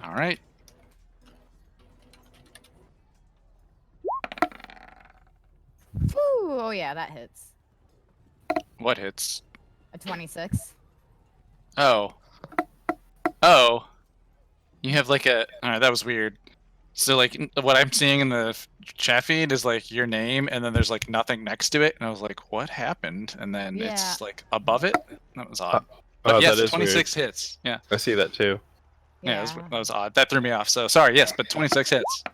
All right. Woo! Oh yeah, that hits. What hits? A 26. Oh. Oh. You have like a. Alright, that was weird. So, like, what I'm seeing in the chat feed is like your name, and then there's like nothing next to it. And I was like, what happened? And then Yeah. it's like above it. That was odd. But Oh, yes, that is 26 hits. Yeah. weird. I see that too. Yeah, that was odd. That threw me off. So, sorry, yes, but 26 hits.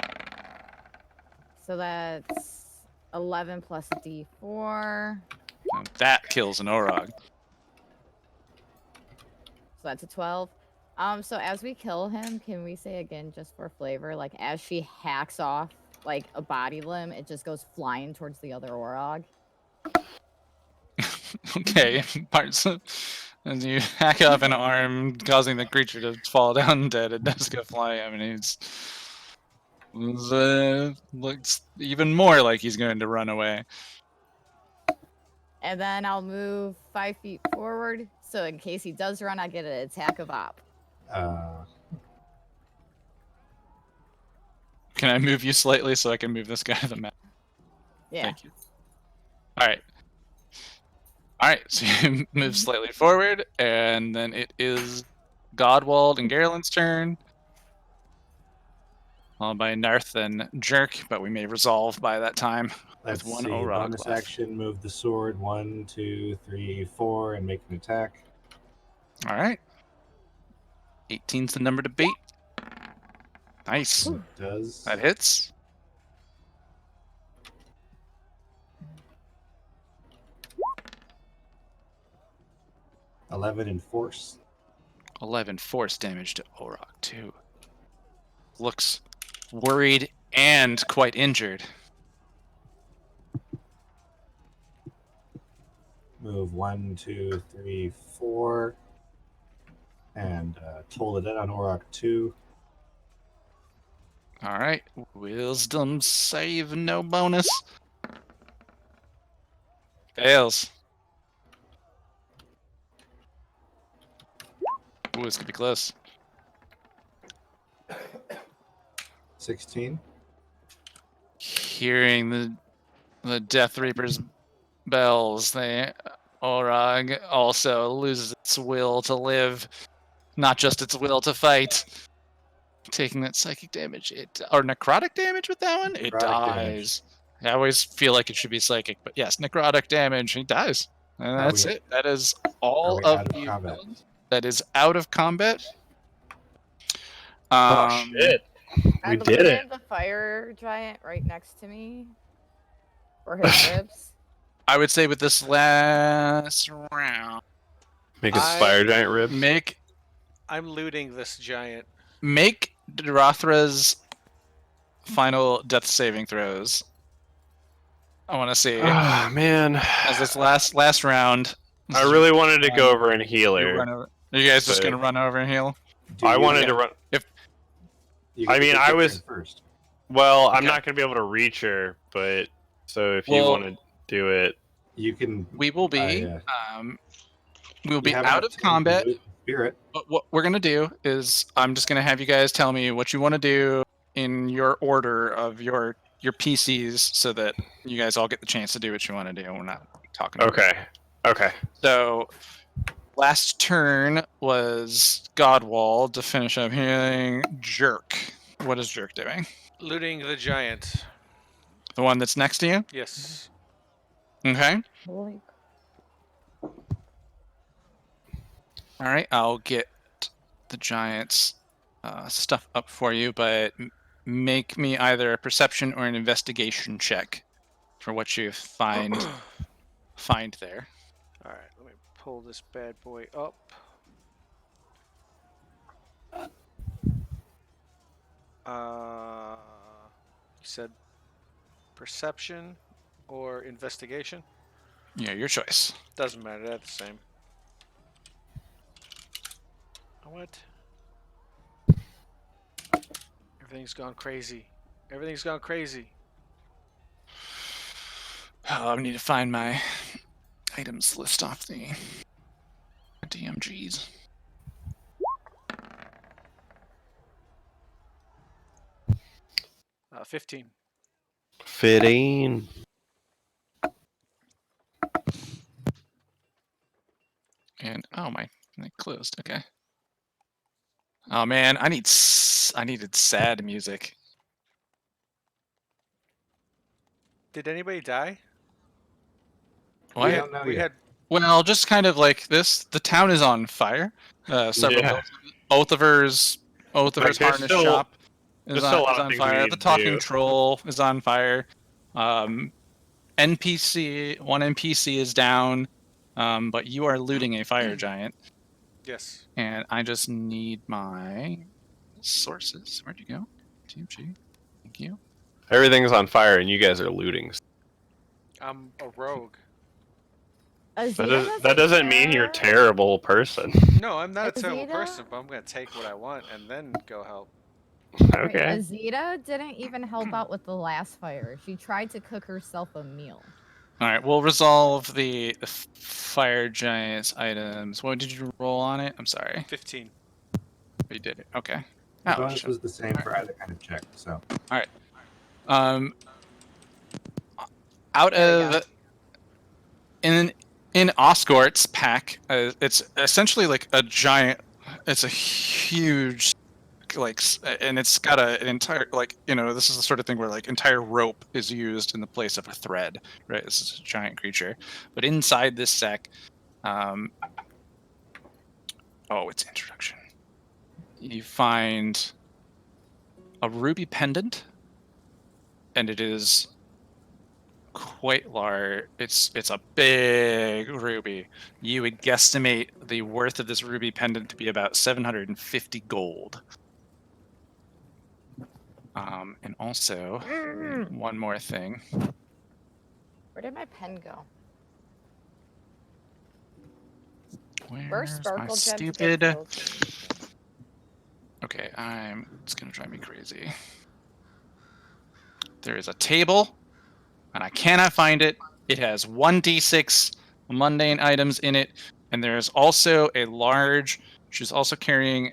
So that's 11 plus D4. Now that kills an Orog. So that's a 12. So as we kill him, can we say again, just for flavor, like as she hacks off like a body limb, it just goes flying towards the other Orog? Okay, parts of, and you hack off an arm, causing the creature to fall down dead. It does go flying. I mean, looks even more like he's going to run away. And then I'll move 5 feet forward, so in case he does run, I get an attack of op. Can I move you slightly so I can move this guy to the map? Yeah. Thank you. All right. All right. So you move slightly forward, and then it is Godwald and Garland's turn. Followed by Narth and Jerk, but we may resolve by that time. Let's one see. Orog Bonus left. action, move the sword 1, 2, 3, 4, and make an attack. All right. 18's the number to beat. Nice. It does. That hits. $11 in force. 11 force damage to Orog, too. Looks worried and quite injured. Move 1, 2, 3, 4. And toll it in on Orok 2. All right. Wisdom save, no bonus. Fails. Ooh, this could be close. 16. Hearing the Death Reaper's bells, the Orog also loses its will to live, not just its will to fight. Taking that psychic damage, or necrotic damage with that one, it Necrotic dies. damage. I always feel like it should be psychic, but yes, necrotic damage, he dies, and Are that's we- it. That is Are all we of out of the combat? abilities. That is out of combat. Oh shit! I We believe did I it. have the fire giant right next to me for his ribs. I would say with this last round, Make a I- fire giant rib. I'm looting this giant. make Drothra's final death saving throws. I want to see Ah man, as this last round. I really wanted to go over and heal you her. run over. Are you guys just but- gonna run over and heal? Do I you wanted get- to run. you get I to mean, take I your was- turn first. Well, I'm Okay. not going to be able to reach her, but so if you Well- want to do it, You can. We will be. yeah. We will you be have out enough of time to combat. move Spirit. But what we're gonna do is, I'm just gonna have you guys tell me what you want to do in your order of your PCs, so that you guys all get the chance to do what you want to do. We're not talking. over okay, okay. So, last turn was Godwall to finish up healing. Jerk. What is Jerk doing? Looting the giant. The one that's next to you? Yes. Okay. Holy Alright, I'll get the giant's stuff up for you, but make me either a perception or an investigation check for what you find there. All right, let me pull this bad boy up. You said perception or investigation? Yeah, your choice. Doesn't matter, they're the same. What? Everything's gone crazy. Everything's gone crazy. Oh, I need to find my items list off the DMGs. Uh, 15. Fitting. And oh my, it closed. Okay. Oh man, I needed sad music. Did anybody die? What? We don't know We yet. had Well, just kind of like this. The town is on fire. Several Yeah. both of hers Like, there's harness still- shop there's is still a lot is of on things we fire. need The to talking do. troll is on fire. One NPC is down, but you are looting a fire giant, yes. and I just need my sources. Where'd you go? TMG. Thank you. Everything's on fire, and you guys are looting. I'm a rogue. Azita That doesn't mean you're a care. terrible person. No, I'm not a terrible Azita? person, but I'm gonna take what I want and then go help. Right, Okay. Azita didn't even help out with the last fire. She tried to cook herself a meal. All right, we'll resolve the fire giant's items. What did you roll on it? I'm sorry. 15. You did it. Okay. The Oh, bonus shit. was the same for either kind of check. So Out There we go. of in Oscort's pack, it's essentially like a giant. It's a huge, and it's got an entire This is the sort of thing where like entire rope is used in the place of a thread. Right. This is a giant creature, but inside this sack, it's introduction. You find a ruby pendant, and it is quite large. It's a big ruby. You would guesstimate the worth of this ruby pendant to be about 750 gold. And also one more thing. Where did my pen go? Where's Where's Sparkle my Gem to get stupid? those? Okay, it's gonna drive me crazy. There is a table, and I cannot find it. It has 1d6 mundane items in it, and there is also a large. She's also carrying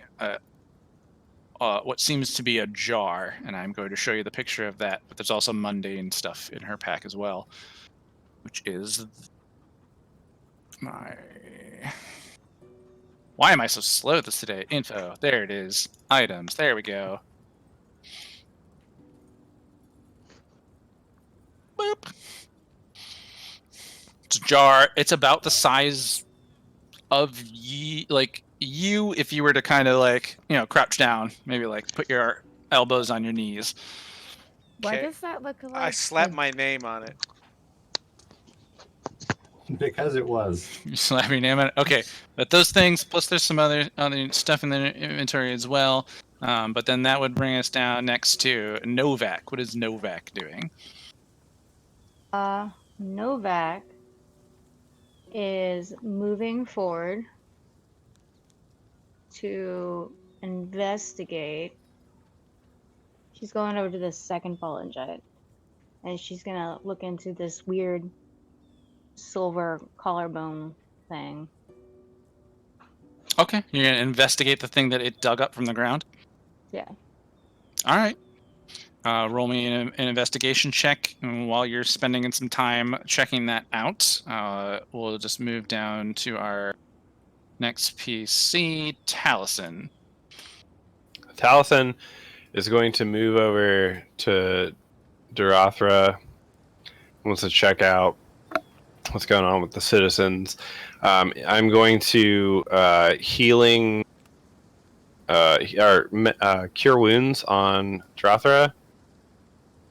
what seems to be a jar, and I'm going to show you the picture of that. But there's also mundane stuff in her pack as well, which is my. Why am I so slow at this today? Info. There it is. Items. There we go. Boop. It's a jar. It's about the size of you if you were to kind of crouch down, maybe like put your elbows on your knees. Why Okay. does that look like? I slapped my name on it. because it was. You slap your name on it. Okay, but those things plus there's some other stuff in the inventory as well. But then that would bring us down next to Novak. What is Novak doing? Novak is moving forward to investigate. She's going over to the second fallen giant, and she's gonna look into this weird silver collarbone thing. Okay, you're gonna investigate the thing that it dug up from the ground. Yeah. All right. Roll me an investigation check. And while you're spending some time checking that out, we'll just move down to our next PC, Taliesin. Taliesin is going to move over to Durathra. Wants to check out what's going on with the citizens. I'm going to healing cure wounds on Durathra.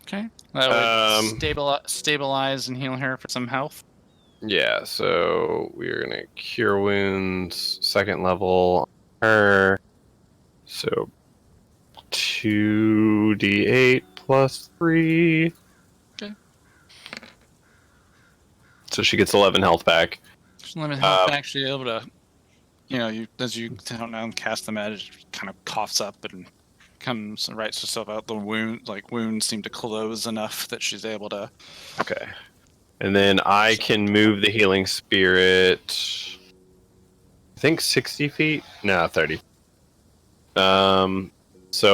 Okay. That would stabilize and heal her for some health. Yeah, so we're gonna cure wounds, second level on her. So 2d8 plus 3. Okay. So she gets 11 health back. Just limit health back. She's able to, as you cast the magic, it kind of coughs up and comes and writes herself out. The wounds seem to close enough that she's able to. Okay. And then I can move the healing spirit. I think 60 feet? No, 30. So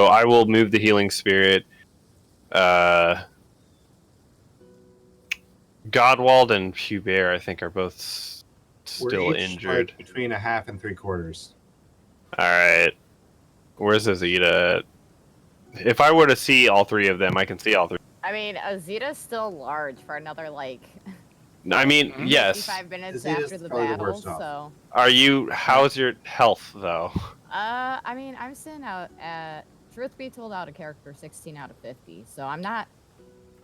I will move the healing spirit. Godwald and Hubert, I think, are both still We're each, injured. like, between a half and 3/4. All right. Where's Azita? If I were to see all three of them, I can see all three. I mean, Azita's still large for another I mean, yes. 55 minutes Azita's after the probably the battle. worst off. So, How's your health, though? I mean, I'm sitting out at, truth be told, out of character 16 out of 50. So I'm not.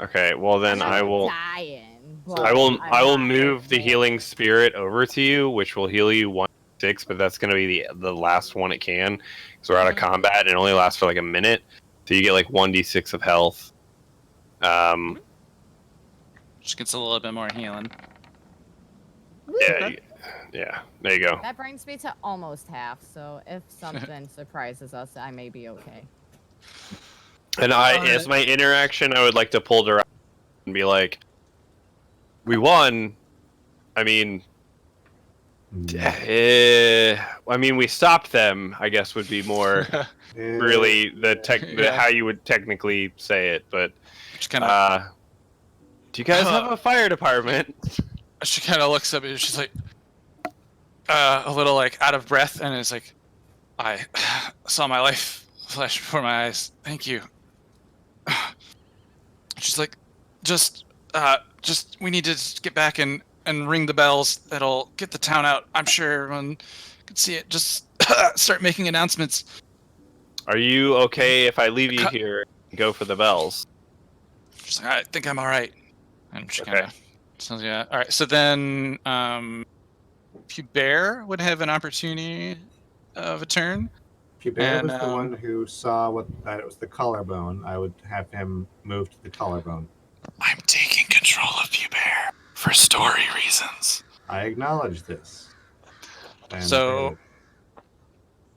Okay, well then I'm not I will. dying. I will. but I will I'm not move the okay. healing spirit over to you, which will heal you 1d6, but that's going to be the last one it can, because we're out of combat and it only lasts for like a minute, so you get like 1d6 of health. Just gets a little bit more healing. Yeah, yeah. There you go. That brings me to almost half, so if something surprises us, I may be okay. And as my interaction, I would like to pull her out and be like, "We won. I mean, we stopped them. I guess would be more really how you would technically say it. But Just kind of. do you guys have a fire department?" She kind of looks up and she's like, a little like out of breath, and is like, "I saw my life flash before my eyes. Thank you." She's like, just we need to get back and ring the bells. That'll get the town out. I'm sure everyone can see it. Just start making announcements. Are you okay if I leave you here and go for the bells? She's like, I think I'm all right. And she kind of says, yeah. All right. So then, Hubert would have an opportunity of a turn. Hubert was the one who saw that it was the collarbone. I would have him move to the collarbone. I'm taking control of Hubert for story reasons. I acknowledge this. So,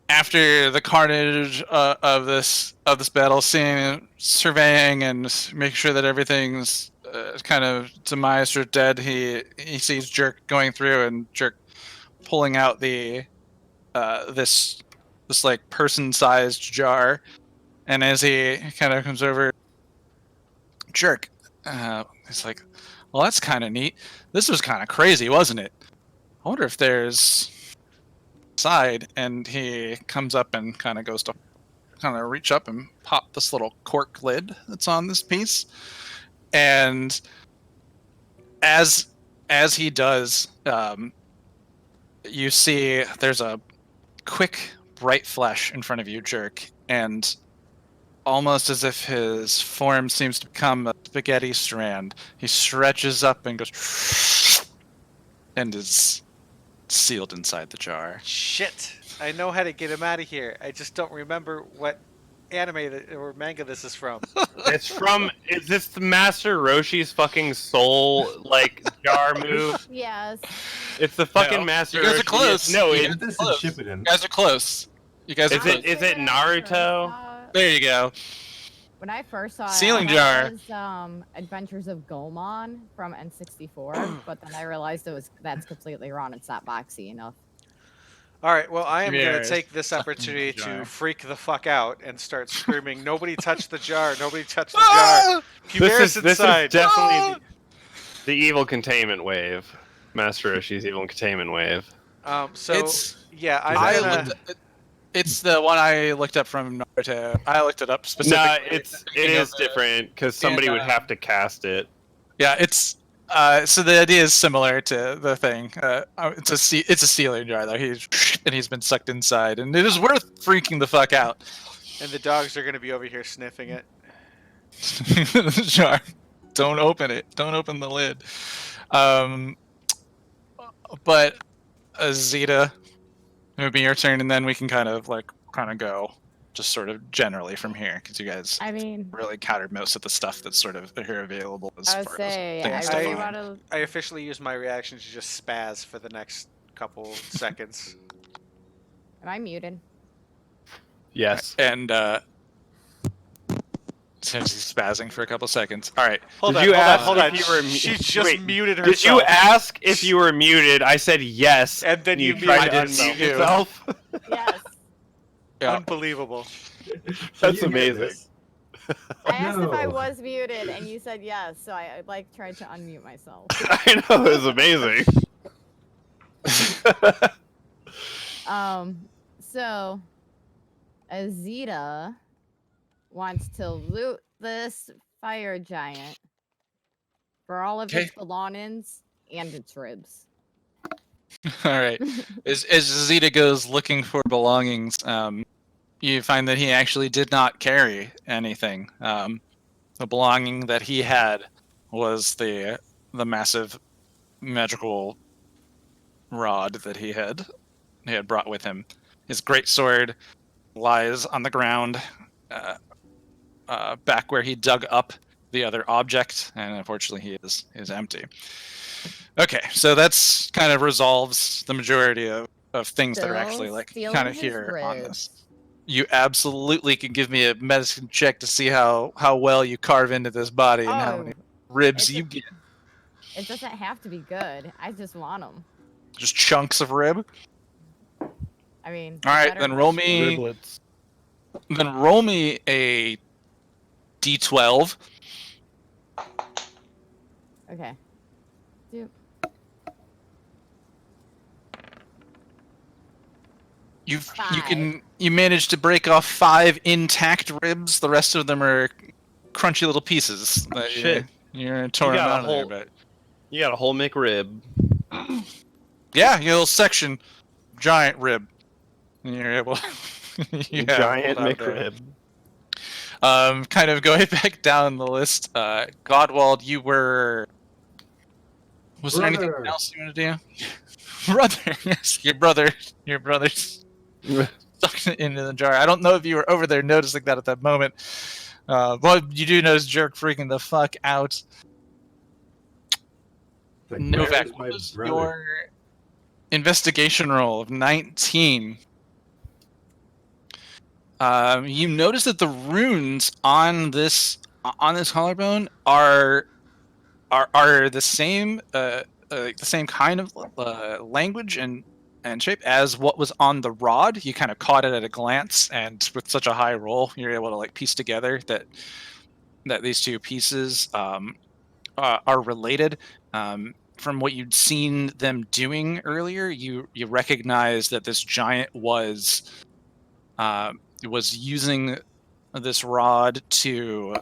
after the carnage of this battle, surveying and making sure that everything's kind of demised or dead, he sees Jerk going through and Jerk pulling out the this like person-sized jar, and as he kind of comes over, Jerk, he's like, well, that's kind of neat. This was kind of crazy, wasn't it? I wonder if there's side. And he comes up and kind of goes to kind of reach up and pop this little cork lid that's on this piece, and as he does, you see there's a quick bright flash in front of you, Jerk, and almost as if his form seems to become a spaghetti strand, he stretches up and goes and is sealed inside the jar. Shit! I know how to get him out of here. I just don't remember what anime or manga this is from. It's from. Is this the Master Roshi's fucking soul like jar move? Yes. It's the fucking No. Master. You guys are Roshi. close. No, You it's This is close. Shippuden. You guys are close. You guys are Is close. it Naruto? There you go. When I first saw it, Sealing I jar. thought it was Adventures of Gomon from N64, but then I realized that's completely wrong. It's not boxy enough. All right, well, I am going Yes. to take this opportunity jar. to freak the fuck out and start screaming, nobody touch the jar, nobody touch the Ah! jar. Hubert's This is inside. definitely the evil containment wave. Master Roshi's evil containment wave. So, It's- yeah, I I'm gonna... looked. It's the one I looked up from Naruto. I looked it up No, specifically. it is different because somebody would have to cast it. Yeah, it's so the idea is similar to the thing. It's a sealing jar though. He's been sucked inside, and it is worth freaking the fuck out. And the dogs are going to be over here sniffing it. The jar. Don't open it. Don't open the lid. But Zeta, it would be your turn, and then we can kind of go just sort of generally from here, because you guys I mean, really countered most of the stuff that's sort of here available as I would far say, as things I to really find. want to. I officially use my reaction to just spaz for the next couple seconds. Am I muted? Yes. And since he's spazzing for a couple seconds. All right. Hold Did on, you hold on, ask hold if on. you were She's just wait, muted herself. Did you ask if you were muted? I said yes. And then you tried to muted unmute yourself. yourself. Yes. Yeah. Unbelievable. That's You get amazing. this. I asked if I No. was muted, and you said yes, so I tried to unmute myself. I know, it was amazing. So Azita wants to loot this fire giant for all of its belongings and its ribs. All right. As Zeta goes looking for belongings, you find that he actually did not carry anything. The belonging that he had was the massive magical rod that he had brought with him. His great sword lies on the ground, back where he dug up the other object, and unfortunately he is empty. Okay, so that's kind of resolves the majority of things that are actually Still like stealing kind of his here on this. ribs. You absolutely can give me a medicine check to see how well you carve into this body and how many ribs it's you a- get. It doesn't have to be good. I just want them. Just chunks of rib. I mean, All right, better then the roll shit. me. Riblets. Then roll me a d12. Okay. Dude. You managed to break off 5 intact ribs. The rest of them are crunchy little pieces. That Shit. You're torn got a out of there, whole- but You got a whole McRib. yeah, your little section, giant rib. And you're able. you have Giant pulled out there. McRib. Kind of going back down the list. Godwald, you were. Was there anything Brother. else you want to do? Brother, yes, your brother's stuck into the jar. I don't know if you were over there noticing that at that moment. But you do notice Jerk freaking the fuck out. Like, Novak, where's what my was brother? your investigation roll of 19? You notice that the runes on this collarbone are the same the same kind of language and shape as what was on the rod. You kind of caught it at a glance, and with such a high roll, you're able to like piece together that these two pieces are related. From what you'd seen them doing earlier, you recognize that this giant was using this rod to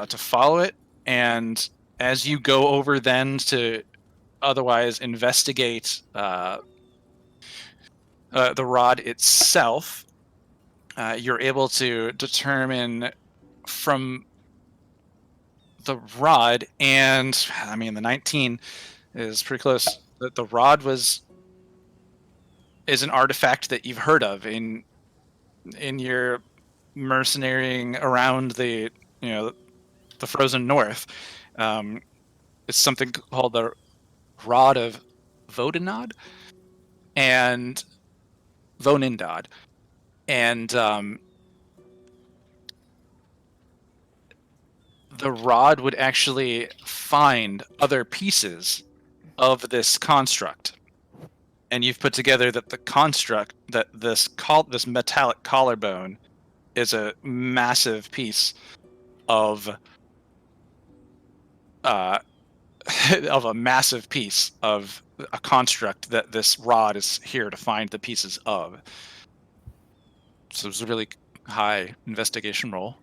follow it, and as you go over then to otherwise investigate the rod itself, you're able to determine from the rod, and I mean the 19 is pretty close, that the rod is an artifact that you've heard of in your mercenarying around the the frozen north. It's something called the Rod of Vodinod and Vonindod, and the rod would actually find other pieces of this construct, and you've put together that the construct, that this metallic collarbone is a massive piece of of a massive piece of a construct that this rod is here to find the pieces of. So it's a really high investigation roll.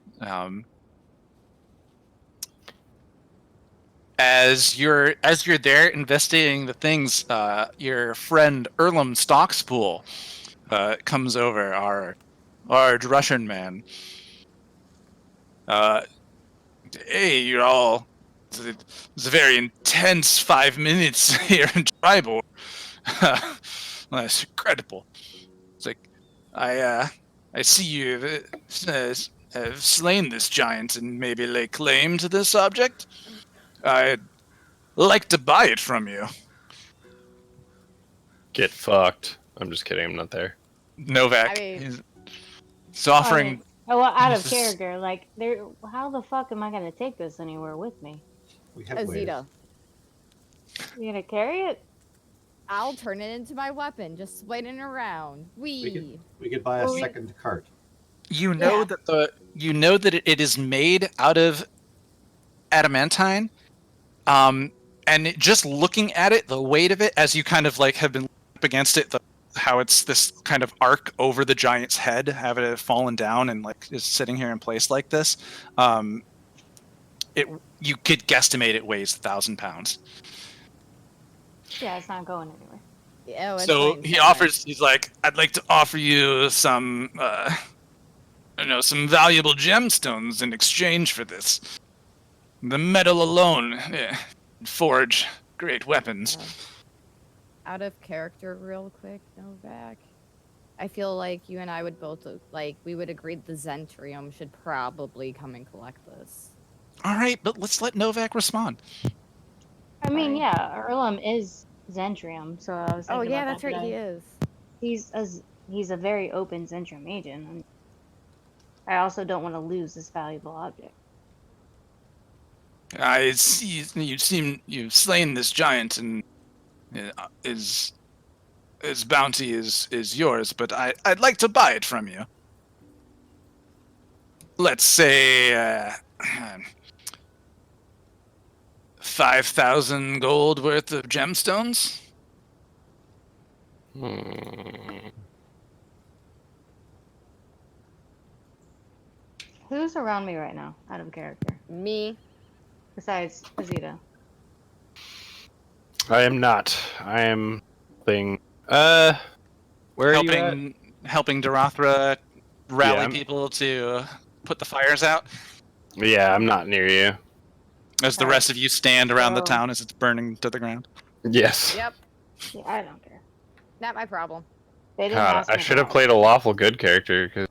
As you're there investigating the things, your friend Erlem Stockspool comes over, our Russian man. Hey, you're all. It's a very intense 5 minutes here in Tribor. That's incredible. It's like, I see you have slain this giant and maybe lay claim to this object. I'd like to buy it from you. Get fucked. I'm just kidding. I'm not there. Novak. I mean- He's offering. Well, out of This is- character, like, how the fuck am I gonna take this anywhere with me? We have ways. Azita. You gonna carry it? I'll turn it into my weapon, just swinging around. We could buy a Well, second cart. You know Yeah. that it is made out of adamantine, and just looking at it, the weight of it, as you kind of like have been up against it, how it's this kind of arc over the giant's head, have it fallen down and like is sitting here in place like this. You could guesstimate it weighs 1,000 pounds. Yeah, it's not going anywhere. Yeah, it's So fine, he fine. offers. He's like, "I'd like to offer you some, some valuable gemstones in exchange for this. The metal alone, forge great weapons." Out of character, real quick, Novak. I feel like you and I would both we would agree the Zentrium should probably come and collect this. All right, but let's let Novak respond. I mean, Fine. yeah, Erlum is Zentrium, so I was Oh thinking yeah, about that's that right. He today. is. He's a very open Zentrium agent, and I also don't want to lose this valuable object. I see you've slain this giant, and his bounty is yours. But I'd like to buy it from you. Let's say 5,000 gold worth of gemstones. Who's around me right now, out of character, Me. besides Azita? I am not. I am thing. Where are you at? helping Darathra rally I'm- people to put the fires out, Yeah, I'm not near you. as the Alright. rest of you stand around the So- town as it's burning to the ground. Yes. Yep. Yeah, I don't care. Not my problem. They didn't God, ask me I should have about played a lawful good character because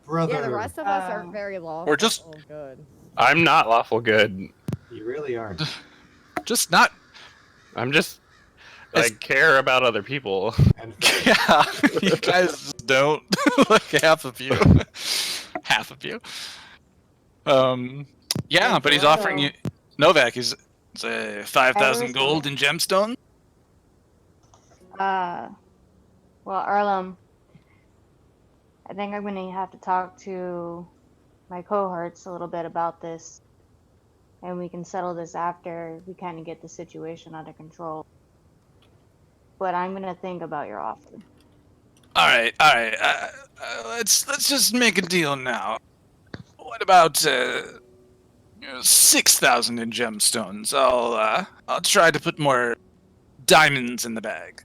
Brother, Yeah, the rest of us aren't very lawful. Or just- Oh, good. I'm not lawful good. you really aren't. Just not. I'm just I It's- care about other people. And Yeah, you guys just don't. Like half of you. Half of you. Yeah, but he's offering you Novak is 5,000 gold in gemstone. Well, Arlem, I think I'm gonna have to talk to my cohorts a little bit about this, and we can settle this after we kind of get the situation under control. But I'm gonna think about your offer. All right. Let's just make a deal now. What about 6,000 in gemstones? I'll try to put more diamonds in the bag.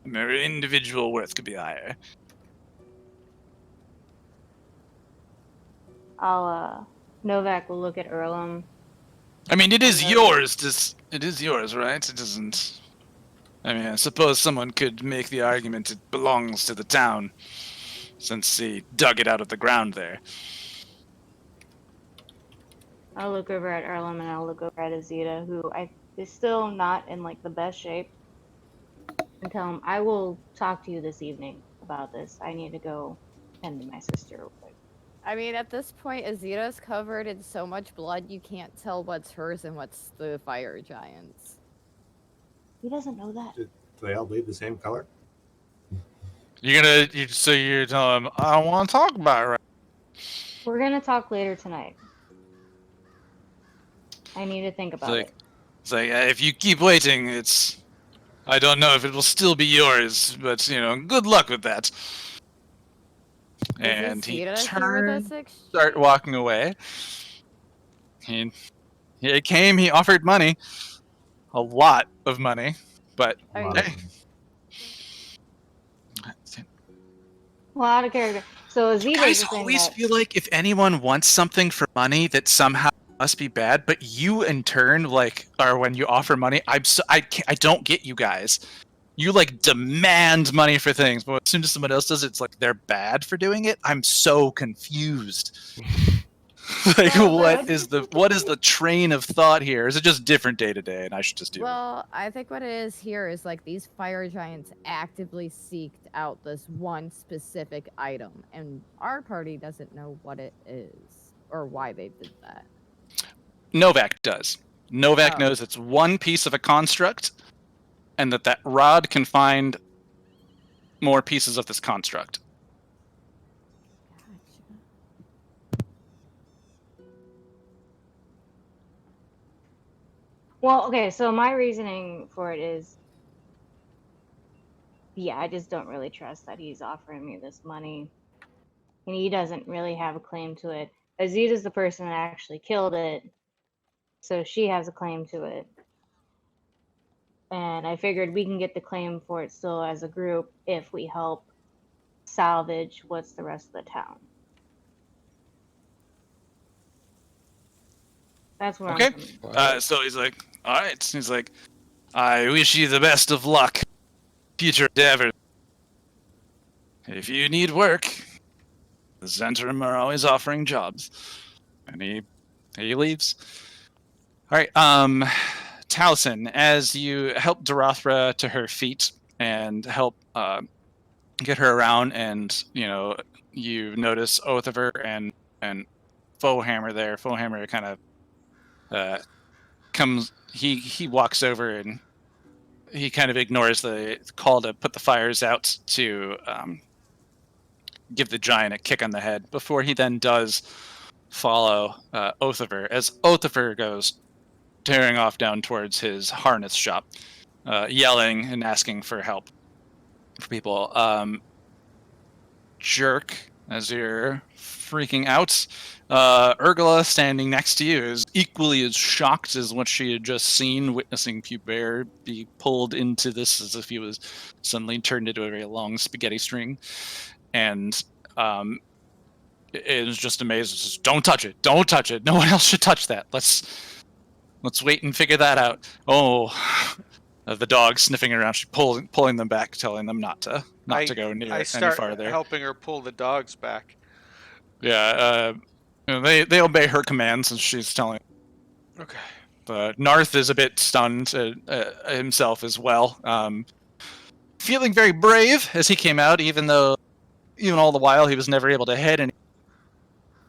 Their individual worth could be higher. Novak will look at Erlem. I mean, it is yours. It is yours, right? It doesn't. I mean, I suppose someone could make the argument it belongs to the town, since he dug it out of the ground there. I'll look over at Erlem and I'll look over at Azita, who is still not in like the best shape. And tell him I will talk to you this evening about this. I need to go tend to my sister real quick. I mean, at this point, Azita's covered in so much blood, you can't tell what's hers and what's the fire giant's. He doesn't know that. do they all bleed the same color? So you're telling him, I don't want to talk about it right. We're gonna talk later tonight. I need to think about it. It's like if you keep waiting, I don't know if it will still be yours, but good luck with that. And he start walking away. He offered money, a lot of money, but I mean, hey, Well, out of character. So Azita you guys is saying always that feel like if anyone wants something for money, that somehow must be bad. But you, in turn, or when you offer money, I don't get you guys. You demand money for things, but as soon as someone else does it, it's like they're bad for doing it. I'm so confused. What is the train of thought here? Is it just different day to day, and I should just do it? Well, I think what it is here is these fire giants actively seeked out this one specific item, and our party doesn't know what it is or why they did that. Novak does. Novak Oh. knows it's one piece of a construct, and that rod can find more pieces of this construct. Gotcha. Well, okay, so my reasoning for it is, yeah, I just don't really trust that he's offering me this money. And he doesn't really have a claim to it. Azita's the person that actually killed it, so she has a claim to it. And I figured we can get the claim for it still as a group if we help salvage what's the rest of the town. That's where Okay. I'm coming from. So he's like, all right. He's like, I wish you the best of luck, future endeavors. If you need work, the Zentrum are always offering jobs. And he leaves. All right, Taliesin, as you help Dorothra to her feet and help get her around, and you notice Oathiver and Foehammer there. Foehammer kind of comes. He walks over and he kind of ignores the call to put the fires out to give the giant a kick on the head before he then does follow Oathiver as Oathiver goes tearing off down towards his harness shop, yelling and asking for help for people. Jerk, as you're freaking out, Urgula standing next to you is equally as shocked as what she had just seen, witnessing Pubert be pulled into this as if he was suddenly turned into a very long spaghetti string. And it was just amazed. It's just, don't touch it. Don't touch it. No one else should touch that. Let's wait and figure that out. Oh, the dog sniffing around. She's pulling them back, telling them not to go near I any start farther. helping her pull the dogs back. Yeah, they obey her commands, and she's telling. Okay. But Narth is a bit stunned himself as well, feeling very brave as he came out, even all the while he was never able to hit, and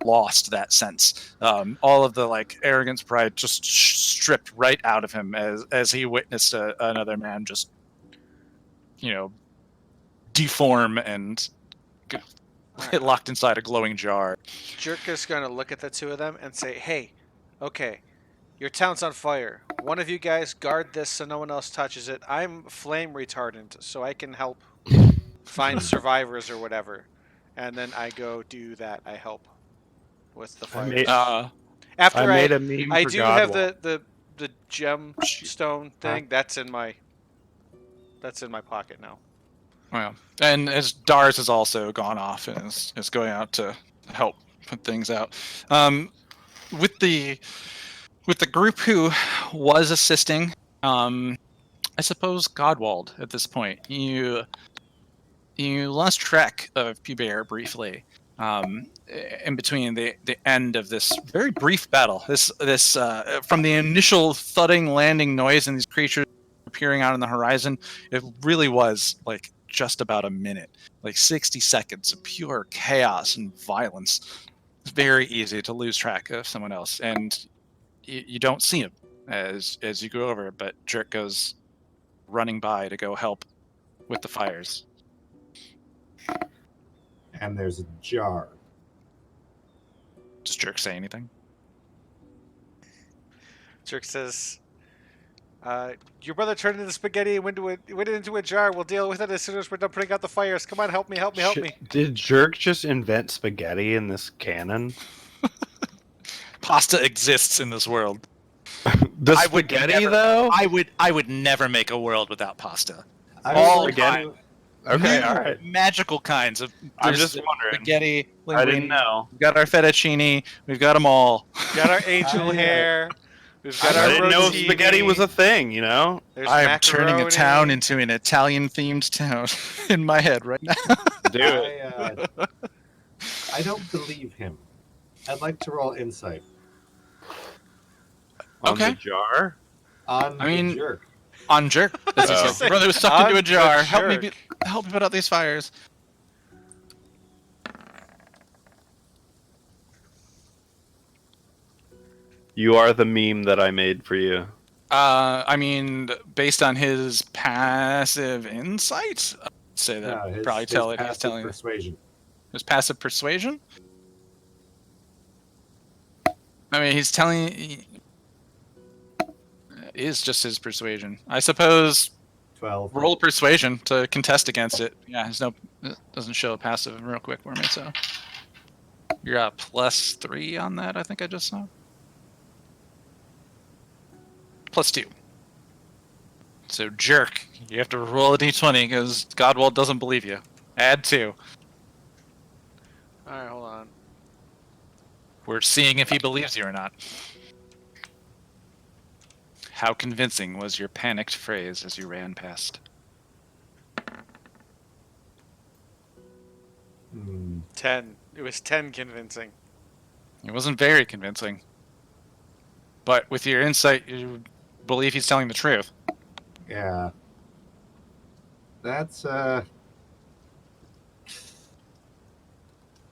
lost that sense. All of the arrogance, pride just stripped right out of him as he witnessed another man just deform and get locked inside a glowing jar. Jerk is going to look at the two of them and say, hey, okay, your town's on fire. One of you guys guard this so no one else touches it. I'm flame retardant, so I can help find survivors or whatever. And then I go do that. I help with the fire. After I made a meme I for do have Godwall. the gemstone thing. That's in my pocket now. Well, and as Dars has also gone off and is going out to help put things out. With the group who was assisting, I suppose Godwald at this point, you lost track of Pubert briefly. In between the end of this very brief battle, this from the initial thudding landing noise and these creatures appearing out on the horizon, it really was just about a minute, 60 seconds of pure chaos and violence. It's very easy to lose track of someone else, and you don't see him as you go over, but Jerk goes running by to go help with the fires. And there's a jar. Does Jerk say anything? Jerk says, your brother turned into spaghetti and went into a jar. We'll deal with it as soon as we're done putting out the fires. Come on, help me. Did Jerk just invent spaghetti in this canon? Pasta exists in this world. The spaghetti, though? I would never make a world without pasta. All again. Okay, all right. Magical kinds of. I'm just wondering. Spaghetti. I didn't know. We've got our fettuccine. We've got them all. We've got our angel hair. We've got our I didn't know rotini. spaghetti was a thing, you know? There's I am turning a macaroni. town into an Italian-themed town in my head right now. Do it. I don't believe him. I'd like to roll insight On Okay. the jar? on I mean, the jerk. On Jerk. As he Oh. said, brother was sucked into On a jar. the Help me jerk. put out these fires. You are the meme that I made for you. I mean, based on his passive insight, I'd say that No, his- probably his tell it. He's passive telling persuasion. his passive persuasion. I mean, he's telling. Is just his persuasion. I suppose 12. roll persuasion to contest against it. Yeah, it doesn't show a passive real quick for me, so you're at +3 on that. I think I just saw. +2. So Jerk, you have to roll a d20 because Godwald doesn't believe you. Add 2. All right, hold on. We're seeing if he believes you or not. How convincing was your panicked phrase as you ran past? 10. It was 10 convincing. It wasn't very convincing. But with your insight, you believe he's telling the truth. Yeah. That's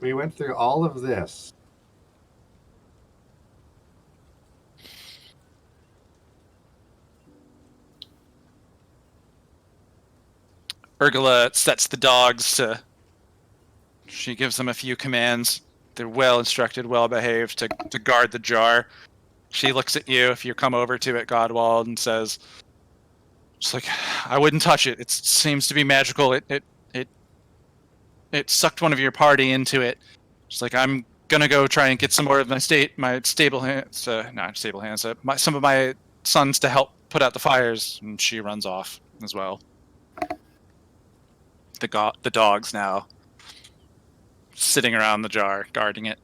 we went through all of this. Urgula sets the dogs to... She gives them a few commands. They're well instructed, well behaved to guard the jar. She looks at you if you come over to it, Godwald, and says, "It's like, I wouldn't touch it. It seems to be magical. It sucked one of your party into it. It's like, I'm gonna go try and get some more of my stable hands, not stable hands, some of my sons to help put out the fires." And she runs off as well. The dogs now sitting around the jar, guarding it.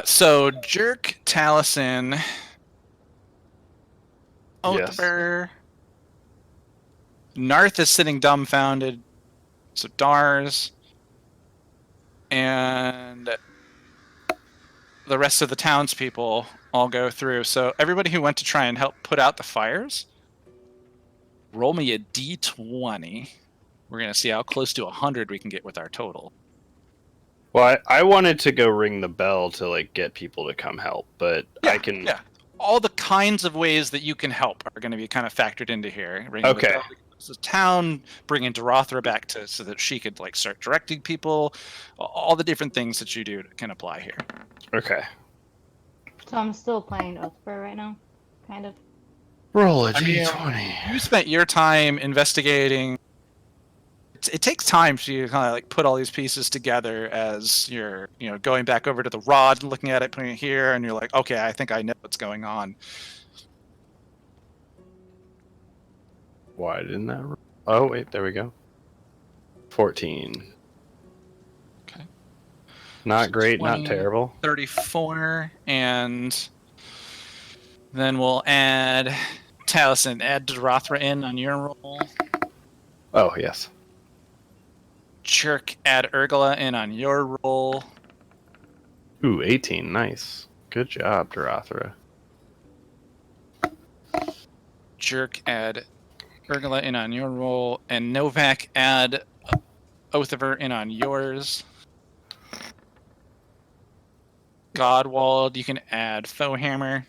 So Jerk, Taliesin, Oathber, Narth is sitting dumbfounded. So Dars, and the rest of the townspeople all go through. So everybody who went to try and help put out the fires, roll me a d20. We're going to see how close to 100 we can get with our total. Well, I wanted to go ring the bell to like get people to come help, but I can. Yeah. All the kinds of ways that you can help are going to be kind of factored into here. Ringing the Okay. bell to the town, bringing Dorothra back so that she could like start directing people. All the different things that you do can apply here. Okay. So I'm still playing Oathbur right now, kind of. Roll a I mean, d20. You spent your time investigating. It takes time for you to kind of like put all these pieces together as you're, going back over to the rod and looking at it, putting it here, and you're like, okay, I think I know what's going on. Why didn't that? Oh wait, there we go. 14. Okay. Not great, 20. not terrible. 34, and then we'll add Taliesin. Add Dorothra in on your roll. Oh yes. Jerk, add Urgula in on your roll. Ooh, 18. Nice. Good job, Dorothra. Jerk, add Urgula in on your roll. And Novak, add Oathver in on yours. Godwald, you can add Foehammer.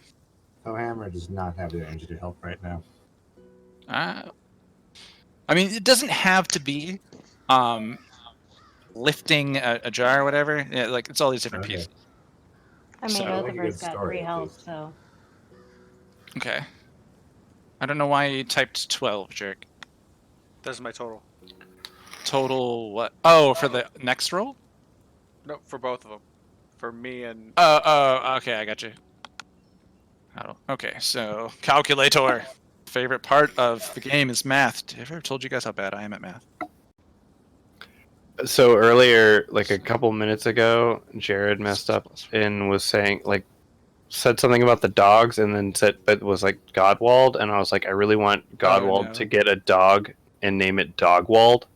Hammer does not have the energy to help right now. I mean, it doesn't have to be lifting a jar or whatever. Yeah, like, it's all these different Okay. pieces. I mean, So- Oathber's got Story, 3 at health, least. so. Okay. I don't know why you typed 12, Jerk. That's my total. Total what? Oh, for the next roll? No, for both of them. For me and Oh, okay, I got you. Okay, so calculator. Favorite part of the game is math. Have I ever told you guys how bad I am at math? So earlier, like a couple minutes ago, Jared messed up and was saying, said something about the dogs, and then said it was like Godwald, and I was like, I really want Godwald no. to get a dog and name it Dogwald.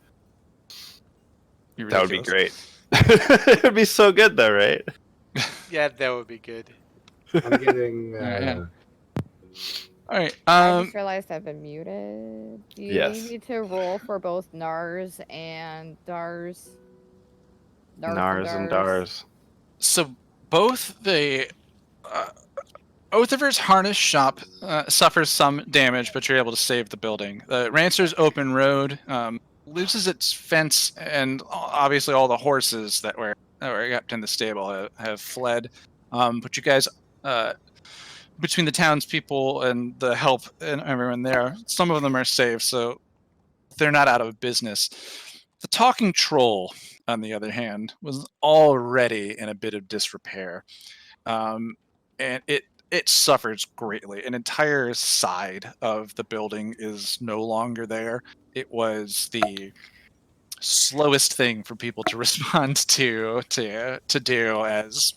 You're That would be ridiculous. great. It would be so good, though, right? yeah, that would be good. I'm getting. Yeah. All right. I just realized I've been muted. Do you Yes. need me to roll for both Nars and Dars? Nars and Dars. So both the Oathver's harness shop suffers some damage, but you're able to save the building. The Rancer's open road loses its fence, and obviously all the horses that were kept in the stable have fled. But you guys, between the townspeople and the help and everyone there, some of them are safe, so they're not out of business. The talking troll, on the other hand, was already in a bit of disrepair, and it suffers greatly. An entire side of the building is no longer there. It was the slowest thing for people to respond to do, as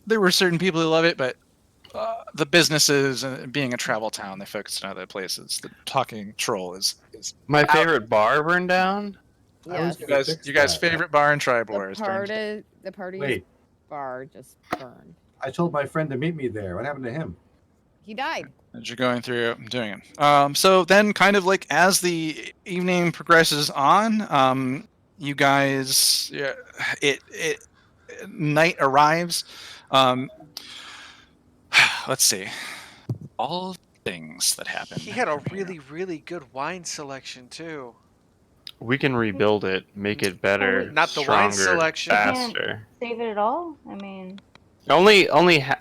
there were certain people who love it, but the businesses, being a travel town, they focused on other places. The Talking Troll is My out. favorite bar burned down. I was Yes. gonna fix You guys' that. favorite bar in Tribor is burned. The party's Wait, bar just burned. I told my friend to meet me there. What happened to him? He died. As you're going through doing it. So then, kind of like as the evening progresses on, you guys, it night arrives. Let's see, all things that happen. He had a from here. really good wine selection too. We can rebuild it, make it better, Not the wine stronger, selection. faster. Save it at all? I mean, Only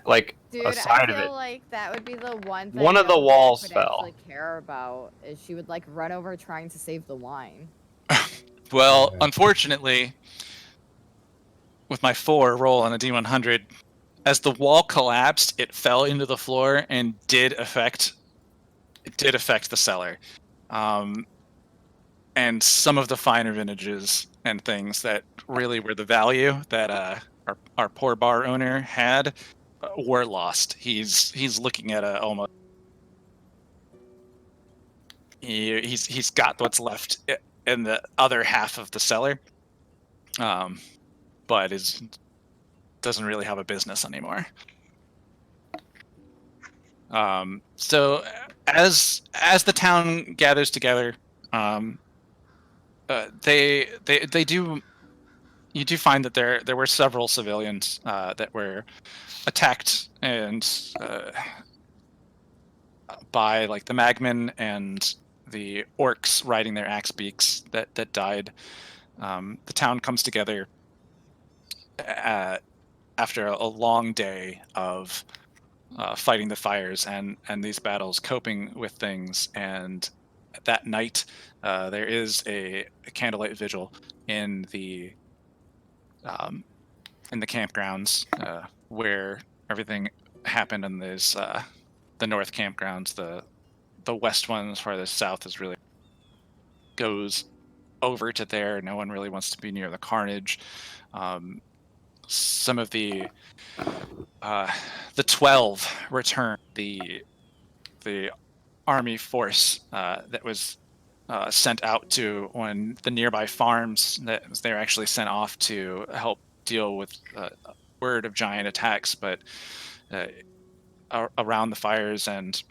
like Dude, a I side feel of it. like that would be the one thing One of the Novak walls would fell. actually care about is she would like run over trying to save the wine. Well, Yeah. unfortunately, with my 4 roll on a D100, as the wall collapsed, it fell into the floor and did affect the cellar. And some of the finer vintages and things that really were the value that our poor bar owner had were lost. He's looking at a almost. He's got what's left in the other half of the cellar, but doesn't really have a business anymore. So as the town gathers together, they do. You do find that there were several civilians that were attacked and by like the Magmen and the orcs riding their axe beaks that died. The town comes together after a long day of fighting the fires and these battles, coping with things. And that night, there is a candlelight vigil in the campgrounds where everything happened. And there's the north campgrounds, the west one, as far as south, is really goes over to there. No one really wants to be near the carnage. Some of the 12 return, the army force that was sent out to one the nearby farms, that they're actually sent off to help deal with word of giant attacks, but around the fires and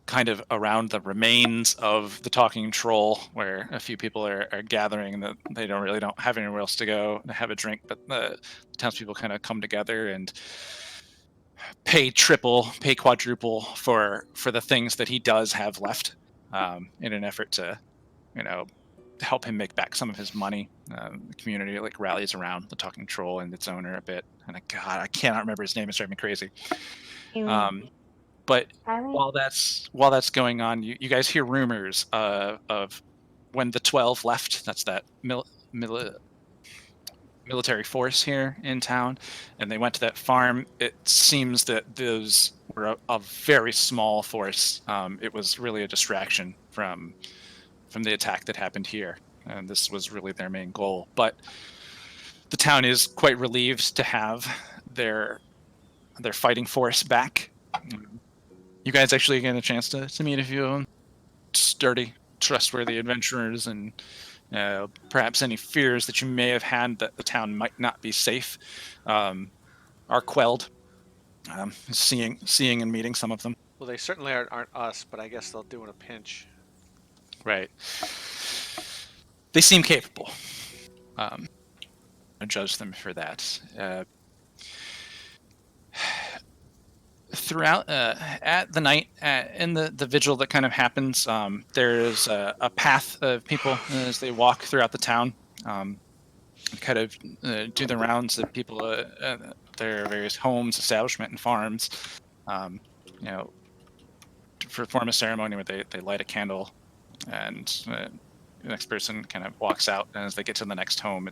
kind of around the remains of the Talking Troll, where a few people are gathering, and that they don't have anywhere else to go to have a drink, but the townspeople kind of come together and pay quadruple for the things that he does have left, in an effort to, help him make back some of his money. The community like rallies around the Talking Troll and its owner a bit, and I cannot remember his name. It's driving me crazy. But while that's going on, you guys hear rumors of when the 12 left. That's that military force here in town, and they went to that farm. It seems that those were a very small force. It was really a distraction from the attack that happened here, and this was really their main goal. But the town is quite relieved to have their fighting force back. You guys actually get a chance to meet a few sturdy, trustworthy adventurers, and perhaps any fears that you may have had that the town might not be safe are quelled. Seeing and meeting some of them. Well, they certainly aren't us, but I guess they'll do in a pinch. Right. They seem capable. I judge them for that. Throughout at the night, in the vigil that kind of happens, there's a path of people as they walk throughout the town, kind of do the rounds of people, their various homes, establishment, and farms, to perform a ceremony where they light a candle, and the next person kind of walks out, and as they get to the next home,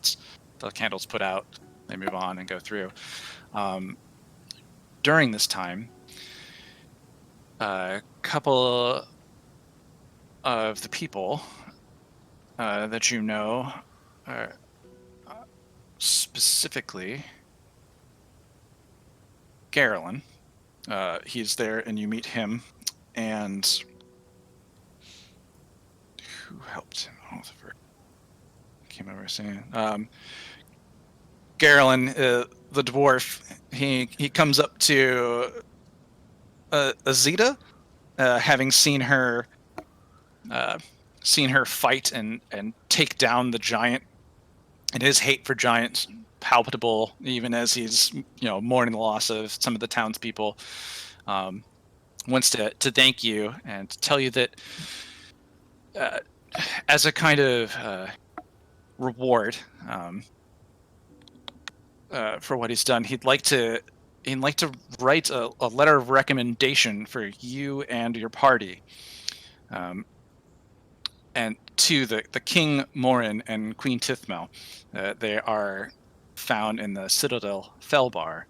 the candle's put out, they move on and go through. During this time, a couple of the people that you know, specifically Garland, he's there, and you meet him, and who helped him? Othver came over saying, Garland, the dwarf. He comes up to Azita, having seen her fight and take down the giant, and his hate for giants palpable, even as he's mourning the loss of some of the townspeople. Wants to thank you and to tell you that as a kind of reward for what he's done, he'd like to write a letter of recommendation for you and your party, and to the King Morin and Queen Tithmel. They are found in the Citadel Felbar,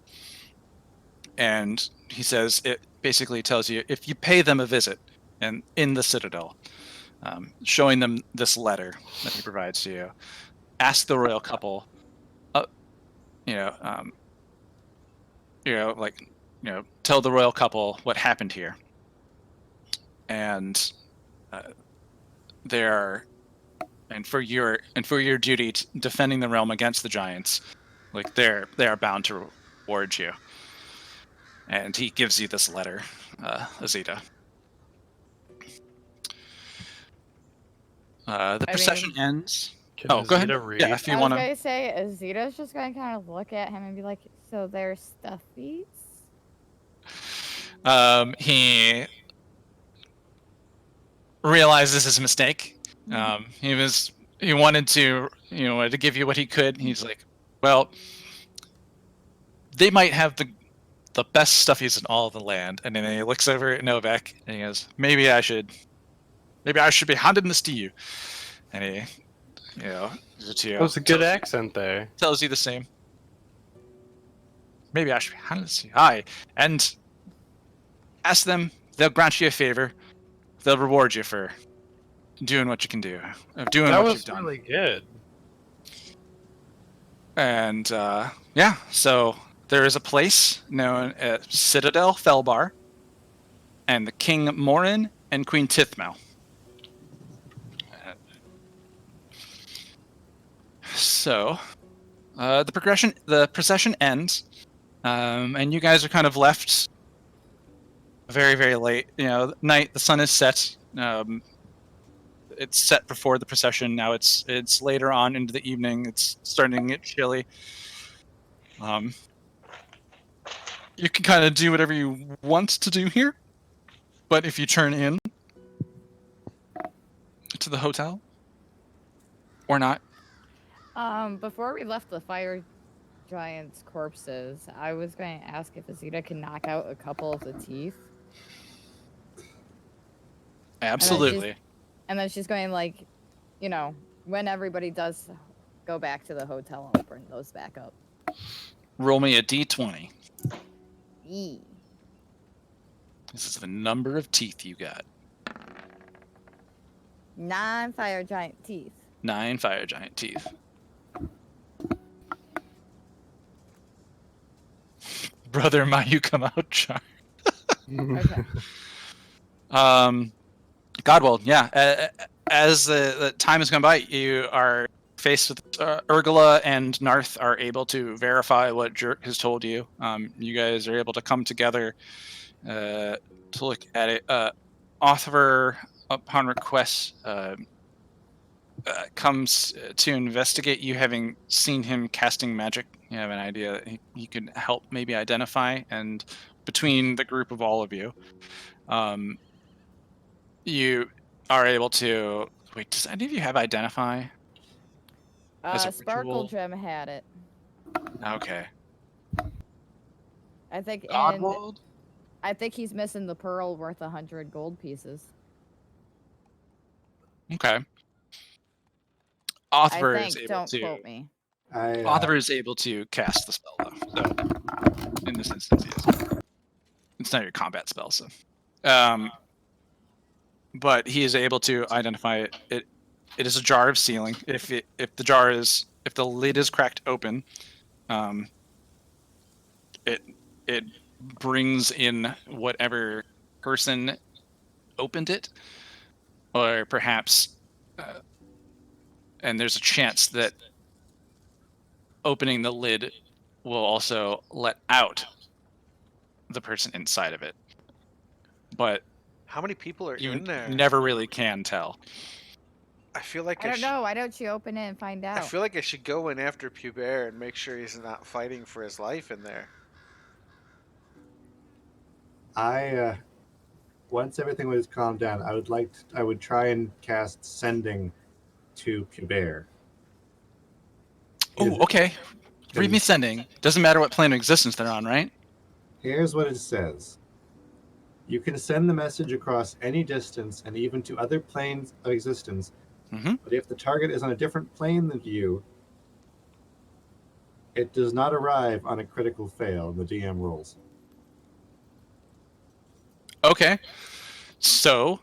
and he says it basically tells you if you pay them a visit and in the Citadel, showing them this letter that he provides to you, ask the royal couple, tell the royal couple what happened here, and for your duty defending the realm against the giants, like they are bound to reward you. And he gives you this letter, Azita. The procession ends. Can Go ahead. Azita read? Yeah, if you I was want to. going to say, Azita's just going to kind of look at him and be like, so they're stuffies? He realizes his mistake. He wanted to give you what he could. He's like, well, they might have the best stuffies in all of the land. And then he looks over at Novak and he goes, maybe I should be handing this to you. And he, That was a good accent there. tells you the same. Maybe I should be handing this to you. Aye, and ask them. They'll grant you a favor. They'll reward you for doing what you can do, of doing That what you've was done. really good. And so there is a place known as Citadel Felbar, and the King Morin and Queen Tithmel. So the procession ends, and you guys are kind of left very, very late. Night. The sun is set. It's set before the procession. Now it's later on into the evening. It's starting to get chilly. You can kind of do whatever you want to do here, but if you turn in to the hotel or not. Before we left the fire giant's corpses, I was going to ask if Azita can knock out a couple of the teeth. Absolutely. And then she's going when everybody does go back to the hotel, I'll bring those back up. Roll me a d20. E. This is the number of teeth you got. 9 fire giant teeth. 9 fire giant teeth. Brother, my you come out charmed. Okay. Godwald, yeah. As the time has gone by, you are faced with Urgula and Narth are able to verify what Jerk has told you. You guys are able to come together to look at it. Othver, upon request, comes to investigate you, having seen him casting magic. You have an idea that he could help maybe identify, and between the group of all of you, you are able to... Wait, does any of you have identify? As a Sparkle ritual? Gem had it. Okay. I think Godwald? I think he's missing the pearl worth 100 gold pieces. Okay. I Othver is think, able don't to... quote me. Othver is able to cast the spell, though. So, in this instance, yes. It's not your combat spell, so... but he is able to identify it. It is a jar of sealing. If the lid is cracked open, it brings in whatever person opened it, or perhaps, and there's a chance that opening the lid will also let out the person inside of it. But How many people are you in there? never really can tell. I feel like I don't know. Why don't you open it and find I out? feel like I should go in after Pubert and make sure he's not fighting for his life in there. Once everything was calmed down, I would try and cast sending to Pubert. Oh, okay. Read me Because sending. Doesn't matter what plane of existence they're on, right? here's what it says. You can send the message across any distance and even to other planes of existence, but if the target is on a different plane than you, it does not arrive on a critical fail in the DM rules. Okay. So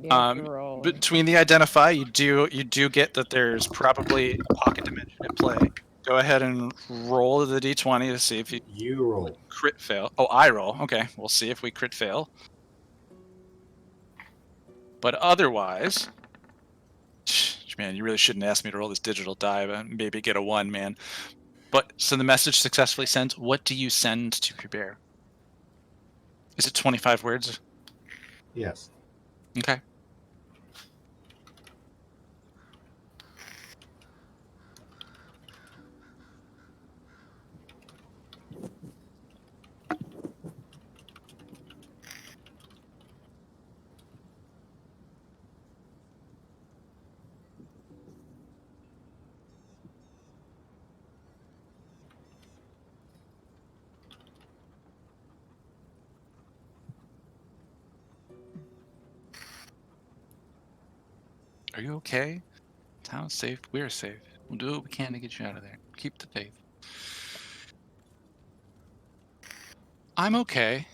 You have to roll. between the identify, you do get that there's probably a pocket dimension at play. Go ahead and roll the d20 to see if you roll. Crit fail. Oh, I roll. Okay, we'll see if we crit fail. But otherwise, man, you really shouldn't ask me to roll this digital die, but maybe get a 1, man. But so the message successfully sent. What do you send to Pubert? Is it 25 words? Yes. Okay. Are you okay? Town's safe. We're safe. We'll do what we can to get you out of there. Keep the faith. I'm okay.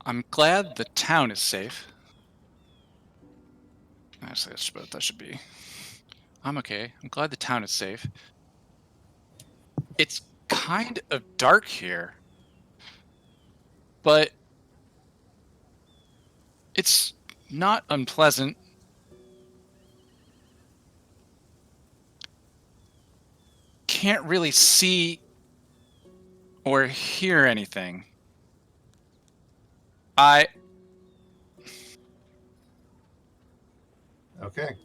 I'm glad the town is safe. Actually, that's what that should be. I'm okay. I'm glad the town is safe. It's kind of dark here, but it's not unpleasant. Can't really see or hear anything. Okay.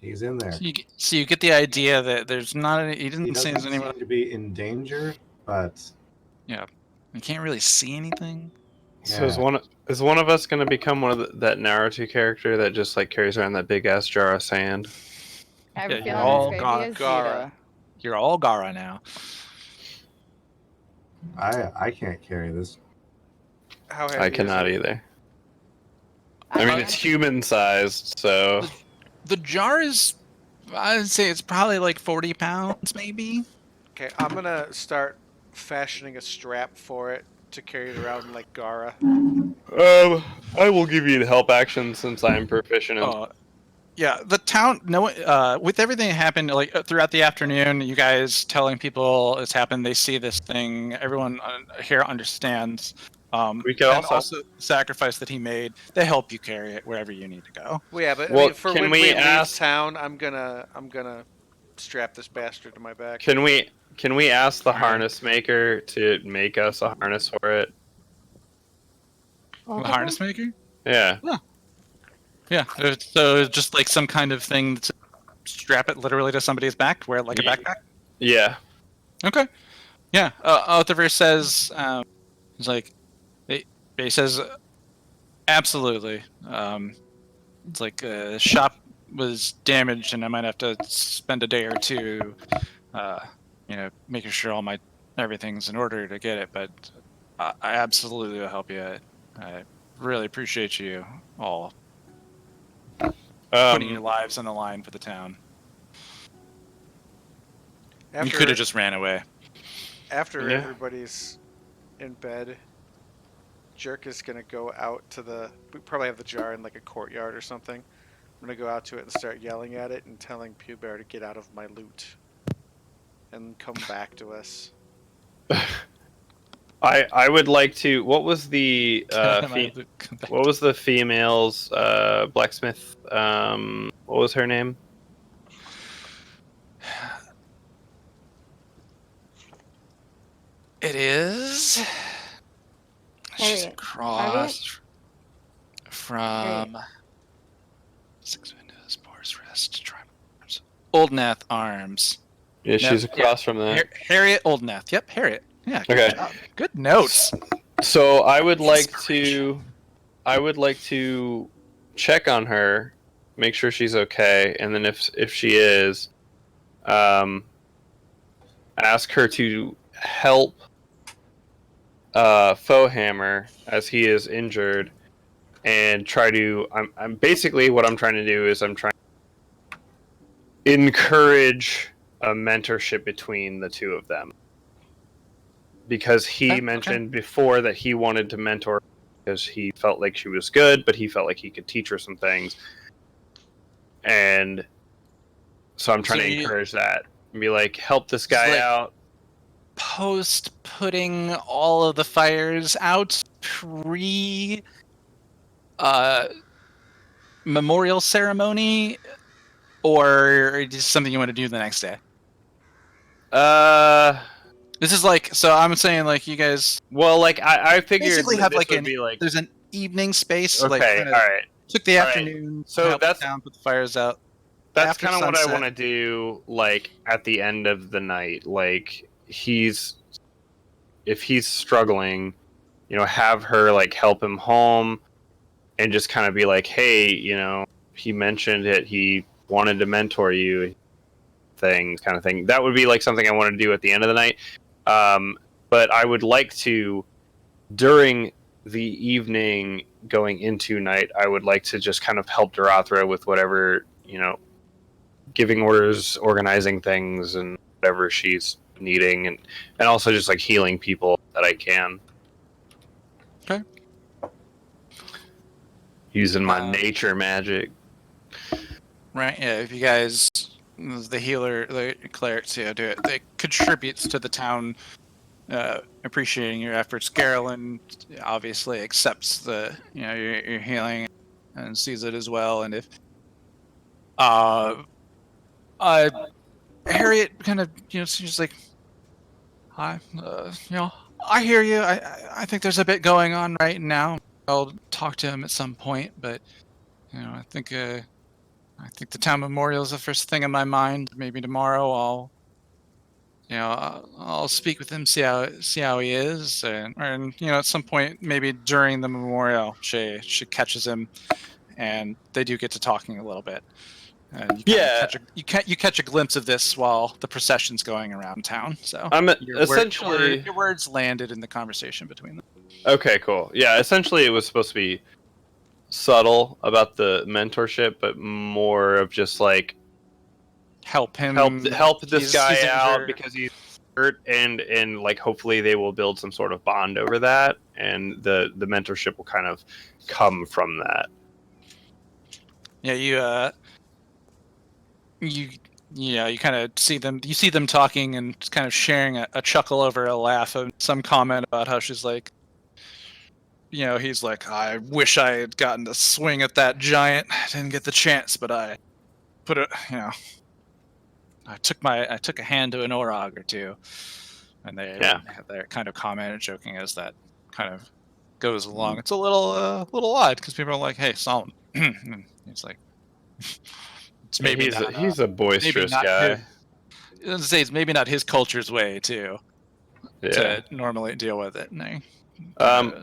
He's in there. So you get the idea that there's not any. He didn't say there's doesn't anyone. seem to be in danger, but Yeah, you can't really see anything. So is one of us going to become one of that Naruto character that just like carries around that big ass jar of sand? I have a Yeah, feeling you're all it's going to be Gara. Azita. You're all Gara now. I can't carry this. How heavy I is cannot it? either. I mean, it's human sized, so The jar is, I'd say it's probably like 40 pounds, maybe. Okay, I'm gonna start fashioning a strap for it to carry it around like Gara. I will give you the help action since I'm proficient in. Yeah, the town. No, with everything that happened, like throughout the afternoon, you guys telling people it's happened. They see this thing. Everyone here understands. We could and also the sacrifice that he made. They help you carry it wherever you need to go. Well, yeah, but I Well, mean, for can when we we ask- leave town, I'm gonna strap this bastard to my back. Can we ask the Alright. harness maker to make us a harness for it? The harness maker. Yeah. Yeah. So just like some kind of thing to strap it literally to somebody's back, wear it like a Yeah. backpack. Yeah. Okay. Yeah. Othiver says, he's like, he says, absolutely. It's like the shop was damaged, and I might have to spend a day or two, making sure all my everything's in order to get it. But I absolutely will help you. I really appreciate you all putting your lives on the line for the town. You could have just ran away. After Yeah. everybody's in bed, Jerk is gonna go out to the. We probably have the jar in like a courtyard or something. gonna go out to it and start yelling at it and telling Pew Bear to get out of my loot and come back to us. I would like to. What was the what was the female's blacksmith? What was her name? It is. She's Harriet. across from Six Windows, Boar's Rest, Trimarms, Oldnath Arms. Yeah, she's across from that. Harriet Oldnath. Yep, Harriet. Yeah. Okay. Good notes. So I would like to check on her, make sure she's okay, and then if she is, ask her to help Foehammer as he is injured, and try to. I'm basically what I'm trying to do is I'm trying to encourage a mentorship between the two of them. Because he mentioned before that he wanted to mentor because he felt like she was good, but he felt like he could teach her some things. And so I'm trying to encourage that. And be like, help this guy out. Post putting all of the fires out pre memorial ceremony, or just something you want to do the next day? This is like, so I'm saying like you guys. Well, like I figured basically have like there's an evening space. Okay, like, all right. Took the All right. afternoon. So that's down, put the fires out. That's kind of what I want to do. Like at the end of the night, like if he's struggling, have her like help him home, and just kind of be like, hey, he mentioned it. He wanted to mentor you. Kind of thing. That would be like something I wanted to do at the end of the night. But I would like to, during the evening going into night, I would like to just kind of help Darathra with whatever, giving orders, organizing things, and whatever she's needing, and also just like healing people that I can. Okay. Using my nature magic. Right, yeah, if you guys, the healer, the clerics, do it. It contributes to the town appreciating your efforts. Garland obviously accepts the, your healing and sees it as well. And if Harriet kind of, she's like, hi, I hear you. I think there's a bit going on right now. I'll talk to him at some point, but I think the town memorial is the first thing in my mind. Maybe tomorrow I'll speak with him, see how he is, and at some point maybe during the memorial, she catches him, and they do get to talking a little bit. And you catch a glimpse of this while the procession's going around town. So your words landed in the conversation between them. Okay, cool. Yeah, essentially it was supposed to be subtle about the mentorship, but more of just like help this guy out because he's hurt, and like hopefully they will build some sort of bond over that, and the mentorship will kind of come from that. Yeah, you kind of see them talking and kind of sharing a chuckle over a laugh and some comment about how she's like, he's like, I wish I had gotten to swing at that giant. I didn't get the chance, but I put it, I took a hand to an Orog or two, and they're kind of commenting, joking as that kind of goes along. It's a little odd because people are like, "Hey, Solomon," it's like, it's maybe he's a boisterous guy. It's maybe not his culture's way to normally deal with it. And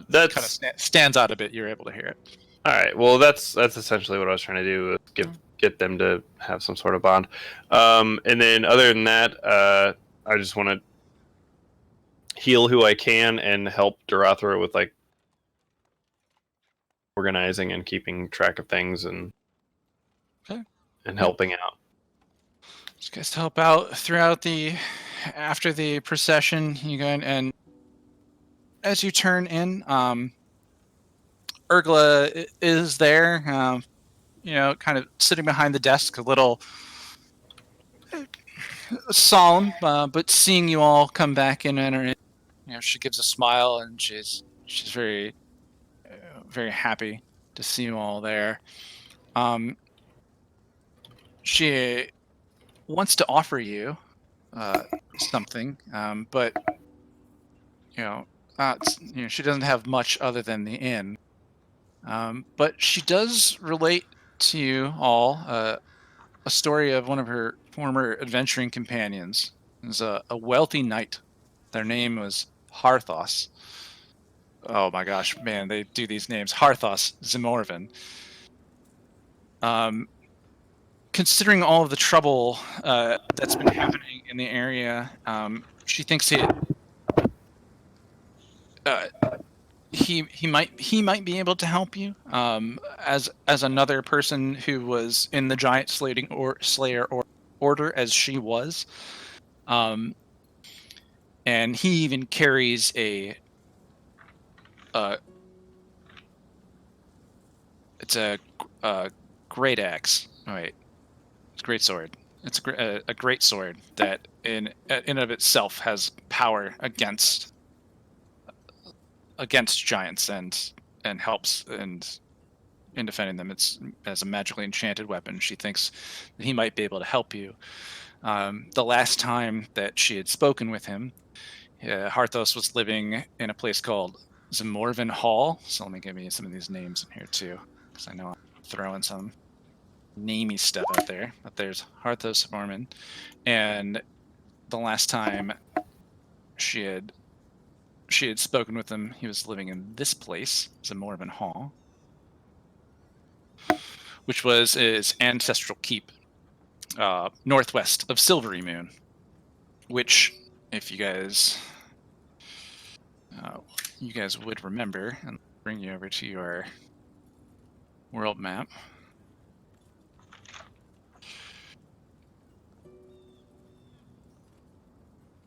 that kind of stands out a bit. You're able to hear it. All right. Well, that's essentially what I was trying to do. Get them to have some sort of bond. And then other than that, I just want to heal who I can and help Darathra with like organizing and keeping track of things and helping out. Just guys help out throughout after the procession. You go in, and as you turn in, Urgla is there. kind of sitting behind the desk, a little solemn, but seeing you all come back in and enter in, she gives a smile and she's very very happy to see you all there. She wants to offer you something, but she doesn't have much other than the inn. But she does relate to you all a story of one of her former adventuring companions. It was a wealthy knight. Their name was Harthos. Oh my gosh, man, they do these names. Harthos Zimorvan. Considering all of the trouble that's been happening in the area, she thinks he might be able to help you as another person who was in the giant slayer order as she was, and he even carries it's a great axe. Oh, wait, it's a great sword. It's a great sword that in of itself has power against giants and helps in defending them. It's as a magically enchanted weapon. She thinks that he might be able to help you. The last time that she had spoken with him, Harthos was living in a place called Zimorvan Hall. So let me give you some of these names in here too, because I know I'm throwing some namey stuff out there. But there's Harthos Zimorvan, and the last time she had spoken with him, he was living in this place, Zimorvan Hall, which was his ancestral keep, northwest of Silvery Moon, which, if you guys would remember, and bring you over to your world map.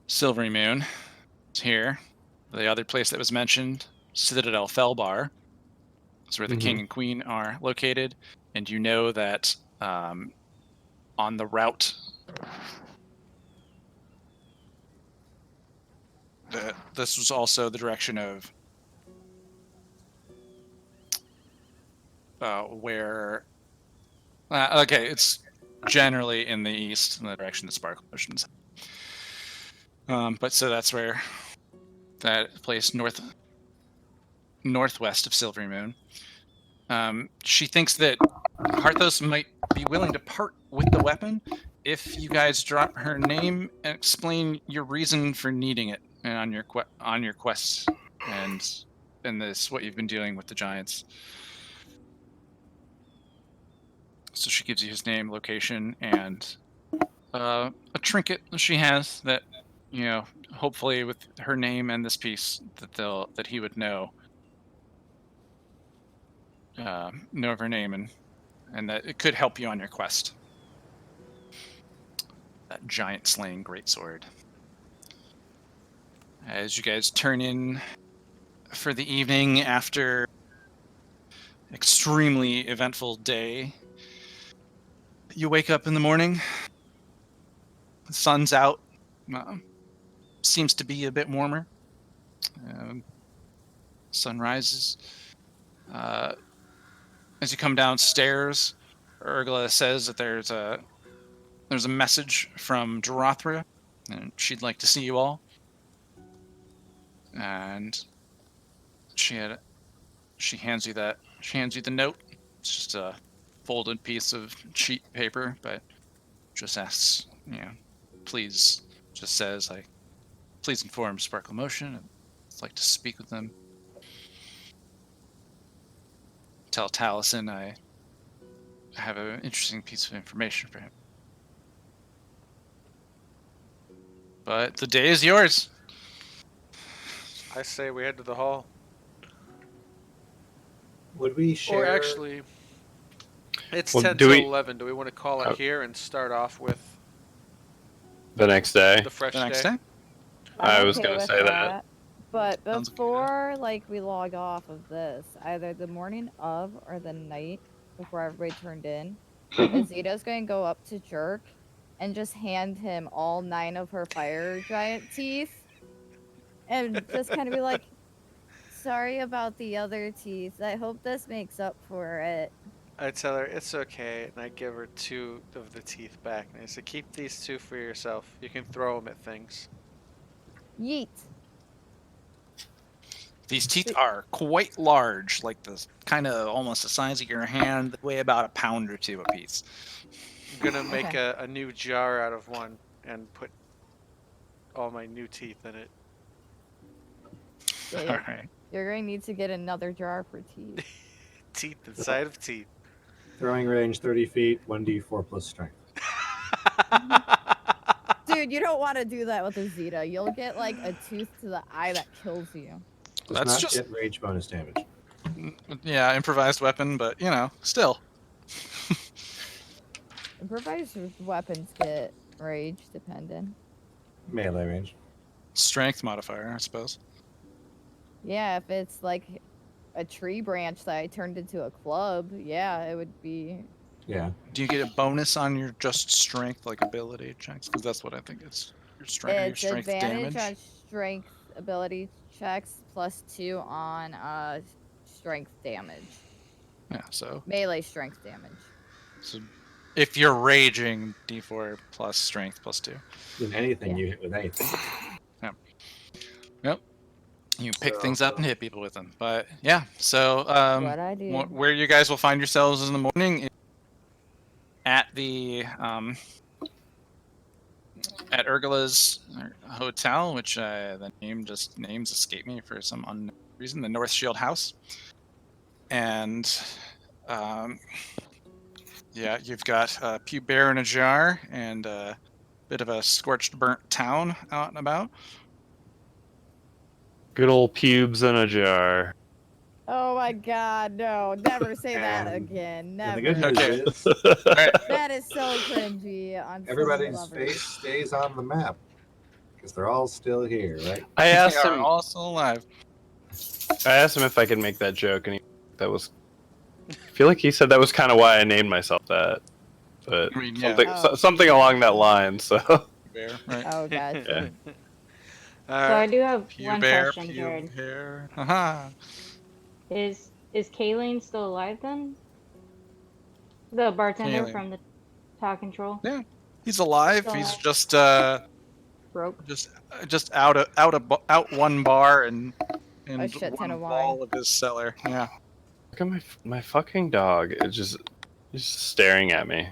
Silvery Moon is here. The other place that was mentioned, Citadel Felbar, is where the king and queen are located, and you know that on the route this was also the direction of where okay, it's generally in the east, in the direction that Sparkle Ocean's. But so that's where that place northwest of Silvery Moon. She thinks that Harthos might be willing to part with the weapon if you guys drop her name and explain your reason for needing it and on your quest and this what you've been dealing with the giants. So she gives you his name, location, and a trinket she has that, hopefully with her name and this piece that he would know of her name and that it could help you on your quest. That giant slaying greatsword. As you guys turn in for the evening after an extremely eventful day, you wake up in the morning. The sun's out. Seems to be a bit warmer. Sun rises. As you come downstairs, Urgla says that there's a message from Dorothea, and she'd like to see you all. And she hands you the note. It's just a folded piece of cheap paper, but just asks, please, just says like, please inform Sparkle Motion. I'd like to speak with them. Tell Taliesin I have an interesting piece of information for him. But the day is yours. I say we head to the hall. Would we share? Or actually, it's Well, 10 do to we- 11. Do we want to call it here and start off with The next day. the fresh The next day? I I'm was okay gonna with say that. But Sounds good. before we log off of this, either the morning of or the night before everybody turned in. Azita's going to go up to Jerk and just hand him all 9 of her fire giant teeth and just kind of be like, sorry about the other teeth. I hope this makes up for it. I tell her it's okay, and I give her 2 of the teeth back, and I say, keep these 2 for yourself. You can throw them at things. Yeet. These teeth are quite large, like the kind of almost the size of your hand. They weigh about a pound or 2 apiece. I'm gonna make Okay. a new jar out of one and put all my new teeth in it. Yeah, All you're, right. you're going to need to get another jar for teeth. Teeth inside of teeth. Throwing range 30 feet, 1d4 plus strength. Dude, you don't want to do that with Azita. You'll get like a tooth to the eye that kills you. Does That's not just- get rage bonus damage. Yeah, improvised weapon, but you know, still. Improvised weapons get rage dependent. Melee range. Strength modifier, I suppose. Yeah, if it's like a tree branch that I turned into a club, yeah, it would be. Yeah. Do you get a bonus on your just strength, like ability checks? Because that's what I think it's your strength. Your It's strength advantage damage. on strength ability checks plus 2 on strength damage. Yeah. So Melee strength damage. if you're raging, D4 plus strength plus 2. In anything Yeah. you hit with anything. You pick So, things up and hit people with them. But yeah, so What I do. where you guys will find yourselves in the morning is at the at Urgula's hotel, which the names escape me for some unknown reason, the North Shield House. And yeah, you've got a pew bear in a jar and a bit of a scorched burnt town out and about. Good old pubes in a jar. Oh my god, no. Never say that And- again. And Never. the good news Okay. is That is so cringy. On so many everybody's levels. face stays on the map. Because they're all still here, right? I They asked are him. all still alive. I asked him if I could make that joke, and that was. I feel like he said that was kind of why I named myself that, but I mean, yeah, something Oh. something along that line. So bear, right? Oh god. Yeah. So I do have Pew one bear, question, pew Jared. bear. Haha. Is Kayleen still alive then? The bartender Kayleen. from the Talking Troll? Yeah. He's alive. Still He's alive. just Broke. out one bar and A shit ton one of wine. wall of his cellar. Yeah. look at my fucking dog. It's just staring at me.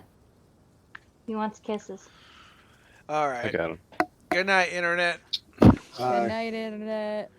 He wants kisses. All I right. got him. Good night, internet. Good night, internet.